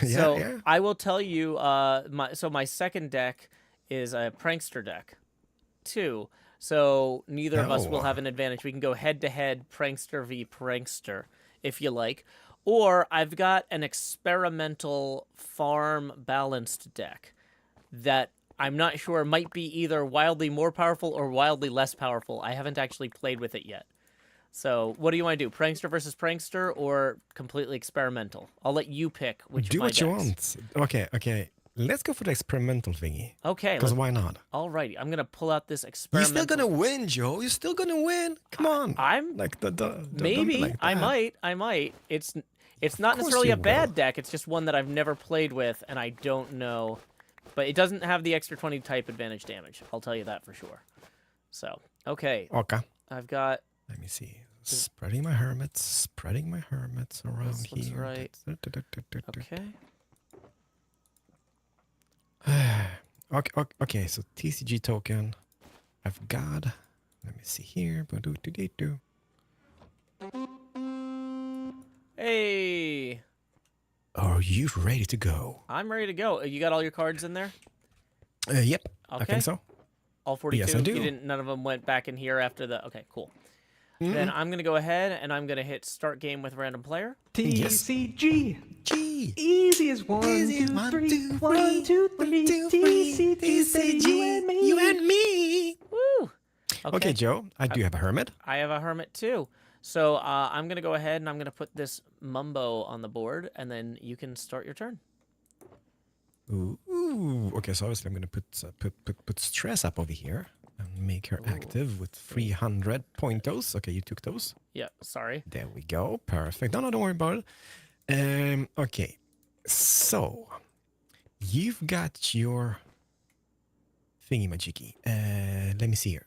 [SPEAKER 3] so
[SPEAKER 4] yeah.
[SPEAKER 3] I will tell you, my second deck is a prankster deck, 2. So neither of us will have an advantage. We can go head-to-head prankster v prankster, if you like. Or I've got an experimental farm-balanced deck that I'm not sure might be either wildly more powerful or wildly less powerful. I haven't actually played with it yet. So what do you want to do? Prankster versus prankster or completely experimental? I'll let you pick which
[SPEAKER 4] Do
[SPEAKER 3] of my
[SPEAKER 4] what you
[SPEAKER 3] decks.
[SPEAKER 4] want. Okay. Let's go for the experimental thingy.
[SPEAKER 3] Okay.
[SPEAKER 4] Because why not?
[SPEAKER 3] Alrighty. I'm going to pull out this
[SPEAKER 4] You're
[SPEAKER 3] experimental.
[SPEAKER 4] still gonna win, Joe. You're still gonna win. Come on.
[SPEAKER 3] I'm
[SPEAKER 4] like
[SPEAKER 3] maybe
[SPEAKER 4] like
[SPEAKER 3] I
[SPEAKER 4] that.
[SPEAKER 3] might. It's not
[SPEAKER 4] course
[SPEAKER 3] necessarily
[SPEAKER 4] you
[SPEAKER 3] a bad
[SPEAKER 4] will.
[SPEAKER 3] deck. It's just one that I've never played with and I don't know. But it doesn't have the extra 20 type advantage damage. I'll tell you that for sure. So, okay.
[SPEAKER 4] Okay.
[SPEAKER 3] I've got
[SPEAKER 4] Let me see. Spreading my hermits around
[SPEAKER 3] This looks
[SPEAKER 4] here.
[SPEAKER 3] right. Okay.
[SPEAKER 4] Okay, so TCG token. I've got. Let me see here.
[SPEAKER 3] Hey,
[SPEAKER 4] Are you ready to go?
[SPEAKER 3] I'm ready to go. You got all your cards in there?
[SPEAKER 4] Yep, I
[SPEAKER 3] Okay.
[SPEAKER 4] think so.
[SPEAKER 3] All 42.
[SPEAKER 4] Yes, I do.
[SPEAKER 3] You didn't. None of them went back in here after the. Okay, cool. Then I'm gonna go ahead and I'm gonna hit start game with random player.
[SPEAKER 5] TCG.
[SPEAKER 4] G.
[SPEAKER 5] Easy as one,
[SPEAKER 4] Easy,
[SPEAKER 5] two,
[SPEAKER 4] one,
[SPEAKER 5] three.
[SPEAKER 4] two,
[SPEAKER 5] One, two, three. TCG. Say you and me.
[SPEAKER 4] You and me.
[SPEAKER 3] Woo.
[SPEAKER 4] Okay, Joe, I do have a hermit.
[SPEAKER 3] I have a hermit too. So I'm gonna go ahead and I'm gonna put this Mumbo on the board, and then you can start your turn.
[SPEAKER 4] Ooh. Okay, so obviously I'm gonna put stress up over here and make her active with 300 pointos. Okay, you took those.
[SPEAKER 3] Yeah. Sorry.
[SPEAKER 4] There we go. Perfect. No, don't worry about it. Okay, so you've got your thingy-majiggy. Let me see here.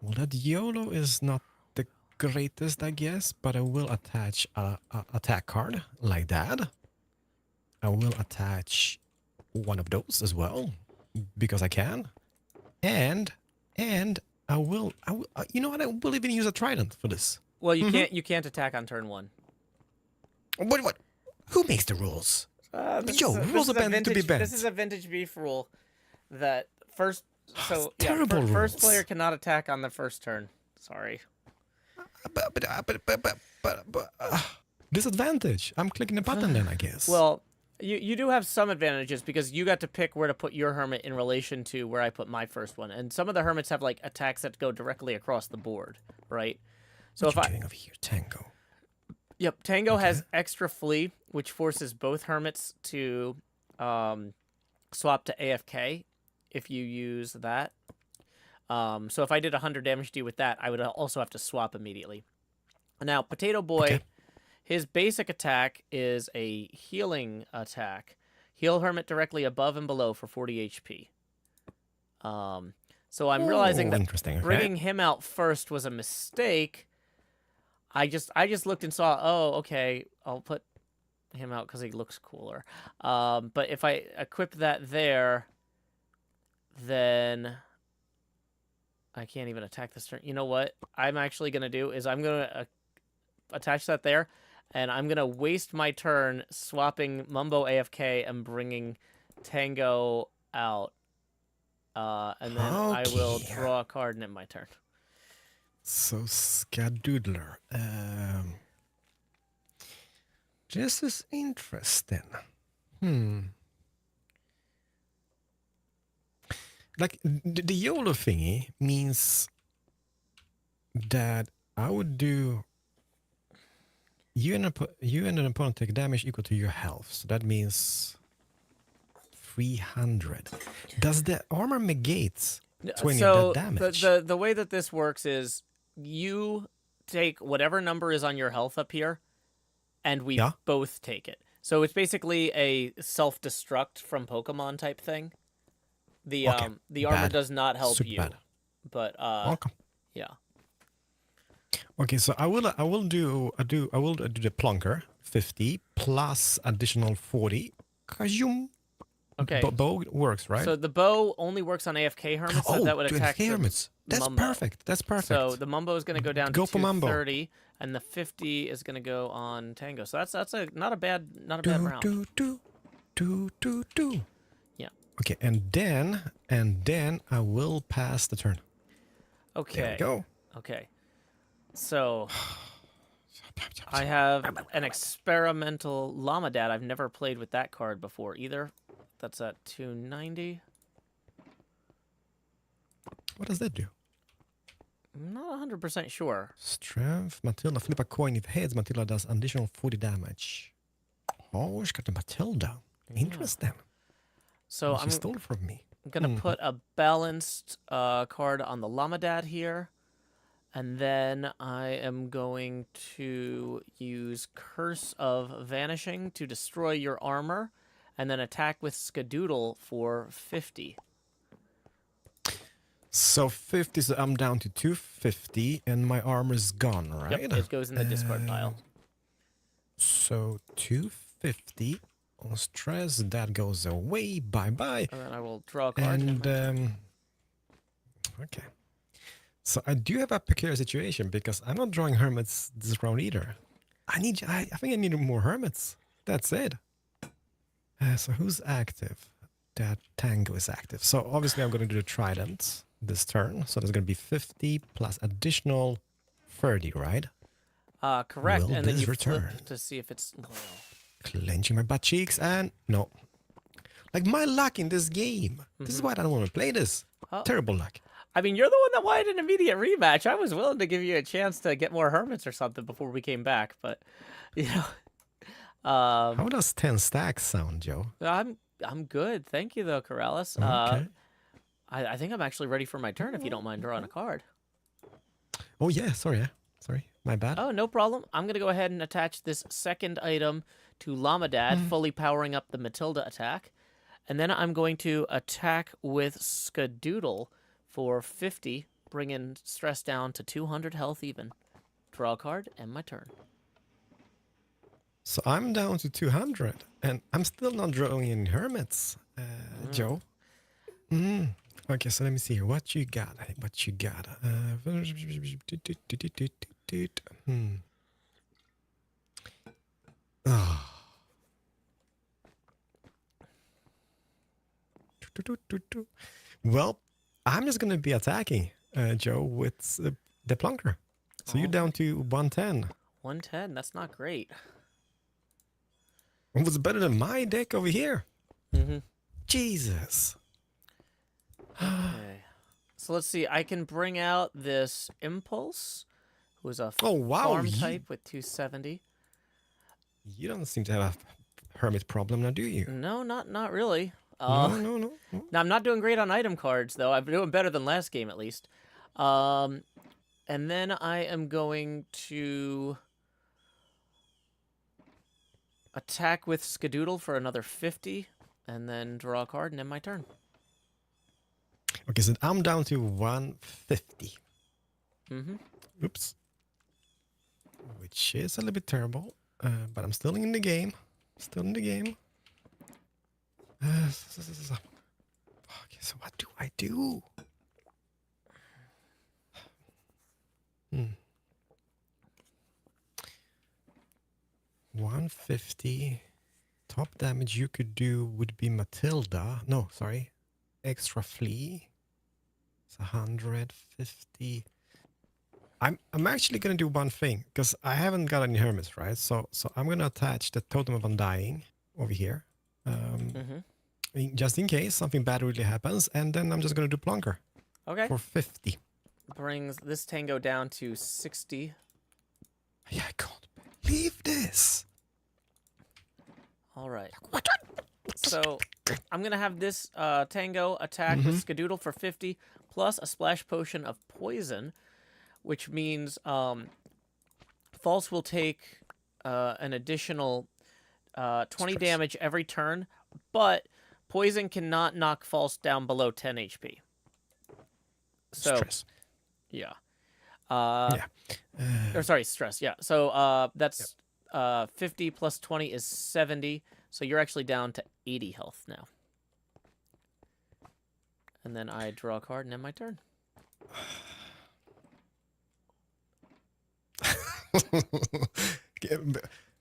[SPEAKER 4] Well, that YOLO is not the greatest, I guess, but I will attach a attack card like that. I will attach one of those as well because I can, and I will. You know what? I will even use a trident for this.
[SPEAKER 3] Well, you can't attack on turn 1.
[SPEAKER 4] What? Who makes the rules? Rules are meant to be bent.
[SPEAKER 3] This is a vintage beef rule that first. So yeah,
[SPEAKER 4] terrible
[SPEAKER 3] first
[SPEAKER 4] rules.
[SPEAKER 3] player cannot attack on the first turn. Sorry.
[SPEAKER 4] But disadvantage. I'm clicking the button then, I guess.
[SPEAKER 3] Well, you do have some advantages because you got to pick where to put your hermit in relation to where I put my first one, and some of the hermits have like attacks that go directly across the board, right? So
[SPEAKER 4] what
[SPEAKER 3] if
[SPEAKER 4] you doing over here, Tango?
[SPEAKER 3] Yep, Tango has extra flee, which forces both hermits to swap to AFK if you use that. So if I did 100 damage to you with that, I would also have to swap immediately. Now, Potato Boy, his basic attack is a healing attack. Heal Hermit directly above and below for 40 HP. So I'm realizing that bringing him out first was a mistake. I just looked and saw, oh, okay, I'll put him out because he looks cooler. But if I equip that there, then I can't even attack this turn. You know what I'm actually going to do is I'm going to attach that there, and I'm going to waste my turn swapping Mumbo AFK and bringing Tango out. And then I will draw a card and end my turn.
[SPEAKER 4] So, Skadoodler. This is interesting. Like, the YOLO thingy means that I would do... You and an opponent take damage equal to your health. So that means 300. Does the armor negate 20 of that damage?
[SPEAKER 3] The way that this works is you take whatever number is on your health up here, and we both take it. So it's basically a self-destruct from Pokemon type thing. The armor does not help
[SPEAKER 4] Super
[SPEAKER 3] you,
[SPEAKER 4] bad.
[SPEAKER 3] but yeah.
[SPEAKER 4] Okay, so I will do the plunker 50 plus additional 40. Kajum.
[SPEAKER 3] Okay.
[SPEAKER 4] Bow works, right?
[SPEAKER 3] So the bow only works on AFK hermits, so that would attack the
[SPEAKER 4] hermits. That's
[SPEAKER 3] Mumbo.
[SPEAKER 4] perfect. That's perfect.
[SPEAKER 3] So the Mumbo is going to go down to
[SPEAKER 4] for Mumbo.
[SPEAKER 3] 230, and the 50 is going to go on Tango. So that's not a bad round.
[SPEAKER 4] Do.
[SPEAKER 3] Yeah.
[SPEAKER 4] Okay, and then I will pass the turn.
[SPEAKER 3] Okay.
[SPEAKER 4] There we go.
[SPEAKER 3] Okay. So I have an experimental Llama Dad. I've never played with that card before either. That's at 290.
[SPEAKER 4] What does that do?
[SPEAKER 3] I'm not 100% sure.
[SPEAKER 4] Strength. Matilda, flip a coin. If heads, Matilda does additional 40 damage. Oh, she got the Matilda. Interesting.
[SPEAKER 3] So
[SPEAKER 4] she stole from me.
[SPEAKER 3] I'm going to put a balanced card on the Llama Dad here. And then I am going to use Curse of Vanishing to destroy your armor. And then attack with Skadoodle for 50.
[SPEAKER 4] So 50, so I'm down to 250, and my armor's gone, right?
[SPEAKER 3] Yep, it goes in the discard pile.
[SPEAKER 4] So 250 on stress, that goes away, bye-bye.
[SPEAKER 3] And then I will draw a card.
[SPEAKER 4] And, okay. So I do have a peculiar situation, because I'm not drawing hermits this round either. I think I need more hermits. That's it. So who's active? that tango is active. So obviously I'm going to do the trident this turn. So there's going to be 50 plus additional 30, right?
[SPEAKER 3] Correct.
[SPEAKER 4] Will
[SPEAKER 3] And then
[SPEAKER 4] this
[SPEAKER 3] you
[SPEAKER 4] return?
[SPEAKER 3] flip to see if it's loyal.
[SPEAKER 4] Clenching my butt cheeks and no. Like my luck in this game. This is why I don't want to play this.
[SPEAKER 3] Oh.
[SPEAKER 4] Terrible luck.
[SPEAKER 3] I mean, you're the one that wanted an immediate rematch. I was willing to give you a chance to get more hermits or something before we came back, but you know.
[SPEAKER 4] How does 10 stacks sound, Joe?
[SPEAKER 3] I'm good. Thank you though, Keralis.
[SPEAKER 4] Okay.
[SPEAKER 3] I think I'm actually ready for my turn if you don't mind drawing a card.
[SPEAKER 4] Oh yeah, sorry. Sorry, my bad.
[SPEAKER 3] Oh, no problem. I'm going to go ahead and attach this second item to Lamadad, fully powering up the Matilda attack. And then I'm going to attack with Skadoodle for 50, bringing stress down to 200 health even. Draw a card, and my turn.
[SPEAKER 4] So I'm down to 200, and I'm still not drawing any hermits, Joe. Okay, so let me see here. What you got? What you got? Well, I'm just going to be attacking, Joe, with the plunker. So you're down to 110.
[SPEAKER 3] 110, that's not great.
[SPEAKER 4] It was better than my deck over here.
[SPEAKER 3] Mm-hmm.
[SPEAKER 4] Jesus.
[SPEAKER 3] Okay. So let's see. I can bring out this Impulse, who's a
[SPEAKER 4] Oh, wow.
[SPEAKER 3] farm type with 270.
[SPEAKER 4] You don't seem to have a hermit problem now, do you?
[SPEAKER 3] No, not really.
[SPEAKER 4] No.
[SPEAKER 3] Now, I'm not doing great on item cards, though. I'm doing better than last game, at least. And then I am going to attack with Skadoodle for another 50, and then draw a card and end my turn.
[SPEAKER 4] Okay, so I'm down to 150.
[SPEAKER 3] Mm-hmm.
[SPEAKER 4] Oops. Which is a little bit terrible, but I'm still in the game. Still in the game. Okay, so what do I do? 150. Top damage you could do would be Matilda. No, sorry. Extra flea. It's 150. I'm actually gonna do one thing because I haven't got any hermits, right? So I'm gonna attach the totem of undying over here, just in case something bad really happens, and then I'm just gonna do plunker
[SPEAKER 3] Okay.
[SPEAKER 4] for 50.
[SPEAKER 3] Brings this tango down to 60.
[SPEAKER 4] Yeah, I can't believe this.
[SPEAKER 3] All right. So I'm going to have this tango attack with Skadoodle for 50, plus a splash potion of poison, which means False will take an additional 20 damage every turn, but poison cannot knock False down below 10 HP. So,
[SPEAKER 4] Stress.
[SPEAKER 3] yeah. Or sorry, stress, yeah. So that's 50 plus 20 is 70. So you're actually down to 80 health now. And then I draw a card and end my turn.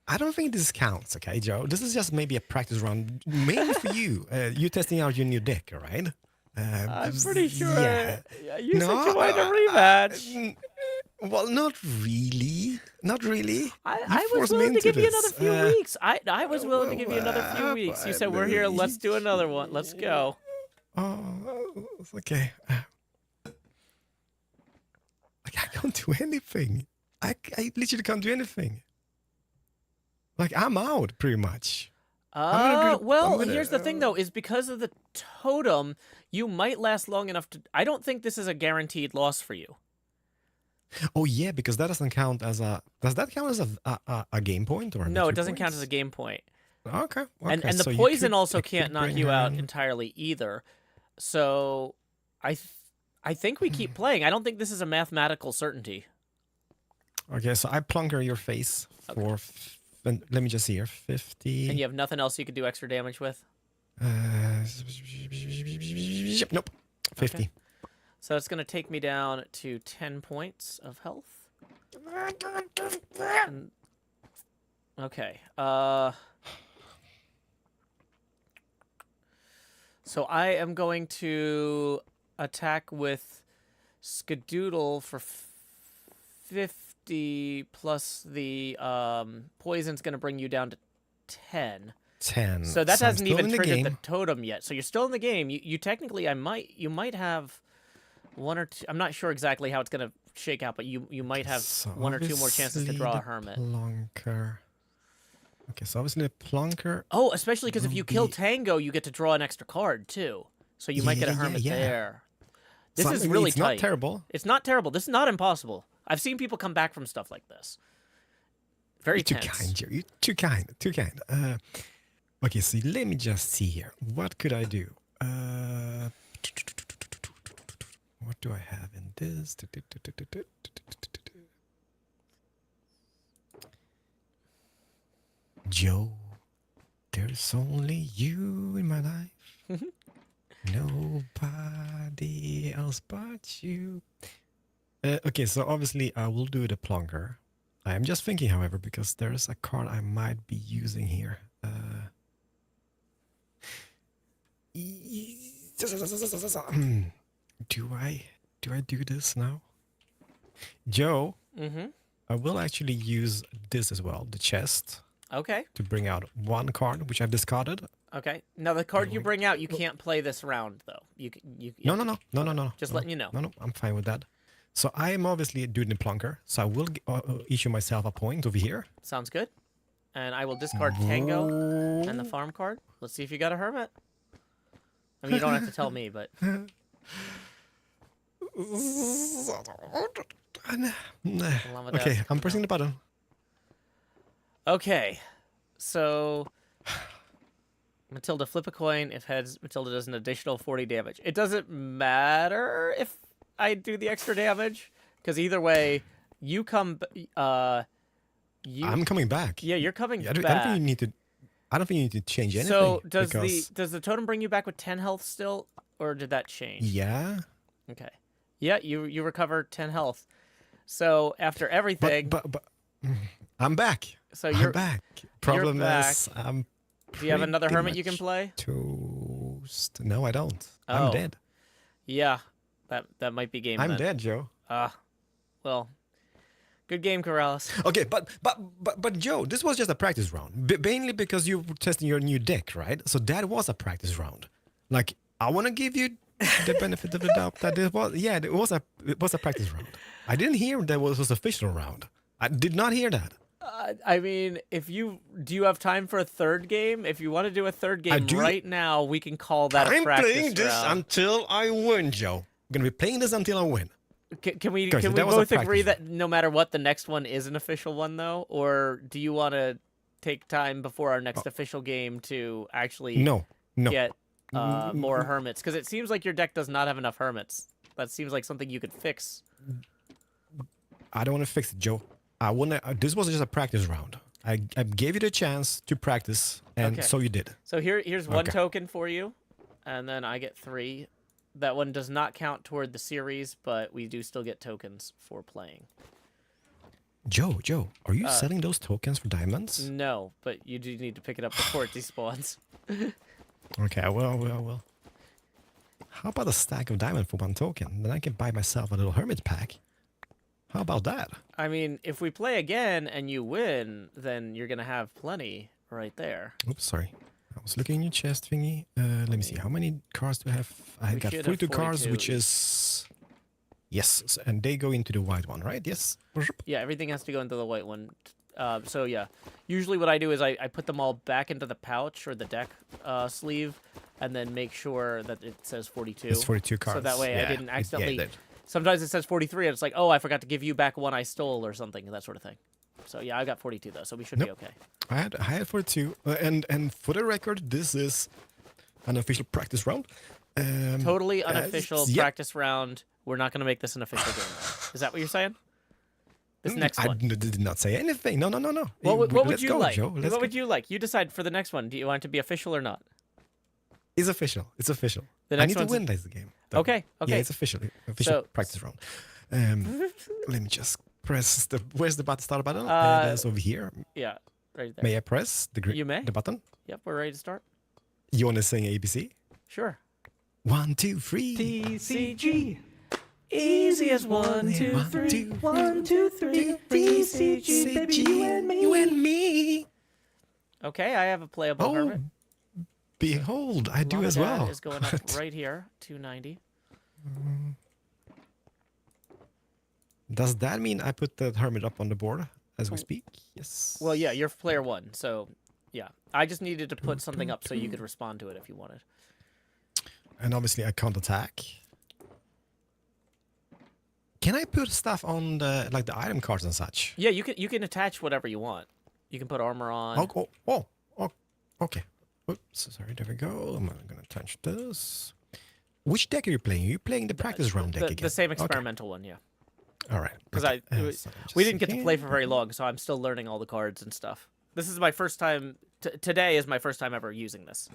[SPEAKER 4] I don't think this counts, okay, Joe? This is just maybe a practice run, mainly for you. You're testing out your new deck, right?
[SPEAKER 3] I'm pretty sure
[SPEAKER 4] Yeah.
[SPEAKER 3] you said you wanted a rematch.
[SPEAKER 4] Well, not really. Not really.
[SPEAKER 3] I
[SPEAKER 4] You
[SPEAKER 3] was
[SPEAKER 4] forced me
[SPEAKER 3] willing to
[SPEAKER 4] into
[SPEAKER 3] give you
[SPEAKER 4] this.
[SPEAKER 3] another few weeks. I was willing to give you another few weeks. You said, we're here, let's do another one. Let's go.
[SPEAKER 4] Oh, okay. I can't do anything. I literally can't do anything. Like, I'm out, pretty much.
[SPEAKER 3] Well, here's the thing, though, is because of the totem, you might last long enough to... I don't think this is a guaranteed loss for you.
[SPEAKER 4] Oh, yeah, because that doesn't count as a... Does that count as a game point? Or
[SPEAKER 3] No, it doesn't count as a game point.
[SPEAKER 4] Okay.
[SPEAKER 3] And the
[SPEAKER 4] so
[SPEAKER 3] poison also
[SPEAKER 4] you could
[SPEAKER 3] can't knock
[SPEAKER 4] bring
[SPEAKER 3] you
[SPEAKER 4] her
[SPEAKER 3] out
[SPEAKER 4] in.
[SPEAKER 3] entirely either. So I think we keep playing. I don't think this is a mathematical certainty.
[SPEAKER 4] Okay, so I plunker your face for... let me just see here. 50...
[SPEAKER 3] And you have nothing else you could do extra damage with?
[SPEAKER 4] Nope. 50.
[SPEAKER 3] Okay. So it's going to take me down to 10 points of health. Okay. So I am going to attack with Skadoodle for 50 plus the poison's going to bring you down to 10.
[SPEAKER 4] 10.
[SPEAKER 3] So that
[SPEAKER 4] I'm
[SPEAKER 3] hasn't
[SPEAKER 4] still
[SPEAKER 3] even
[SPEAKER 4] in the
[SPEAKER 3] triggered the
[SPEAKER 4] game.
[SPEAKER 3] totem yet. So you're still in the game. You technically, you might have one or two. I'm not sure exactly how it's going to shake out, but you might have
[SPEAKER 4] So
[SPEAKER 3] one or two more chances to
[SPEAKER 4] obviously
[SPEAKER 3] draw a
[SPEAKER 4] the
[SPEAKER 3] hermit.
[SPEAKER 4] Plonker. Okay, so obviously the Plonker.
[SPEAKER 3] Oh, especially because if
[SPEAKER 4] will
[SPEAKER 3] you kill
[SPEAKER 4] be-
[SPEAKER 3] Tango, you get to draw an extra card too. So you might get a hermit
[SPEAKER 4] yeah.
[SPEAKER 3] there. This
[SPEAKER 4] So,
[SPEAKER 3] is
[SPEAKER 4] I mean,
[SPEAKER 3] really
[SPEAKER 4] it's
[SPEAKER 3] tight.
[SPEAKER 4] not terrible.
[SPEAKER 3] It's not terrible. This is not impossible. I've seen people come back from stuff like this. Very
[SPEAKER 4] You're too
[SPEAKER 3] tense.
[SPEAKER 4] kind, Joe. You're too kind. Too kind. Okay, so let me just see here. What could I do? What do I have in this? Joe, there's only you in my life. Nobody else but you. Okay, so obviously I will do the Plonker. I am just thinking, however, because there's a card I might be using here. Do I do this now? Joe,
[SPEAKER 3] Mm-hmm.
[SPEAKER 4] I will actually use this as well, the chest,
[SPEAKER 3] Okay.
[SPEAKER 4] to bring out one card, which I've discarded.
[SPEAKER 3] Okay. Now the card you bring out, you can't play this round though. You.
[SPEAKER 4] No.
[SPEAKER 3] Just
[SPEAKER 4] no,
[SPEAKER 3] letting you know.
[SPEAKER 4] No, I'm fine with that. So I am obviously doing the Plonker, so I will issue myself a point over here.
[SPEAKER 3] Sounds good. And I will discard Tango and the farm card. Let's see if you got a hermit. I mean, you don't have to tell me, but
[SPEAKER 4] Okay, I'm pressing the button.
[SPEAKER 3] okay. So Matilda, flip a coin. If heads, Matilda does an additional 40 damage. It doesn't matter if I do the extra damage, because either way, you come.
[SPEAKER 4] I'm coming back.
[SPEAKER 3] Yeah, you're coming
[SPEAKER 4] I don't
[SPEAKER 3] back.
[SPEAKER 4] think you need to. I don't think you need to change anything.
[SPEAKER 3] So does
[SPEAKER 4] because,
[SPEAKER 3] the totem bring you back with 10 health still, or did that change?
[SPEAKER 4] Yeah,
[SPEAKER 3] Okay. Yeah, you recover 10 health. So after everything,
[SPEAKER 4] but I'm back.
[SPEAKER 3] so
[SPEAKER 4] I'm
[SPEAKER 3] you're
[SPEAKER 4] back. Problem
[SPEAKER 3] back.
[SPEAKER 4] is, I'm.
[SPEAKER 3] Do you have another
[SPEAKER 4] pretty
[SPEAKER 3] hermit you can
[SPEAKER 4] much
[SPEAKER 3] play?
[SPEAKER 4] Toast. No, I don't.
[SPEAKER 3] Oh.
[SPEAKER 4] I'm dead.
[SPEAKER 3] Yeah, that might be game.
[SPEAKER 4] I'm
[SPEAKER 3] then.
[SPEAKER 4] dead, Joe.
[SPEAKER 3] Well, good game, Keralis.
[SPEAKER 4] Okay, but Joe, this was just a practice round, mainly because you were testing your new deck, right? So that was a practice round. Like, I want to give you the benefit of the doubt that it was a practice round. I didn't hear that was official round. I did not hear that.
[SPEAKER 3] I mean, do you have time for a third game? If you want to do a third game
[SPEAKER 4] do.
[SPEAKER 3] right now, we can call that a
[SPEAKER 4] I'm
[SPEAKER 3] practice
[SPEAKER 4] playing this
[SPEAKER 3] round.
[SPEAKER 4] until I win, Joe. I'm gonna be playing this until I win.
[SPEAKER 3] Can we
[SPEAKER 4] Guys,
[SPEAKER 3] can we
[SPEAKER 4] that was a
[SPEAKER 3] both agree
[SPEAKER 4] practice
[SPEAKER 3] that no matter what, the next one is an official one, though? Or do you want to take time before our next official game to actually
[SPEAKER 4] No.
[SPEAKER 3] get more hermits? Because it seems like your deck does not have enough hermits. That seems like something you could fix.
[SPEAKER 4] I don't want to fix it, Joe. I wanna. This was just a practice round. I gave you the chance to practice, and
[SPEAKER 3] Okay.
[SPEAKER 4] so you did.
[SPEAKER 3] So here's one
[SPEAKER 4] Okay.
[SPEAKER 3] token for you, and then I get 3. That one does not count toward the series, but we do still get tokens for playing.
[SPEAKER 4] Joe, are you selling those tokens for diamonds?
[SPEAKER 3] No, but you do need to pick it up before it despawns.
[SPEAKER 4] Okay, well. How about a stack of diamond for one token? Then I can buy myself a little hermit pack. How about that?
[SPEAKER 3] I mean, if we play again and you win, then you're gonna have plenty right there.
[SPEAKER 4] Oops, sorry. I was looking in your chest thingy. Let me see. How many cards do I have? I
[SPEAKER 3] We
[SPEAKER 4] got
[SPEAKER 3] should have
[SPEAKER 4] 42 cards,
[SPEAKER 3] 42
[SPEAKER 4] which is... Yes, and they go into the white one, right? Yes.
[SPEAKER 3] Yeah, everything has to go into the white one. So yeah, usually what I do is I put them all back into the pouch or the deck sleeve, and then make sure that it says 42.
[SPEAKER 4] It's 42 cards.
[SPEAKER 3] So that way I
[SPEAKER 4] Yeah,
[SPEAKER 3] didn't accidentally.
[SPEAKER 4] Yeah,
[SPEAKER 3] Sometimes it says 43, and it's like, oh, I forgot to give you back one I stole or something, that sort of thing. So yeah, I got 42 though, so we should be okay.
[SPEAKER 4] I had 42, and for the record, this is an official practice round.
[SPEAKER 3] Totally unofficial
[SPEAKER 4] yeah.
[SPEAKER 3] practice round. We're not going to make this an official game. Is that what you're saying? This next one.
[SPEAKER 4] Did not say anything. No.
[SPEAKER 3] What would
[SPEAKER 4] Let's
[SPEAKER 3] you
[SPEAKER 4] go,
[SPEAKER 3] like?
[SPEAKER 4] Joe. Let's
[SPEAKER 3] What
[SPEAKER 4] go.
[SPEAKER 3] would you like? You decide for the next one. Do you want it to be official or not?
[SPEAKER 4] It's official. It's official.
[SPEAKER 3] The
[SPEAKER 4] I
[SPEAKER 3] next
[SPEAKER 4] need to
[SPEAKER 3] one's
[SPEAKER 4] win this game. though.
[SPEAKER 3] Okay.
[SPEAKER 4] Yeah, it's official. Official
[SPEAKER 3] So-
[SPEAKER 4] practice round. Let me just press the. Where's the button? Start button? That's over here.
[SPEAKER 3] Yeah, right there.
[SPEAKER 4] May I press the
[SPEAKER 3] You may.
[SPEAKER 4] the button?
[SPEAKER 3] Yep, we're ready to start.
[SPEAKER 4] You want to sing ABC?
[SPEAKER 3] Sure.
[SPEAKER 4] 1, 2, 3.
[SPEAKER 5] TCG.
[SPEAKER 3] Easy as 1, 2,
[SPEAKER 4] 1,
[SPEAKER 3] 3.
[SPEAKER 4] 2,
[SPEAKER 5] 1, 2, 3. TCG, baby, you and me.
[SPEAKER 4] You and me.
[SPEAKER 3] Okay, I have a playable hermit.
[SPEAKER 4] Behold, I do
[SPEAKER 3] Llama
[SPEAKER 4] as
[SPEAKER 3] Dad
[SPEAKER 4] well.
[SPEAKER 3] is going up right here, 290.
[SPEAKER 4] Does that mean I put the hermit up on the board as we speak? Yes.
[SPEAKER 3] Well, yeah, you're player 1, so yeah. I just needed to put something up so you could respond to it if you wanted.
[SPEAKER 4] And obviously I can't attack. Can I put stuff on the like the item cards and such?
[SPEAKER 3] Yeah, you can attach whatever you want. You can put armor on.
[SPEAKER 4] Oh, okay. Oops, sorry, there we go. I'm gonna touch this. Which deck are you playing? Are you playing the practice round deck again?
[SPEAKER 3] The same experimental one, yeah.
[SPEAKER 4] All right.
[SPEAKER 3] Because
[SPEAKER 4] okay.
[SPEAKER 3] we didn't get to play for very long, so I'm still learning all the cards and stuff. This is my first time. Today is my first time ever using this.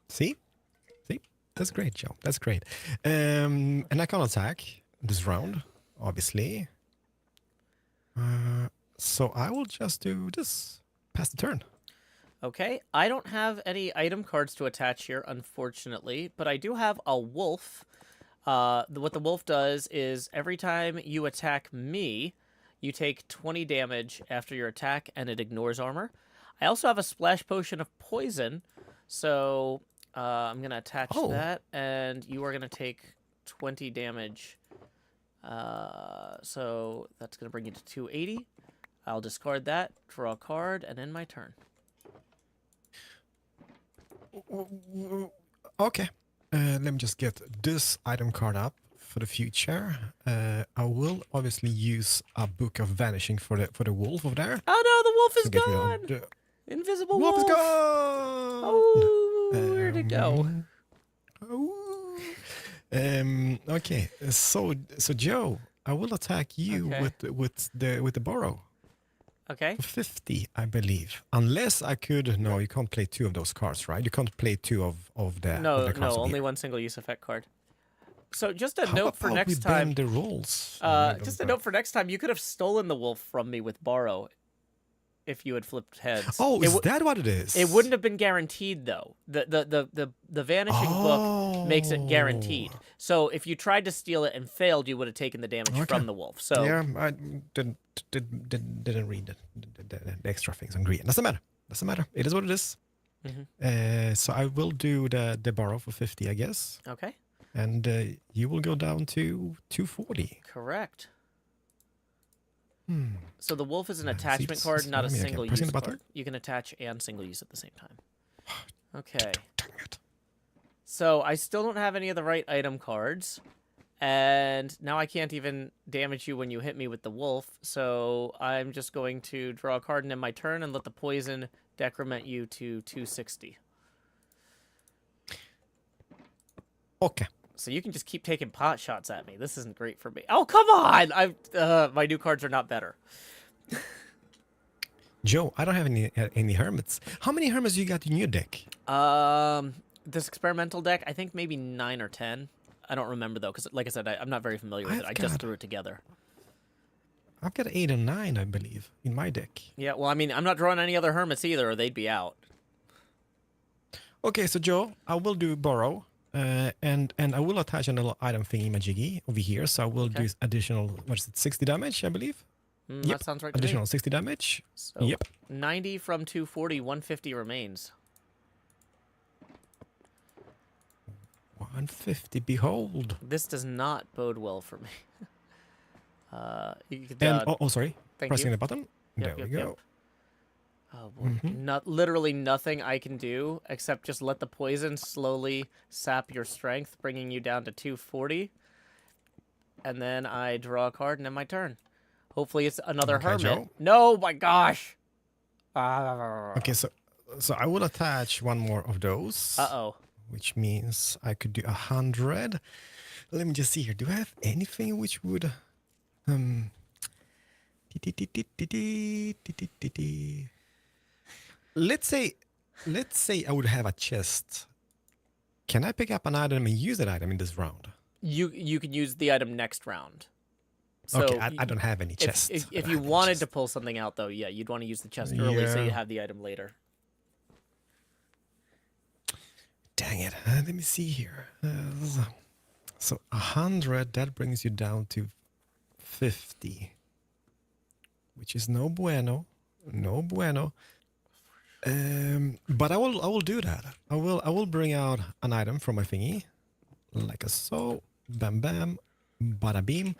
[SPEAKER 4] See, that's great, Joe. That's great. And I can attack this round, obviously. So I will just do this. Pass the turn.
[SPEAKER 3] Okay, I don't have any item cards to attach here, unfortunately, but I do have a wolf. What the wolf does is every time you attack me, you take 20 damage after your attack, and it ignores armor. I also have a splash potion of poison, so I'm going to attach that, and you are going to take 20 damage. So that's going to bring you to 280. I'll discard that, draw a card, and end my turn.
[SPEAKER 4] Okay. Let me just get this item card up for the future. I will obviously use a Book of Vanishing for the wolf over there.
[SPEAKER 3] Oh no, the wolf is
[SPEAKER 4] So get rid of
[SPEAKER 3] gone!
[SPEAKER 4] the
[SPEAKER 3] Invisible
[SPEAKER 4] wolf
[SPEAKER 3] wolf!
[SPEAKER 4] is gone!
[SPEAKER 3] Oh, where'd it go?
[SPEAKER 4] Okay. So Joe, I will attack you
[SPEAKER 3] Okay.
[SPEAKER 4] with the borrow.
[SPEAKER 3] Okay.
[SPEAKER 4] 50, I believe. Unless I could. No, you can't play 2 of those cards, right? You can't play 2 of the.
[SPEAKER 3] No,
[SPEAKER 4] of the cards
[SPEAKER 3] only
[SPEAKER 4] here.
[SPEAKER 3] one single use effect card. So just a
[SPEAKER 4] How
[SPEAKER 3] note for
[SPEAKER 4] about
[SPEAKER 3] next
[SPEAKER 4] we
[SPEAKER 3] time.
[SPEAKER 4] bend the rules?
[SPEAKER 3] Just a note for next time. You could have stolen the wolf from me with borrow, if you had flipped heads.
[SPEAKER 4] Oh, is that what it is?
[SPEAKER 3] It wouldn't have been guaranteed though. The vanishing book makes it guaranteed. So if you tried to steal it and failed, you would have taken the damage from the wolf. So
[SPEAKER 4] Yeah, I didn't read the extra things on green. Doesn't matter. It is what it is. So I will do the borrow for 50, I guess.
[SPEAKER 3] Okay.
[SPEAKER 4] And you will go down to 240.
[SPEAKER 3] Correct. So the wolf is an
[SPEAKER 4] see
[SPEAKER 3] attachment
[SPEAKER 4] this-
[SPEAKER 3] card, not a
[SPEAKER 4] okay,
[SPEAKER 3] single
[SPEAKER 4] pressing
[SPEAKER 3] use
[SPEAKER 4] the button.
[SPEAKER 3] card. You can attach and single use at the same time. Okay.
[SPEAKER 4] Dang it.
[SPEAKER 3] So I still don't have any of the right item cards. And now I can't even damage you when you hit me with the wolf. So I'm just going to draw a card and end my turn and let the poison decrement you to 260.
[SPEAKER 4] Okay.
[SPEAKER 3] So you can just keep taking pot shots at me. This isn't great for me. Oh, come on! My new cards are not better.
[SPEAKER 4] Joe, I don't have any hermits. How many hermits you got in your deck?
[SPEAKER 3] This experimental deck, I think maybe 9 or 10. I don't remember though, because like I said, I'm not very familiar with it. I just threw it together.
[SPEAKER 4] I've got 8 or 9, I believe, in my deck.
[SPEAKER 3] Yeah, well, I mean, I'm not drawing any other hermits either, or they'd be out.
[SPEAKER 4] Okay, so Joe, I will do borrow. And I will attach another item thingy majiggy over here, so I will do additional, what is it, 60 damage, I believe?
[SPEAKER 3] That sounds right to
[SPEAKER 4] Additional
[SPEAKER 3] me.
[SPEAKER 4] 60 damage.
[SPEAKER 3] So,
[SPEAKER 4] Yep.
[SPEAKER 3] 90 from 240, 150 remains.
[SPEAKER 4] 150, behold.
[SPEAKER 3] This does not bode well for me. You could,
[SPEAKER 4] And, sorry,
[SPEAKER 3] thank
[SPEAKER 4] pressing
[SPEAKER 3] you.
[SPEAKER 4] the button.
[SPEAKER 3] Yep,
[SPEAKER 4] There
[SPEAKER 3] yep,
[SPEAKER 4] we go.
[SPEAKER 3] yep. Oh boy, literally nothing I can do except just let the poison slowly sap your strength, bringing you down to 240. And then I draw a card and end my turn. Hopefully it's another hermit.
[SPEAKER 4] Joe.
[SPEAKER 3] No, my gosh.
[SPEAKER 4] Okay, so I will attach one more of those.
[SPEAKER 3] Uh-oh.
[SPEAKER 4] Which means I could do 100. Let me just see here. Do I have anything which would Let's say I would have a chest. Can I pick up an item and use that item in this round?
[SPEAKER 3] You can use the item next round. So
[SPEAKER 4] okay, I don't have any chests.
[SPEAKER 3] If you wanted to pull something out, though, yeah, you'd want to use the chest early so you have the item later.
[SPEAKER 4] Dang Let me see here. So 100, that brings you down to 50, which is no bueno, no bueno. But I will do that. I will bring out an item from my thingy, like a so, bam bam, bada beam,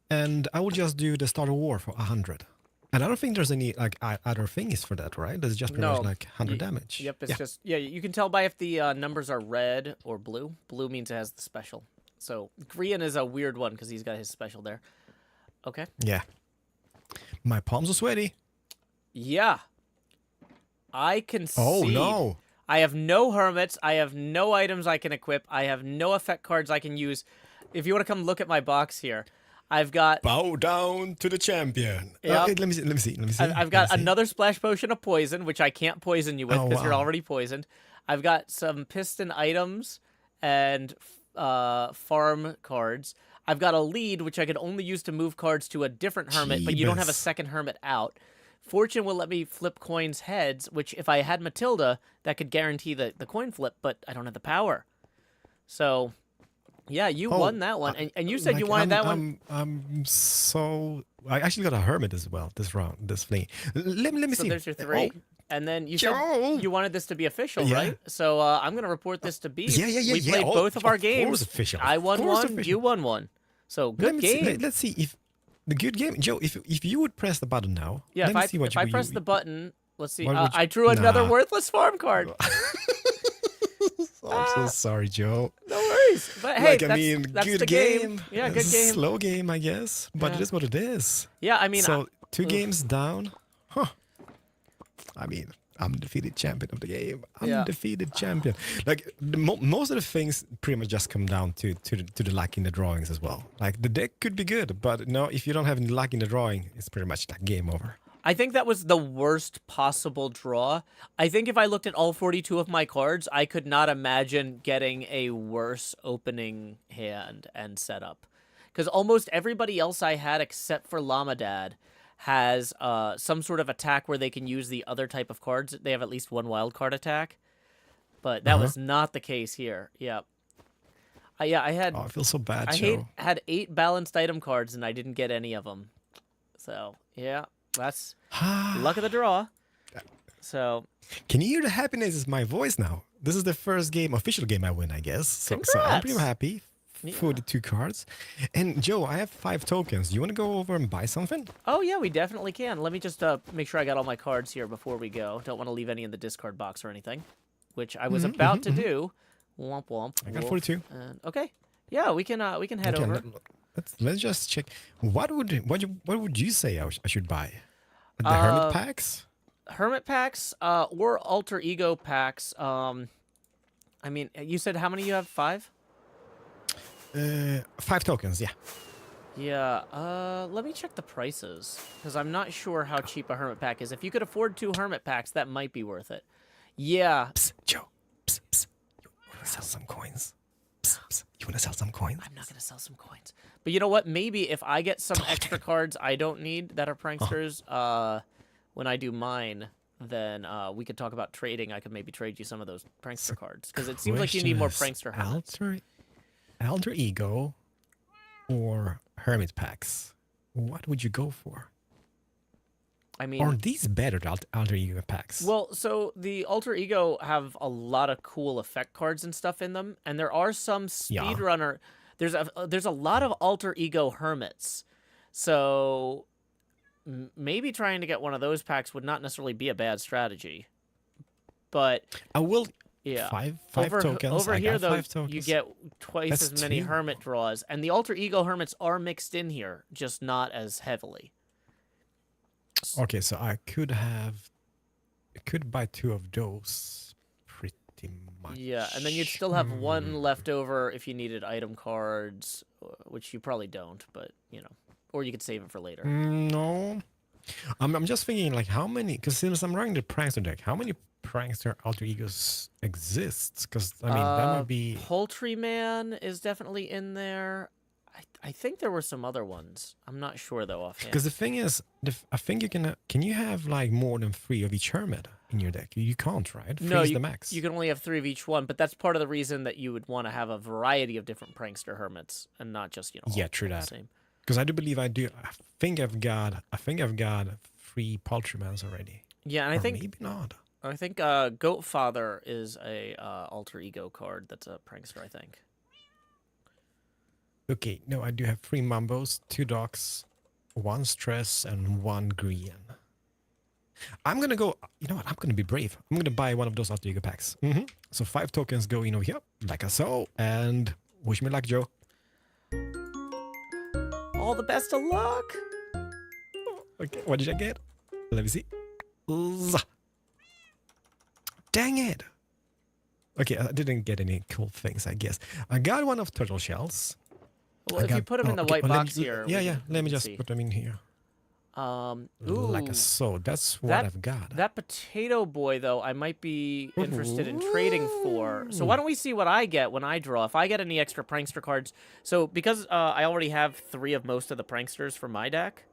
[SPEAKER 4] and I will just do the start of war for 100. And I don't think there's any like other things for that, right? That's just pretty much like 100 damage.
[SPEAKER 3] Yep, it's just you can tell by if the numbers are red or blue. Blue means it has the special. So green is a weird one because he's got his special there. Okay.
[SPEAKER 4] Yeah. My palms are sweaty.
[SPEAKER 3] Yeah. I can see.
[SPEAKER 4] Oh no.
[SPEAKER 3] I have no hermits. I have no items I can equip. I have no effect cards I can use. If you want to come look at my box here, I've got.
[SPEAKER 4] Bow down to the champion.
[SPEAKER 3] Yep.
[SPEAKER 4] Let me see.
[SPEAKER 3] I've got another splash potion of poison, which I can't poison you with because you're already poisoned. I've got some piston items and farm cards. I've got a lead, which I can only use to move cards to a different hermit, but you don't have a second hermit out. Fortune will let me flip coins heads, which if I had Matilda, that could guarantee the coin flip, but I don't have the power. So, yeah, you won that one. And you said like, you wanted that one?
[SPEAKER 4] I actually got a hermit as well this round, this fling. Let me see.
[SPEAKER 3] So there's your 3. And then you said you wanted this to be official, right? So I'm going to report this to B.
[SPEAKER 4] Yeah.
[SPEAKER 3] We played both of our games.
[SPEAKER 4] Official.
[SPEAKER 3] I won one, you won one. So good game.
[SPEAKER 4] Let's see if the good game, Joe. If you would press the button now,
[SPEAKER 3] yeah. If I press the button, let's see. I drew another worthless farm card.
[SPEAKER 4] I'm so sorry, Joe.
[SPEAKER 3] No worries. But hey, that's
[SPEAKER 4] good
[SPEAKER 3] the
[SPEAKER 4] game.
[SPEAKER 3] Yeah, good game.
[SPEAKER 4] Slow game, I guess, but it is what it is.
[SPEAKER 3] Yeah, I mean,
[SPEAKER 4] so 2 games down. Huh. I mean, I'm the defeated champion of the game. I'm the defeated champion. Like most of the things pretty much just come down to the luck in the drawings as well. Like the deck could be good, but no, if you don't have any luck in the drawing, it's pretty much like game over.
[SPEAKER 3] I think that was the worst possible draw. I think if I looked at all 42 of my cards, I could not imagine getting a worse opening hand and setup. Because almost everybody else I had except for Lamadad has some sort of attack where they can use the other type of cards. They have at least one wild card attack. But that was not the case here. Yeah. I had...
[SPEAKER 4] Oh, I feel so bad, Joe.
[SPEAKER 3] I had 8 balanced item cards, and I didn't get any of them. So, yeah. That's luck of the draw. So,
[SPEAKER 4] can you hear the happiness in my voice now? This is the first game, official game I win, I guess. So I'm pretty happy for the 2 cards. And Joe, I have 5 tokens. Do you want to go over and buy something?
[SPEAKER 3] Oh yeah, we definitely can. Let me just make sure I got all my cards here before we go. Don't want to leave any in the discard box or anything, which I was about to do. Womp womp.
[SPEAKER 4] I got 42.
[SPEAKER 3] Okay. Yeah, we can head over.
[SPEAKER 4] Let's just check. What would you say I should buy? The hermit packs?
[SPEAKER 3] Hermit packs, or alter ego packs. I mean, you said how many you have? 5?
[SPEAKER 4] 5 tokens. Yeah.
[SPEAKER 3] Yeah. Let me check the prices because I'm not sure how cheap a hermit pack is. If you could afford 2 hermit packs, that might be worth it. Yeah.
[SPEAKER 4] Psst, Joe. Psst, psst. You want to sell some coins? Psst, psst. You want to sell some coins?
[SPEAKER 3] I'm not going to sell some coins. But you know what? Maybe if I get some extra cards I don't need that are pranksters, when I do mine, then we could talk about trading. I could maybe trade you some of those prankster cards because it seems like you need more prankster hermits.
[SPEAKER 4] Alter ego or hermit packs? What would you go for?
[SPEAKER 3] I mean,
[SPEAKER 4] are these better alter ego packs?
[SPEAKER 3] Well, so the alter ego have a lot of cool effect cards and stuff in them, and there are some speedrunner. There's a lot of alter ego hermits, so maybe trying to get one of those packs would not necessarily be a bad strategy. But
[SPEAKER 4] I will.
[SPEAKER 3] Yeah,
[SPEAKER 4] 5 tokens.
[SPEAKER 3] Over here, though,
[SPEAKER 4] 5 tokens.
[SPEAKER 3] you get twice as many hermit draws, and the alter ego hermits are mixed in here, just not as heavily.
[SPEAKER 4] Okay, so I could buy 2 of those, pretty much.
[SPEAKER 3] Yeah, and then you'd still have 1 left over if you needed item cards, which you probably don't, but you know, or you could save it for later.
[SPEAKER 4] No, I'm just thinking like how many, because since I'm running the prankster deck, how many prankster alter egos exists? Because I mean that might be
[SPEAKER 3] Poultryman is definitely in there. I think there were some other ones. I'm not sure though offhand.
[SPEAKER 4] Because the thing is, I think you can you have like more than 3 of each hermit in your deck? You can't, right? 3
[SPEAKER 3] No,
[SPEAKER 4] is
[SPEAKER 3] you,
[SPEAKER 4] the max.
[SPEAKER 3] you can only have 3 of each one, but that's part of the reason that you would want to have a variety of different prankster hermits and not just
[SPEAKER 4] Yeah,
[SPEAKER 3] all
[SPEAKER 4] true
[SPEAKER 3] the
[SPEAKER 4] that.
[SPEAKER 3] same.
[SPEAKER 4] Because I do believe I do. I think I've got 3 Paltrymans already.
[SPEAKER 3] Yeah, and I
[SPEAKER 4] Or
[SPEAKER 3] think
[SPEAKER 4] maybe not.
[SPEAKER 3] Goatfather is a alter ego card that's a prankster, I think.
[SPEAKER 4] Okay, no, I do have 3 Mambos, 2 Dogs, 1 Stress, and 1 Green. I'm gonna go. You know what? I'm gonna be brave. I'm gonna buy one of those alter ego packs. So 5 tokens go in over here, like so, and wish me luck, Joe.
[SPEAKER 3] All the best of luck.
[SPEAKER 4] Okay, what did I get? Let me see. Zah. Dang it. Okay, I didn't get any cool things, I guess. I got one of turtle shells.
[SPEAKER 3] Well, if you put them in the white box here,
[SPEAKER 4] Yeah. Let me
[SPEAKER 3] can
[SPEAKER 4] just
[SPEAKER 3] see.
[SPEAKER 4] put them in here. Like
[SPEAKER 3] Ooh,
[SPEAKER 4] so. That's what I've got.
[SPEAKER 3] that potato boy, though, I might be interested in trading for. So why don't we see what I get when I draw? If I get any extra prankster cards. So because I already have 3 of most of the pranksters for my deck,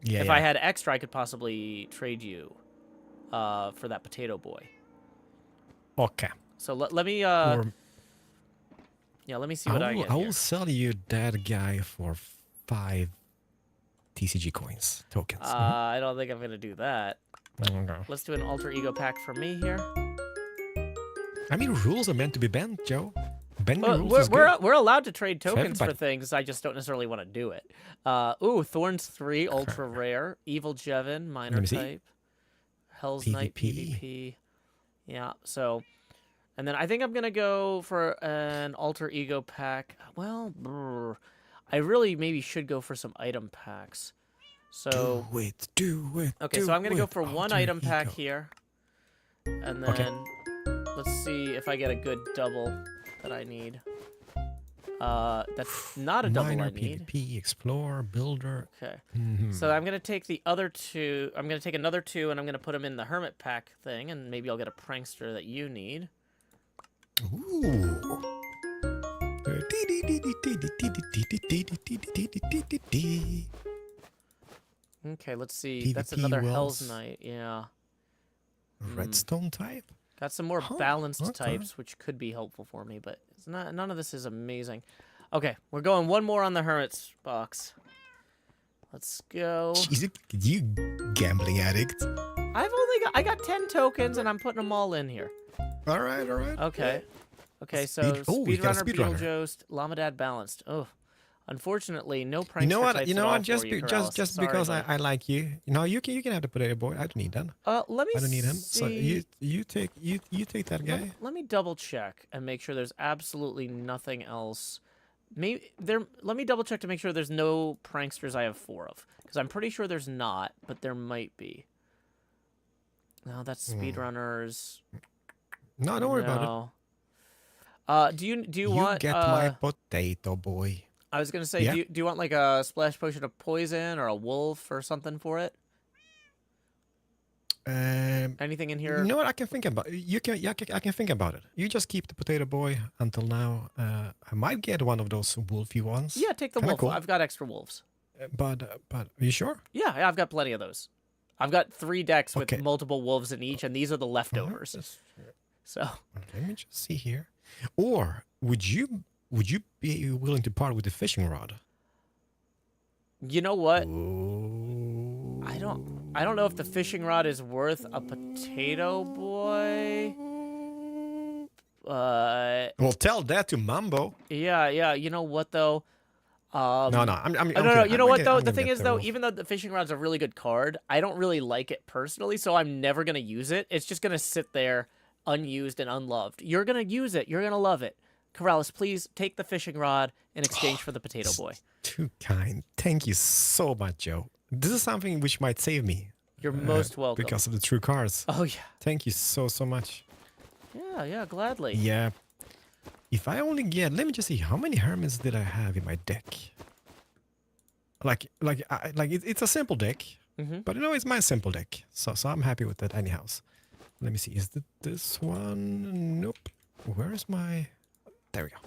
[SPEAKER 3] if I had extra, I could possibly trade you for that potato boy.
[SPEAKER 4] Okay.
[SPEAKER 3] So let me
[SPEAKER 4] Or
[SPEAKER 3] let me see what I get
[SPEAKER 4] I
[SPEAKER 3] here.
[SPEAKER 4] will sell you that guy for 5 TCG coins tokens.
[SPEAKER 3] I don't think I'm gonna do that.
[SPEAKER 4] Okay.
[SPEAKER 3] Let's do an alter ego pack for me here.
[SPEAKER 4] I mean, rules are meant to be bent, Joe. Bending
[SPEAKER 3] Well,
[SPEAKER 4] rules is good.
[SPEAKER 3] we're allowed to trade tokens for
[SPEAKER 4] everybody.
[SPEAKER 3] things. I just don't necessarily want to do it. Thorns 3, ultra rare. Evil Jevin, minor
[SPEAKER 4] Let me see.
[SPEAKER 3] type. Hell's Knight,
[SPEAKER 4] PvP.
[SPEAKER 3] PvP. Yeah, so... And then I think I'm going to go for an alter ego pack. Well, I really maybe should go for some item packs. So...
[SPEAKER 4] Do it.
[SPEAKER 3] Okay, so I'm going to go for one
[SPEAKER 4] alter
[SPEAKER 3] item pack
[SPEAKER 4] ego.
[SPEAKER 3] here. And then
[SPEAKER 4] Okay.
[SPEAKER 3] let's see if I get a good double that I need. That's not a double
[SPEAKER 4] Minor
[SPEAKER 3] I need.
[SPEAKER 4] PvP, Explorer, Builder.
[SPEAKER 3] Okay.
[SPEAKER 4] Mhm.
[SPEAKER 3] So I'm going to take the other 2. I'm going to take another 2 and I'm going to put them in the Hermit pack thing. And maybe I'll get a prankster that you need.
[SPEAKER 4] Ooh.
[SPEAKER 3] Okay, let's see.
[SPEAKER 4] PvP
[SPEAKER 3] That's another Hell's
[SPEAKER 4] wells.
[SPEAKER 3] Knight. Yeah.
[SPEAKER 4] Redstone type?
[SPEAKER 3] Got some more
[SPEAKER 4] Huh,
[SPEAKER 3] balanced
[SPEAKER 4] okay.
[SPEAKER 3] types, which could be helpful for me, but it's not. None of this is amazing. Okay, we're going one more on the Hermit's box. Let's go.
[SPEAKER 4] Jeez, you gambling addict.
[SPEAKER 3] I got 10 tokens and I'm putting them all in here.
[SPEAKER 4] All right.
[SPEAKER 3] Okay. Okay, so
[SPEAKER 4] we got a
[SPEAKER 3] Speedrunner,
[SPEAKER 4] speedrunner.
[SPEAKER 3] Beetlejuice, Lamadad balanced. Oh, unfortunately, no prankster
[SPEAKER 4] You know what?
[SPEAKER 3] types
[SPEAKER 4] You know
[SPEAKER 3] at all
[SPEAKER 4] what? Just
[SPEAKER 3] for you,
[SPEAKER 4] be,
[SPEAKER 3] Keralis.
[SPEAKER 4] just
[SPEAKER 3] Sorry,
[SPEAKER 4] because
[SPEAKER 3] buddy.
[SPEAKER 4] I like you. No, you can have the potato boy. I don't need that.
[SPEAKER 3] Let me
[SPEAKER 4] I don't need him.
[SPEAKER 3] see.
[SPEAKER 4] So you take that guy.
[SPEAKER 3] Let me double check and make sure there's absolutely nothing else. Let me double check to make sure there's no pranksters I have 4 of, because I'm pretty sure there's not, but there might be. No, that's speedrunners.
[SPEAKER 4] No, don't worry about
[SPEAKER 3] it. Do you
[SPEAKER 4] it. You
[SPEAKER 3] want?
[SPEAKER 4] get my potato boy.
[SPEAKER 3] I was gonna say,
[SPEAKER 4] Yeah.
[SPEAKER 3] do you want like a splash potion of poison or a wolf or something for it? Anything in here?
[SPEAKER 4] You know what? I can think about. I can think about it. You just keep the potato boy until now. I might get one of those wolfy ones.
[SPEAKER 3] Yeah, take the
[SPEAKER 4] Kinda
[SPEAKER 3] wolf.
[SPEAKER 4] cool.
[SPEAKER 3] I've got extra wolves.
[SPEAKER 4] But are you sure?
[SPEAKER 3] Yeah, I've got plenty of those. I've got 3 decks with
[SPEAKER 4] Okay.
[SPEAKER 3] multiple wolves in each, and these are the leftovers. So
[SPEAKER 4] Let me just see here. Or would you be willing to part with the fishing rod?
[SPEAKER 3] you know what?
[SPEAKER 4] Ooh.
[SPEAKER 3] I don't know if the fishing rod is worth a potato boy.
[SPEAKER 4] Well, tell that to Mambo.
[SPEAKER 3] Yeah. You know what though?
[SPEAKER 4] No. I'm
[SPEAKER 3] No.
[SPEAKER 4] kidding.
[SPEAKER 3] You know
[SPEAKER 4] I'm
[SPEAKER 3] what
[SPEAKER 4] gonna-
[SPEAKER 3] though?
[SPEAKER 4] I'm
[SPEAKER 3] The
[SPEAKER 4] gonna
[SPEAKER 3] thing
[SPEAKER 4] get
[SPEAKER 3] is
[SPEAKER 4] the
[SPEAKER 3] though,
[SPEAKER 4] wolf.
[SPEAKER 3] even though the fishing rod's a really good card, I don't really like it personally, so I'm never gonna use it. It's just gonna sit there unused and unloved. You're gonna use it. You're gonna love it. Keralis, please take the fishing rod in exchange for the potato boy.
[SPEAKER 4] Too kind. Thank you so much, Joe. This is something which might save me.
[SPEAKER 3] You're most welcome.
[SPEAKER 4] Because of the true cards.
[SPEAKER 3] Oh yeah.
[SPEAKER 4] Thank you so much.
[SPEAKER 3] Yeah, gladly.
[SPEAKER 4] Yeah. If I only get, let me just see, how many hermits did I have in my deck? It's a simple deck, but it's my simple deck, so I'm happy with that anyhow. Let me see, is it this one? Nope. Where is my? There we go.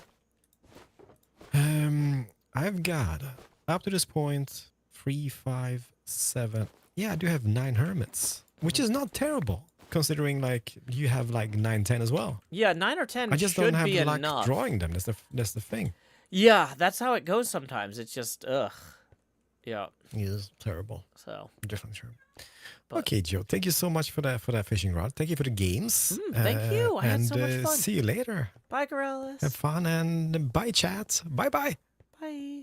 [SPEAKER 4] I've got up to this point 3, 5, 7. Yeah, I do have 9 hermits, which is not terrible considering like you have like 9, 10 as well.
[SPEAKER 3] Yeah, 9 or 10
[SPEAKER 4] I just
[SPEAKER 3] should
[SPEAKER 4] don't have
[SPEAKER 3] be
[SPEAKER 4] luck
[SPEAKER 3] enough.
[SPEAKER 4] drawing them. That's the thing.
[SPEAKER 3] Yeah, that's how it goes sometimes. It's just ugh. Yeah.
[SPEAKER 4] It's terrible.
[SPEAKER 3] So.
[SPEAKER 4] Definitely true.
[SPEAKER 3] But-
[SPEAKER 4] Okay, Joe. Thank you so much for that fishing rod. Thank you for the games.
[SPEAKER 3] Thank you. I had so much fun.
[SPEAKER 4] See you later.
[SPEAKER 3] Bye, Keralis.
[SPEAKER 4] Have fun and bye, chat. Bye, bye.
[SPEAKER 3] Bye.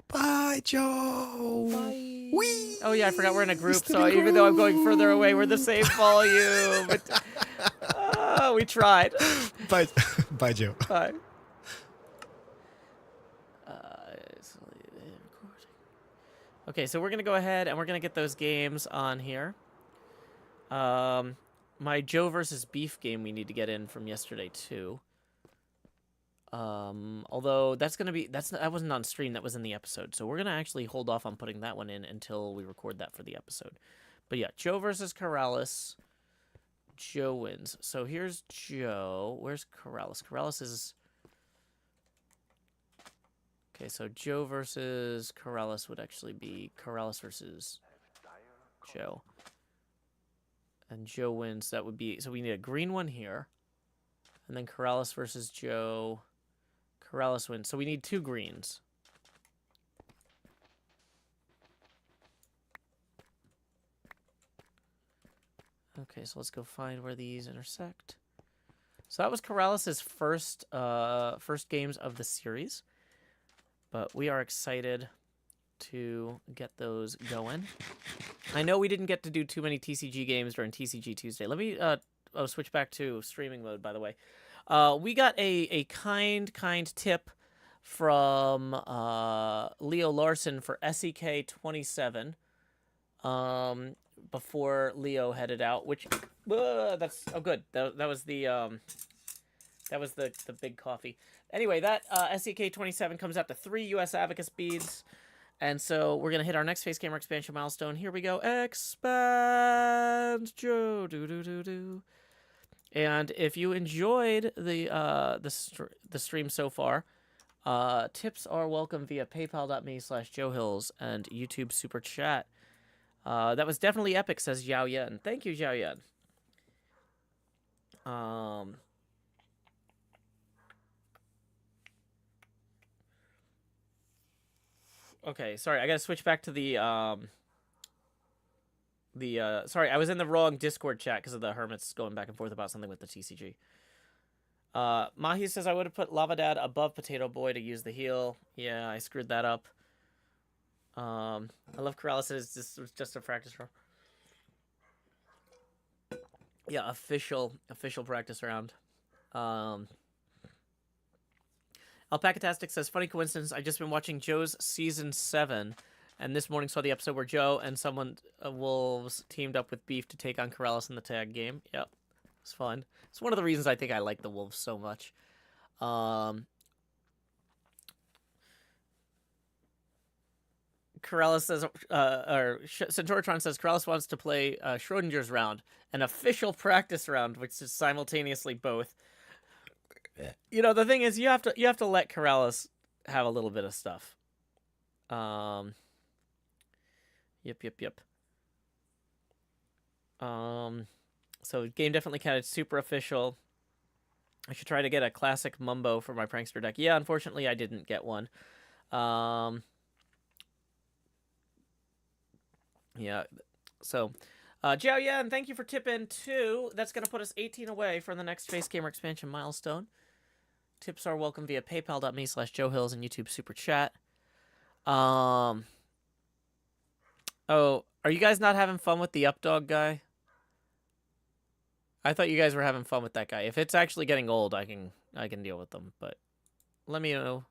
[SPEAKER 4] Bye, Joe.
[SPEAKER 3] Bye.
[SPEAKER 4] Whee!
[SPEAKER 3] Oh yeah, I forgot we're in a group,
[SPEAKER 4] Still
[SPEAKER 3] so
[SPEAKER 4] in a
[SPEAKER 3] even though I'm going further away, we're the same volume. But, we tried.
[SPEAKER 4] Bye, bye, Joe.
[SPEAKER 3] Bye. Okay, so we're gonna go ahead and we're gonna get those games on here. My Joe versus Beef game we need to get in from yesterday too. Although that wasn't on stream, that was in the episode, so we're gonna actually hold off on putting that one in until we record that for the episode. But yeah, Joe versus Keralis. Joe wins. So here's Joe. Where's Keralis? Keralis is. Okay, so Joe versus Keralis would actually be Keralis versus Joe. And Joe wins. That would be... So we need a green one here. And then Keralis versus Joe. Keralis wins. So we need 2 greens. Okay, so let's go find where these intersect. So that was Keralis' first games of the series. But we are excited to get those going. I know we didn't get to do too many TCG games during TCG Tuesday. Let me switch back to streaming mode, by the way. We got a kind tip from Leo Larson for SEK 27 before Leo headed out, which that's good. That was the big coffee. Anyway, that SEK 27 comes out to 3 US Abacus beads. And so we're going to hit our next Face Gamer expansion milestone. Here we go. Expand Joe. Do. And if you enjoyed the stream so far, tips are welcome via paypal.me/JoeHills and YouTube Super Chat. That was definitely epic, says Zhao Yan. Thank you, Zhao Yan. Okay, sorry, I gotta switch back to the sorry, I was in the wrong Discord chat because of the hermits going back and forth about something with the TCG. Mahi says I would have put Lava Dad above Potato Boy to use the heal. Yeah, I screwed that up. I love Keralis. This was just a practice round. Yeah, official practice round. Alpacatastic says, funny coincidence, I've just been watching Joe's Season 7, and this morning saw the episode where Joe and someone, Wolves, teamed up with Beef to take on Keralis in the tag game. Yep, it's fun. It's one of the reasons I think I like the Wolves so much. Keralis says, Centauratron says, Keralis wants to play Schrodinger's round, an official practice round, which is simultaneously both. You know, the thing is, you have to let Keralis have a little bit of stuff. Yep. So game definitely counted, super official. I should try to get a classic Mumbo for my Prankster deck. Yeah, unfortunately, I didn't get one. Yeah, so... Jiao Yan, thank you for tipping 2. That's going to put us 18 away from the next Face Gamer expansion milestone. Tips are welcome via paypal.me/JoeHills and YouTube Super Chat. Oh, are you guys not having fun with the Updog guy? I thought you guys were having fun with that guy. If it's actually getting old, I can deal with them, but let me know.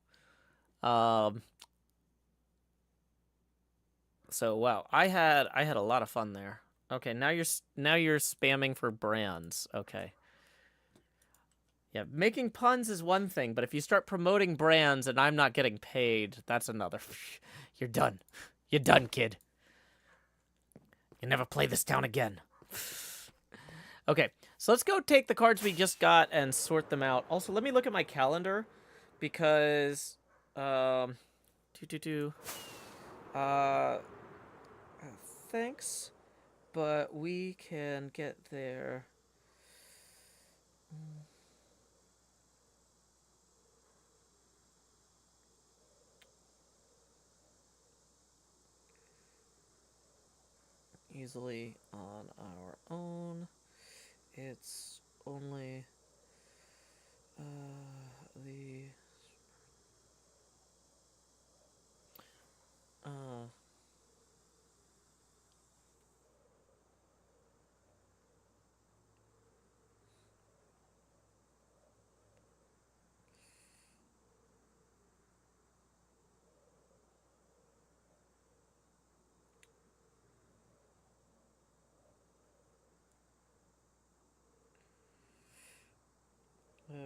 [SPEAKER 3] So wow, I had a lot of fun there. Okay, now you're spamming for brands. Okay. Yeah, making puns is one thing, but if you start promoting brands and I'm not getting paid, that's another. You're done. You're done, kid. You never play this town again. Okay, so let's go take the cards we just got and sort them out. Also, let me look at my calendar because Uh, thanks, but we can get there. Easily on our own. It's only the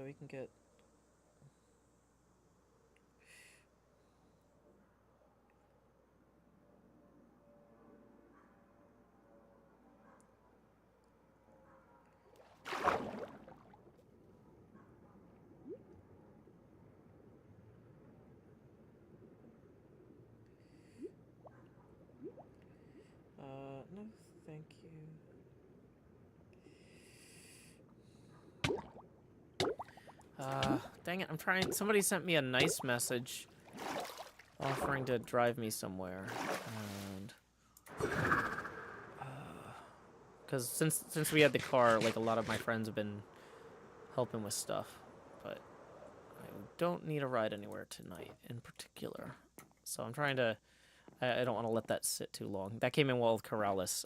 [SPEAKER 3] we can get. No, thank you. Dang it, I'm trying. Somebody sent me a nice message offering to drive me somewhere. And. Because since we had the car, like, a lot of my friends have been helping with stuff. But I don't need a ride anywhere tonight in particular. So I'm trying to. I don't want to let that sit too long. That came in while Keralis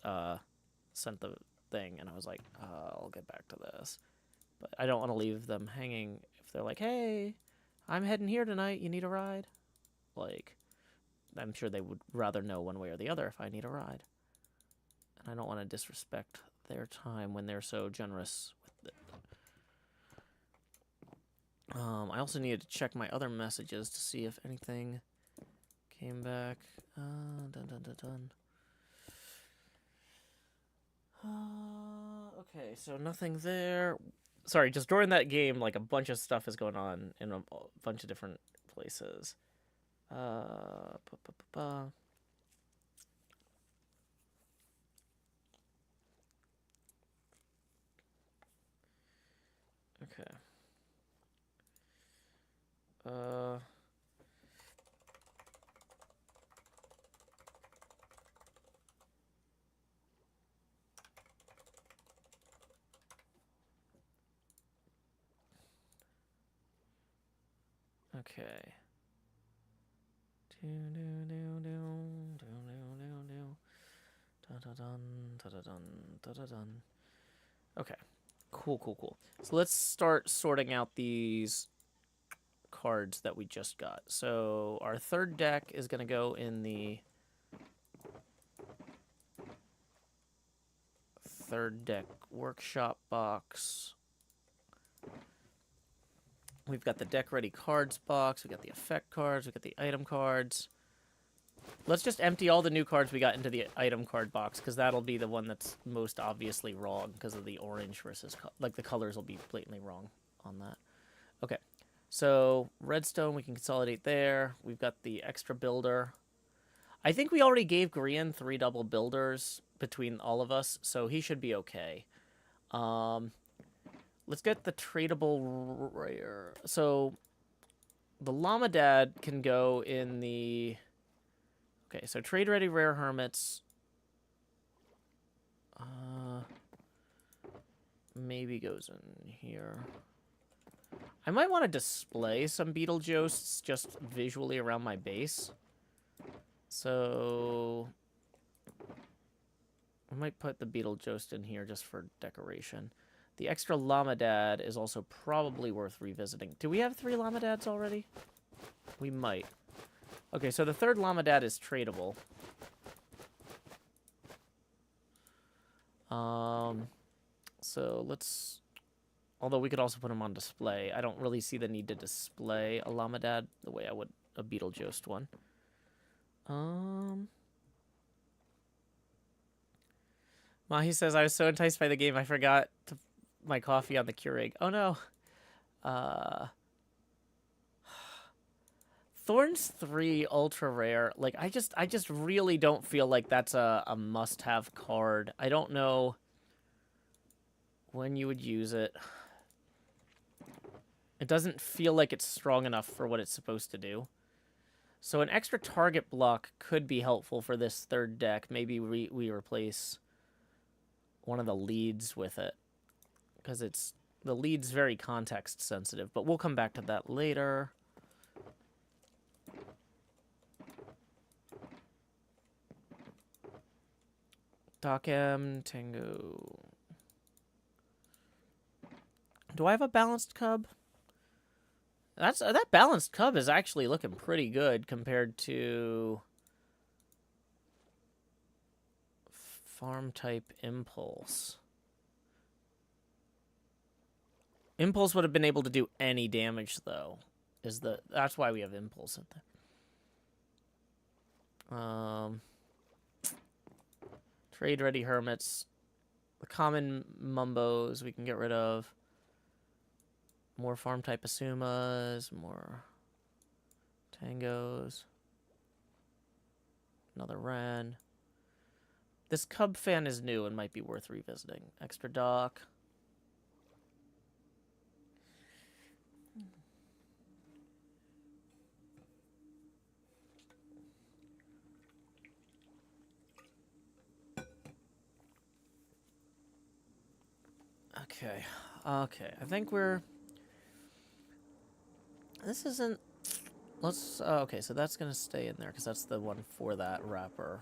[SPEAKER 3] sent the thing, and I was like, I'll get back to this. But I don't want to leave them hanging if they're like, hey, I'm heading here tonight. You need a ride? Like, I'm sure they would rather know one way or the other if I need a ride. And I don't want to disrespect their time when they're so generous with it. I also needed to check my other messages to see if anything came back. Okay, so nothing there. Sorry, just during that game, like, a bunch of stuff is going on in a bunch of different places. Okay. Okay. Okay. Cool. So let's start sorting out these cards that we just got. So our third deck is going to go in the third deck workshop box. We've got the deck ready cards box. We got the effect cards. We got the item cards. Let's just empty all the new cards we got into the item card box, because that'll be the one that's most obviously wrong because of the orange versus... like, the colors will be blatantly wrong on that. Okay. So, redstone, we can consolidate there. We've got the extra builder. I think we already gave Grian 3 double builders between all of us, so he should be okay. Let's get the tradable rare. So, the Llama Dad can go in the... Okay, so trade-ready rare hermits. Maybe goes in here. I might want to display some Beetlejuice just visually around my base. So... I might put the Beetlejuice in here just for decoration. The extra Llama Dad is also probably worth revisiting. Do we have 3 Llama Dads already? We might. Okay, so the third Llama Dad is tradable. So let's... Although we could also put him on display. I don't really see the need to display a Llama Dad the way I would a Beetlejuice one. Mahi says, I was so enticed by the game, I forgot my coffee on the Keurig. Oh, no. Thorns 3 ultra rare. Like I just really don't feel like that's a must-have card. I don't know when you would use it. It doesn't feel like it's strong enough for what it's supposed to do. So an extra target block could be helpful for this third deck. Maybe we replace one of the leads with it. Because the lead's very context sensitive. But we'll come back to that later. Dokem Tengu. Do I have a balanced cub? That balanced cub is actually looking pretty good compared to farm type impulse. Impulse would have been able to do any damage though. That's why we have impulse in there. Trade ready hermits. The common mumbos we can get rid of. More farm type Asumas, more Tangos. Another Ren. This Cub fan is new and might be worth revisiting. Extra dock. Okay. Okay. I think we're... This isn't... Let's... okay, so that's going to stay in there, because that's the one for that wrapper.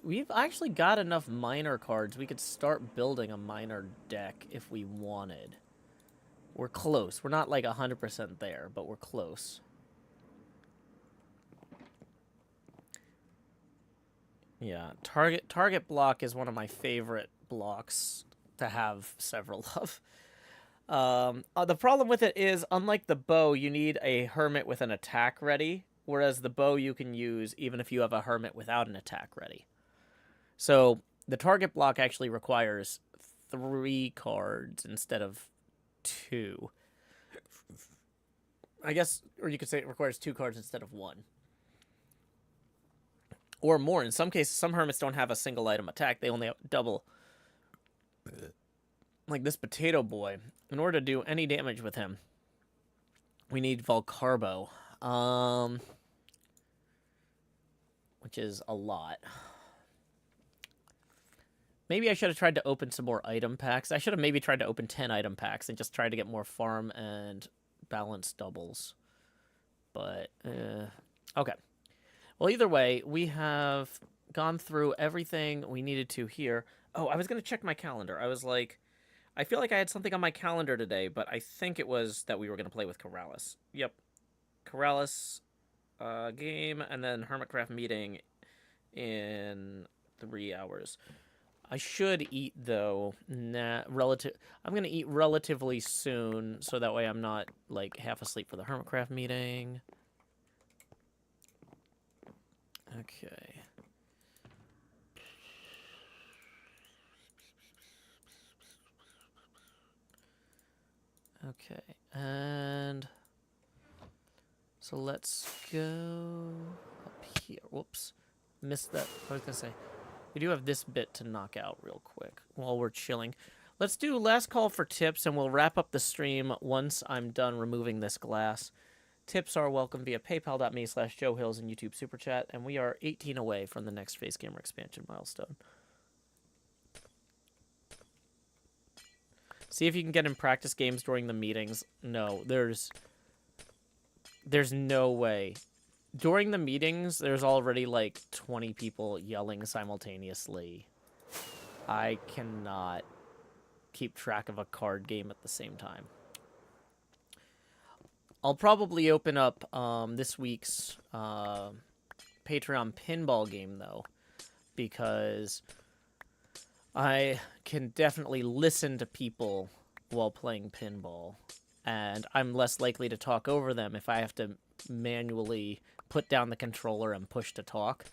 [SPEAKER 3] We've actually got enough minor cards. We could start building a minor deck if we wanted. We're close. We're not, like, 100% there, but we're close. Yeah, target block is one of my favorite blocks to have several of. The problem with it is, unlike the bow, you need a hermit with an attack ready, whereas the bow you can use even if you have a hermit without an attack ready. So the target block actually requires 3 cards instead of 2. I guess, or you could say it requires 2 cards instead of 1. Or more. In some cases, some hermits don't have a single item attack. They only have double. Like this potato boy. In order to do any damage with him, we need Volcarbo. Which is a lot. Maybe I should have tried to open some more item packs. I should have maybe tried to open 10 item packs and just tried to get more farm and balance doubles. But, okay. Well, either way, we have gone through everything we needed to here. Oh, I was going to check my calendar. I was like, I feel like I had something on my calendar today, but I think it was that we were going to play with Keralis. Yep. Keralis game, and then HermitCraft meeting in 3 hours. I should eat, though, I'm going to eat relatively soon, so that way I'm not, like, half asleep for the HermitCraft meeting. Okay. Okay, and so let's go up here. Whoops, missed that. I was gonna say, we do have this bit to knock out real quick while we're chilling. Let's do last call for tips, and we'll wrap up the stream once I'm done removing this glass. Tips are welcome via paypal.me/JoeHills and YouTube Super Chat, and we are 18 away from the next Face Gamer expansion milestone. See if you can get in practice games during the meetings. No, there's no way. During the meetings, there's already like 20 people yelling simultaneously. I cannot keep track of a card game at the same time. I'll probably open up this week's Patreon pinball game, though, because I can definitely listen to people while playing pinball, and I'm less likely to talk over them if I have to manually put down the controller and push to talk.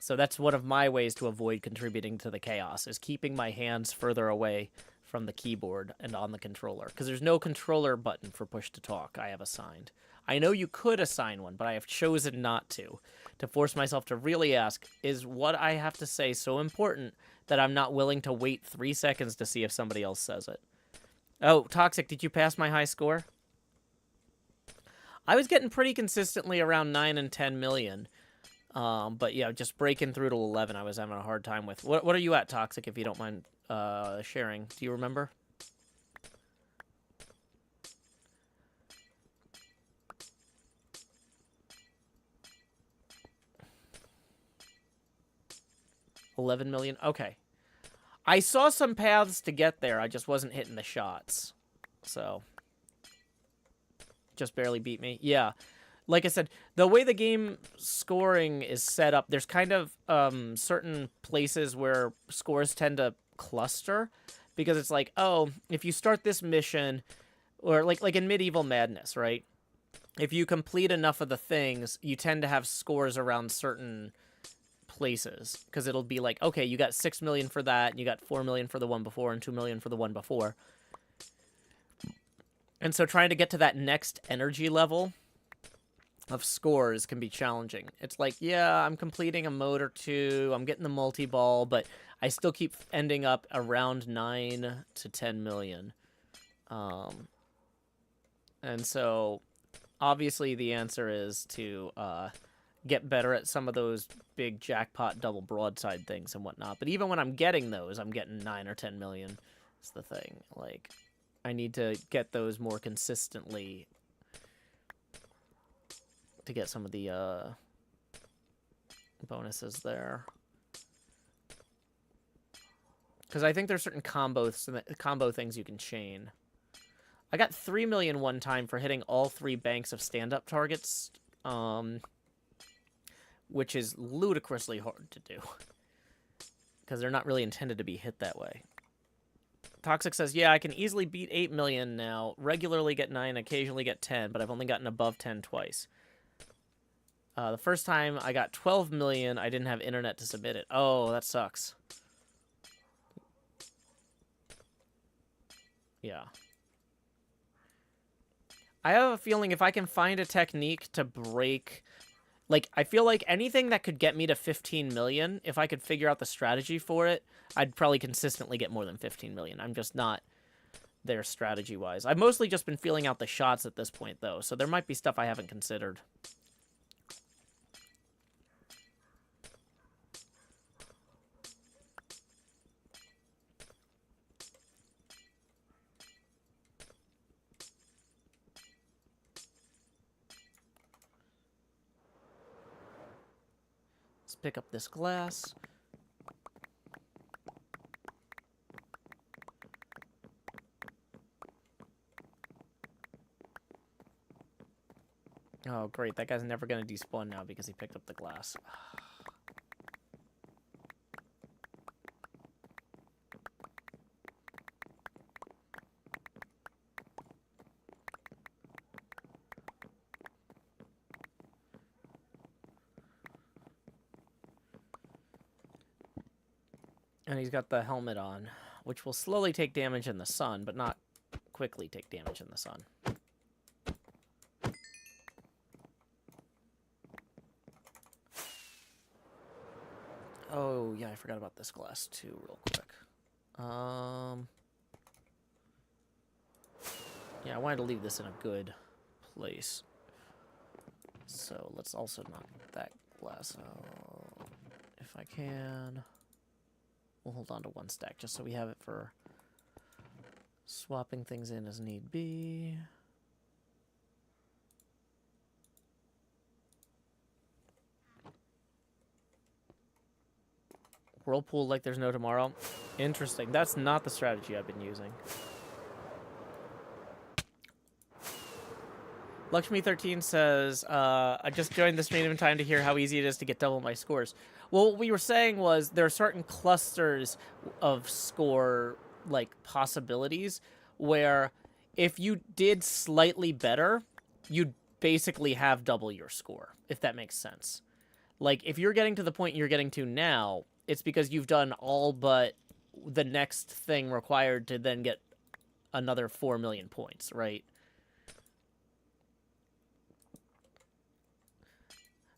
[SPEAKER 3] So that's one of my ways to avoid contributing to the chaos, is keeping my hands further away from the keyboard and on the controller. Because there's no controller button for push to talk I have assigned. I know you could assign one, but I have chosen not to force myself to really ask, is what I have to say so important that I'm not willing to wait 3 seconds to see if somebody else says it? Oh, Toxic, did you pass my high score? I was getting pretty consistently around 9 and 10 million. But yeah, just breaking through to 11 I was having a hard time with. What are you at, Toxic, if you don't mind sharing? Do you remember? $11 million? Okay. I saw some paths to get there. I just wasn't hitting the shots. So. Just barely beat me. Yeah. Like I said, the way the game scoring is set up, there's kind of certain places where scores tend to cluster. Because it's like, oh, if you start this mission, or like in Medieval Madness, right? If you complete enough of the things, you tend to have scores around certain places, because it'll be like, okay, you got 6 million for that, and you got 4 million for the one before, and 2 million for the one before. And so trying to get to that next energy level of scores can be challenging. It's like, yeah, I'm completing a mode or two, I'm getting the multi-ball, but I still keep ending up around 9 to 10 million. And so obviously the answer is to get better at some of those big jackpot double broadside things and whatnot. But even when I'm getting those, I'm getting 9 or 10 million. It's the thing. Like, I need to get those more consistently to get some of the bonuses there. Because I think there's certain combo things you can chain. I got 3 million one time for hitting all 3 banks of stand-up targets. Which is ludicrously hard to do. Because they're not really intended to be hit that way. Toxic says, yeah, I can easily beat 8 million now. Regularly get 9, occasionally get 10, but I've only gotten above 10 twice. The first time I got 12 million, I didn't have internet to submit it. Oh, that sucks. Yeah. I have a feeling if I can find a technique to break... Like, I feel like anything that could get me to 15 million, if I could figure out the strategy for it, I'd probably consistently get more than 15 million. I'm just not there strategy-wise. I've mostly just been feeling out the shots at this point, though, so there might be stuff I haven't considered. Pick up this glass. Oh, great. That guy's never going to despawn now because he picked up the glass. And he's got the helmet on, which will slowly take damage in the sun, but not quickly take damage in the sun. Oh, yeah, I forgot about this glass, too, real quick. Yeah, I wanted to leave this in a good place. So let's also knock that glass out if I can. We'll hold on to 1 stack just so we have it for swapping things in as need be. Whirlpool like there's no tomorrow. Interesting. That's not the strategy I've been using. Lakshmi13 says, I just joined the stream in time to hear how easy it is to get double my scores. Well, what we were saying was there are certain clusters of score, like, possibilities where if you did slightly better, you'd basically have double your score, if that makes sense. Like, if you're getting to the point you're getting to now, it's because you've done all but the next thing required to then get another 4 million points, right?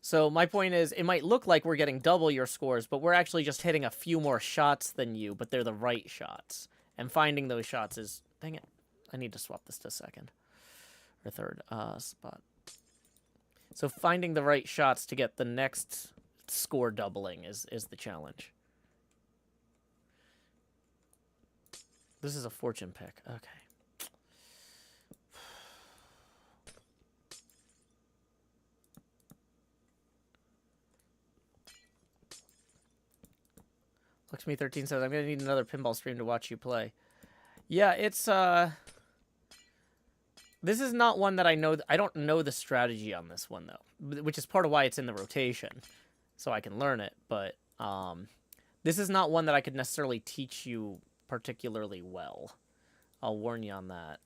[SPEAKER 3] So my point is, it might look like we're getting double your scores, but we're actually just hitting a few more shots than you, but they're the right shots. And finding those shots is... Dang it. I need to swap this to second. Or third spot. So finding the right shots to get the next score doubling is the challenge. This is a fortune pick. Okay. Luxme13 says, I'm going to need another pinball stream to watch you play. Yeah, it's, this is not one that I know. I don't know the strategy on this one, though, which is part of why it's in the rotation, so I can learn it. But, this is not one that I could necessarily teach you particularly well. I'll warn you on that.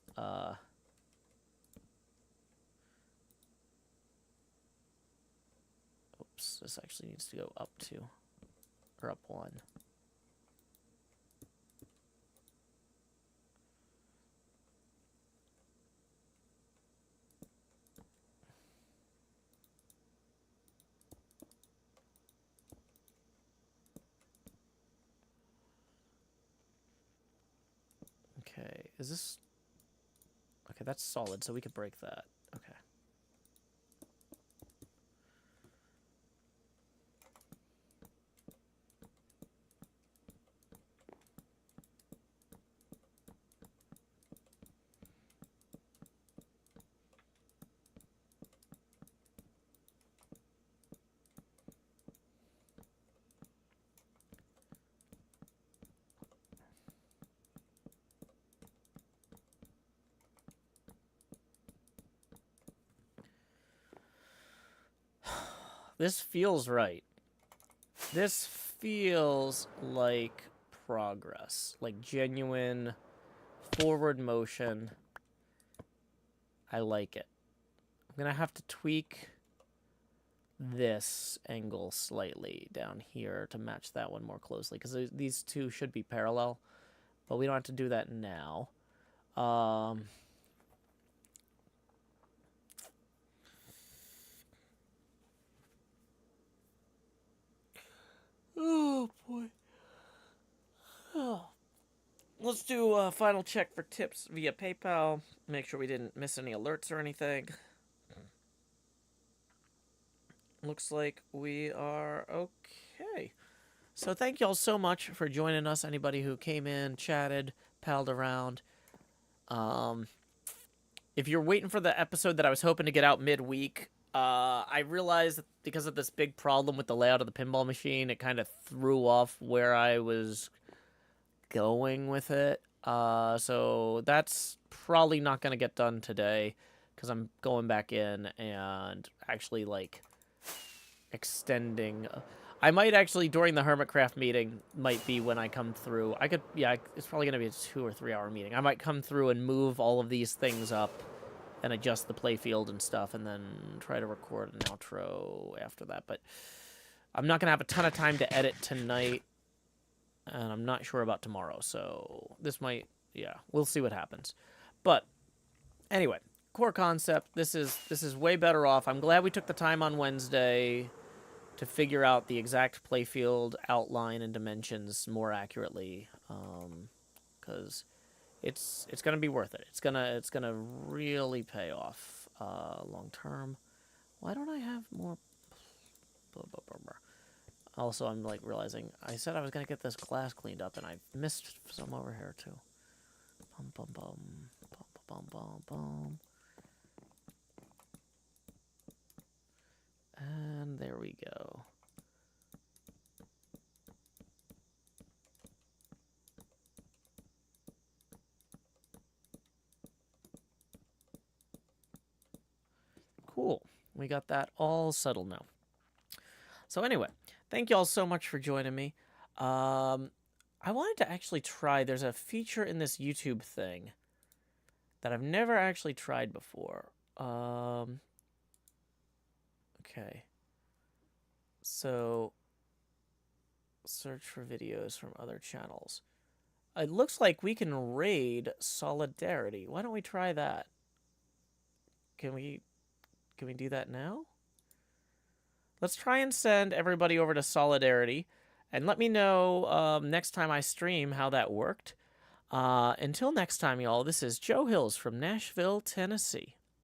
[SPEAKER 3] Oops, this actually needs to go up 2, or up 1. Okay, is this... Okay, that's solid, so we could break that. Okay. This feels right. This feels like progress. Like genuine forward motion. I like it. I'm going to have to tweak this angle slightly down here to match that one more closely. Because these two should be parallel. But we don't have to do that now. Oh, boy. Oh. Let's do a final check for tips via PayPal. Make sure we didn't miss any alerts or anything. Looks like we are okay. So thank y'all so much for joining us. Anybody who came in, chatted, palled around. If you're waiting for the episode that I was hoping to get out midweek, I realized that because of this big problem with the layout of the pinball machine, it kind of threw off where I was going with it. So that's probably not going to get done today because I'm going back in and actually, like, extending. I might actually, during the HermitCraft meeting, might be when I come through. I could, yeah, it's probably going to be a 2 or 3 hour meeting. I might come through and move all of these things up and adjust the playfield and stuff, and then try to record an outro after that. But I'm not going to have a ton of time to edit tonight, and I'm not sure about tomorrow. So this might, yeah, we'll see what happens. But anyway, core concept. This is way better off. I'm glad we took the time on Wednesday to figure out the exact playfield outline and dimensions more accurately, because it's going to be worth it. It's gonna really pay off long term. Why don't I have more? Also, I'm like realizing I said I was gonna get this glass cleaned up, and I missed some over here too. Bum bum bum bum bum bum bum. And there we go. Cool. We got that all settled now. So anyway, thank you all so much for joining me. I wanted to actually try, there's a feature in this YouTube thing that I've never actually tried before. Okay. So, search for videos from other channels. it looks like we can raid Solidarity. Why don't we try that? Can we do that now? Let's try and send everybody over to Solidarity, and let me know next time I stream how that worked. Until next time, y'all, this is Joe Hills from Nashville, Tennessee.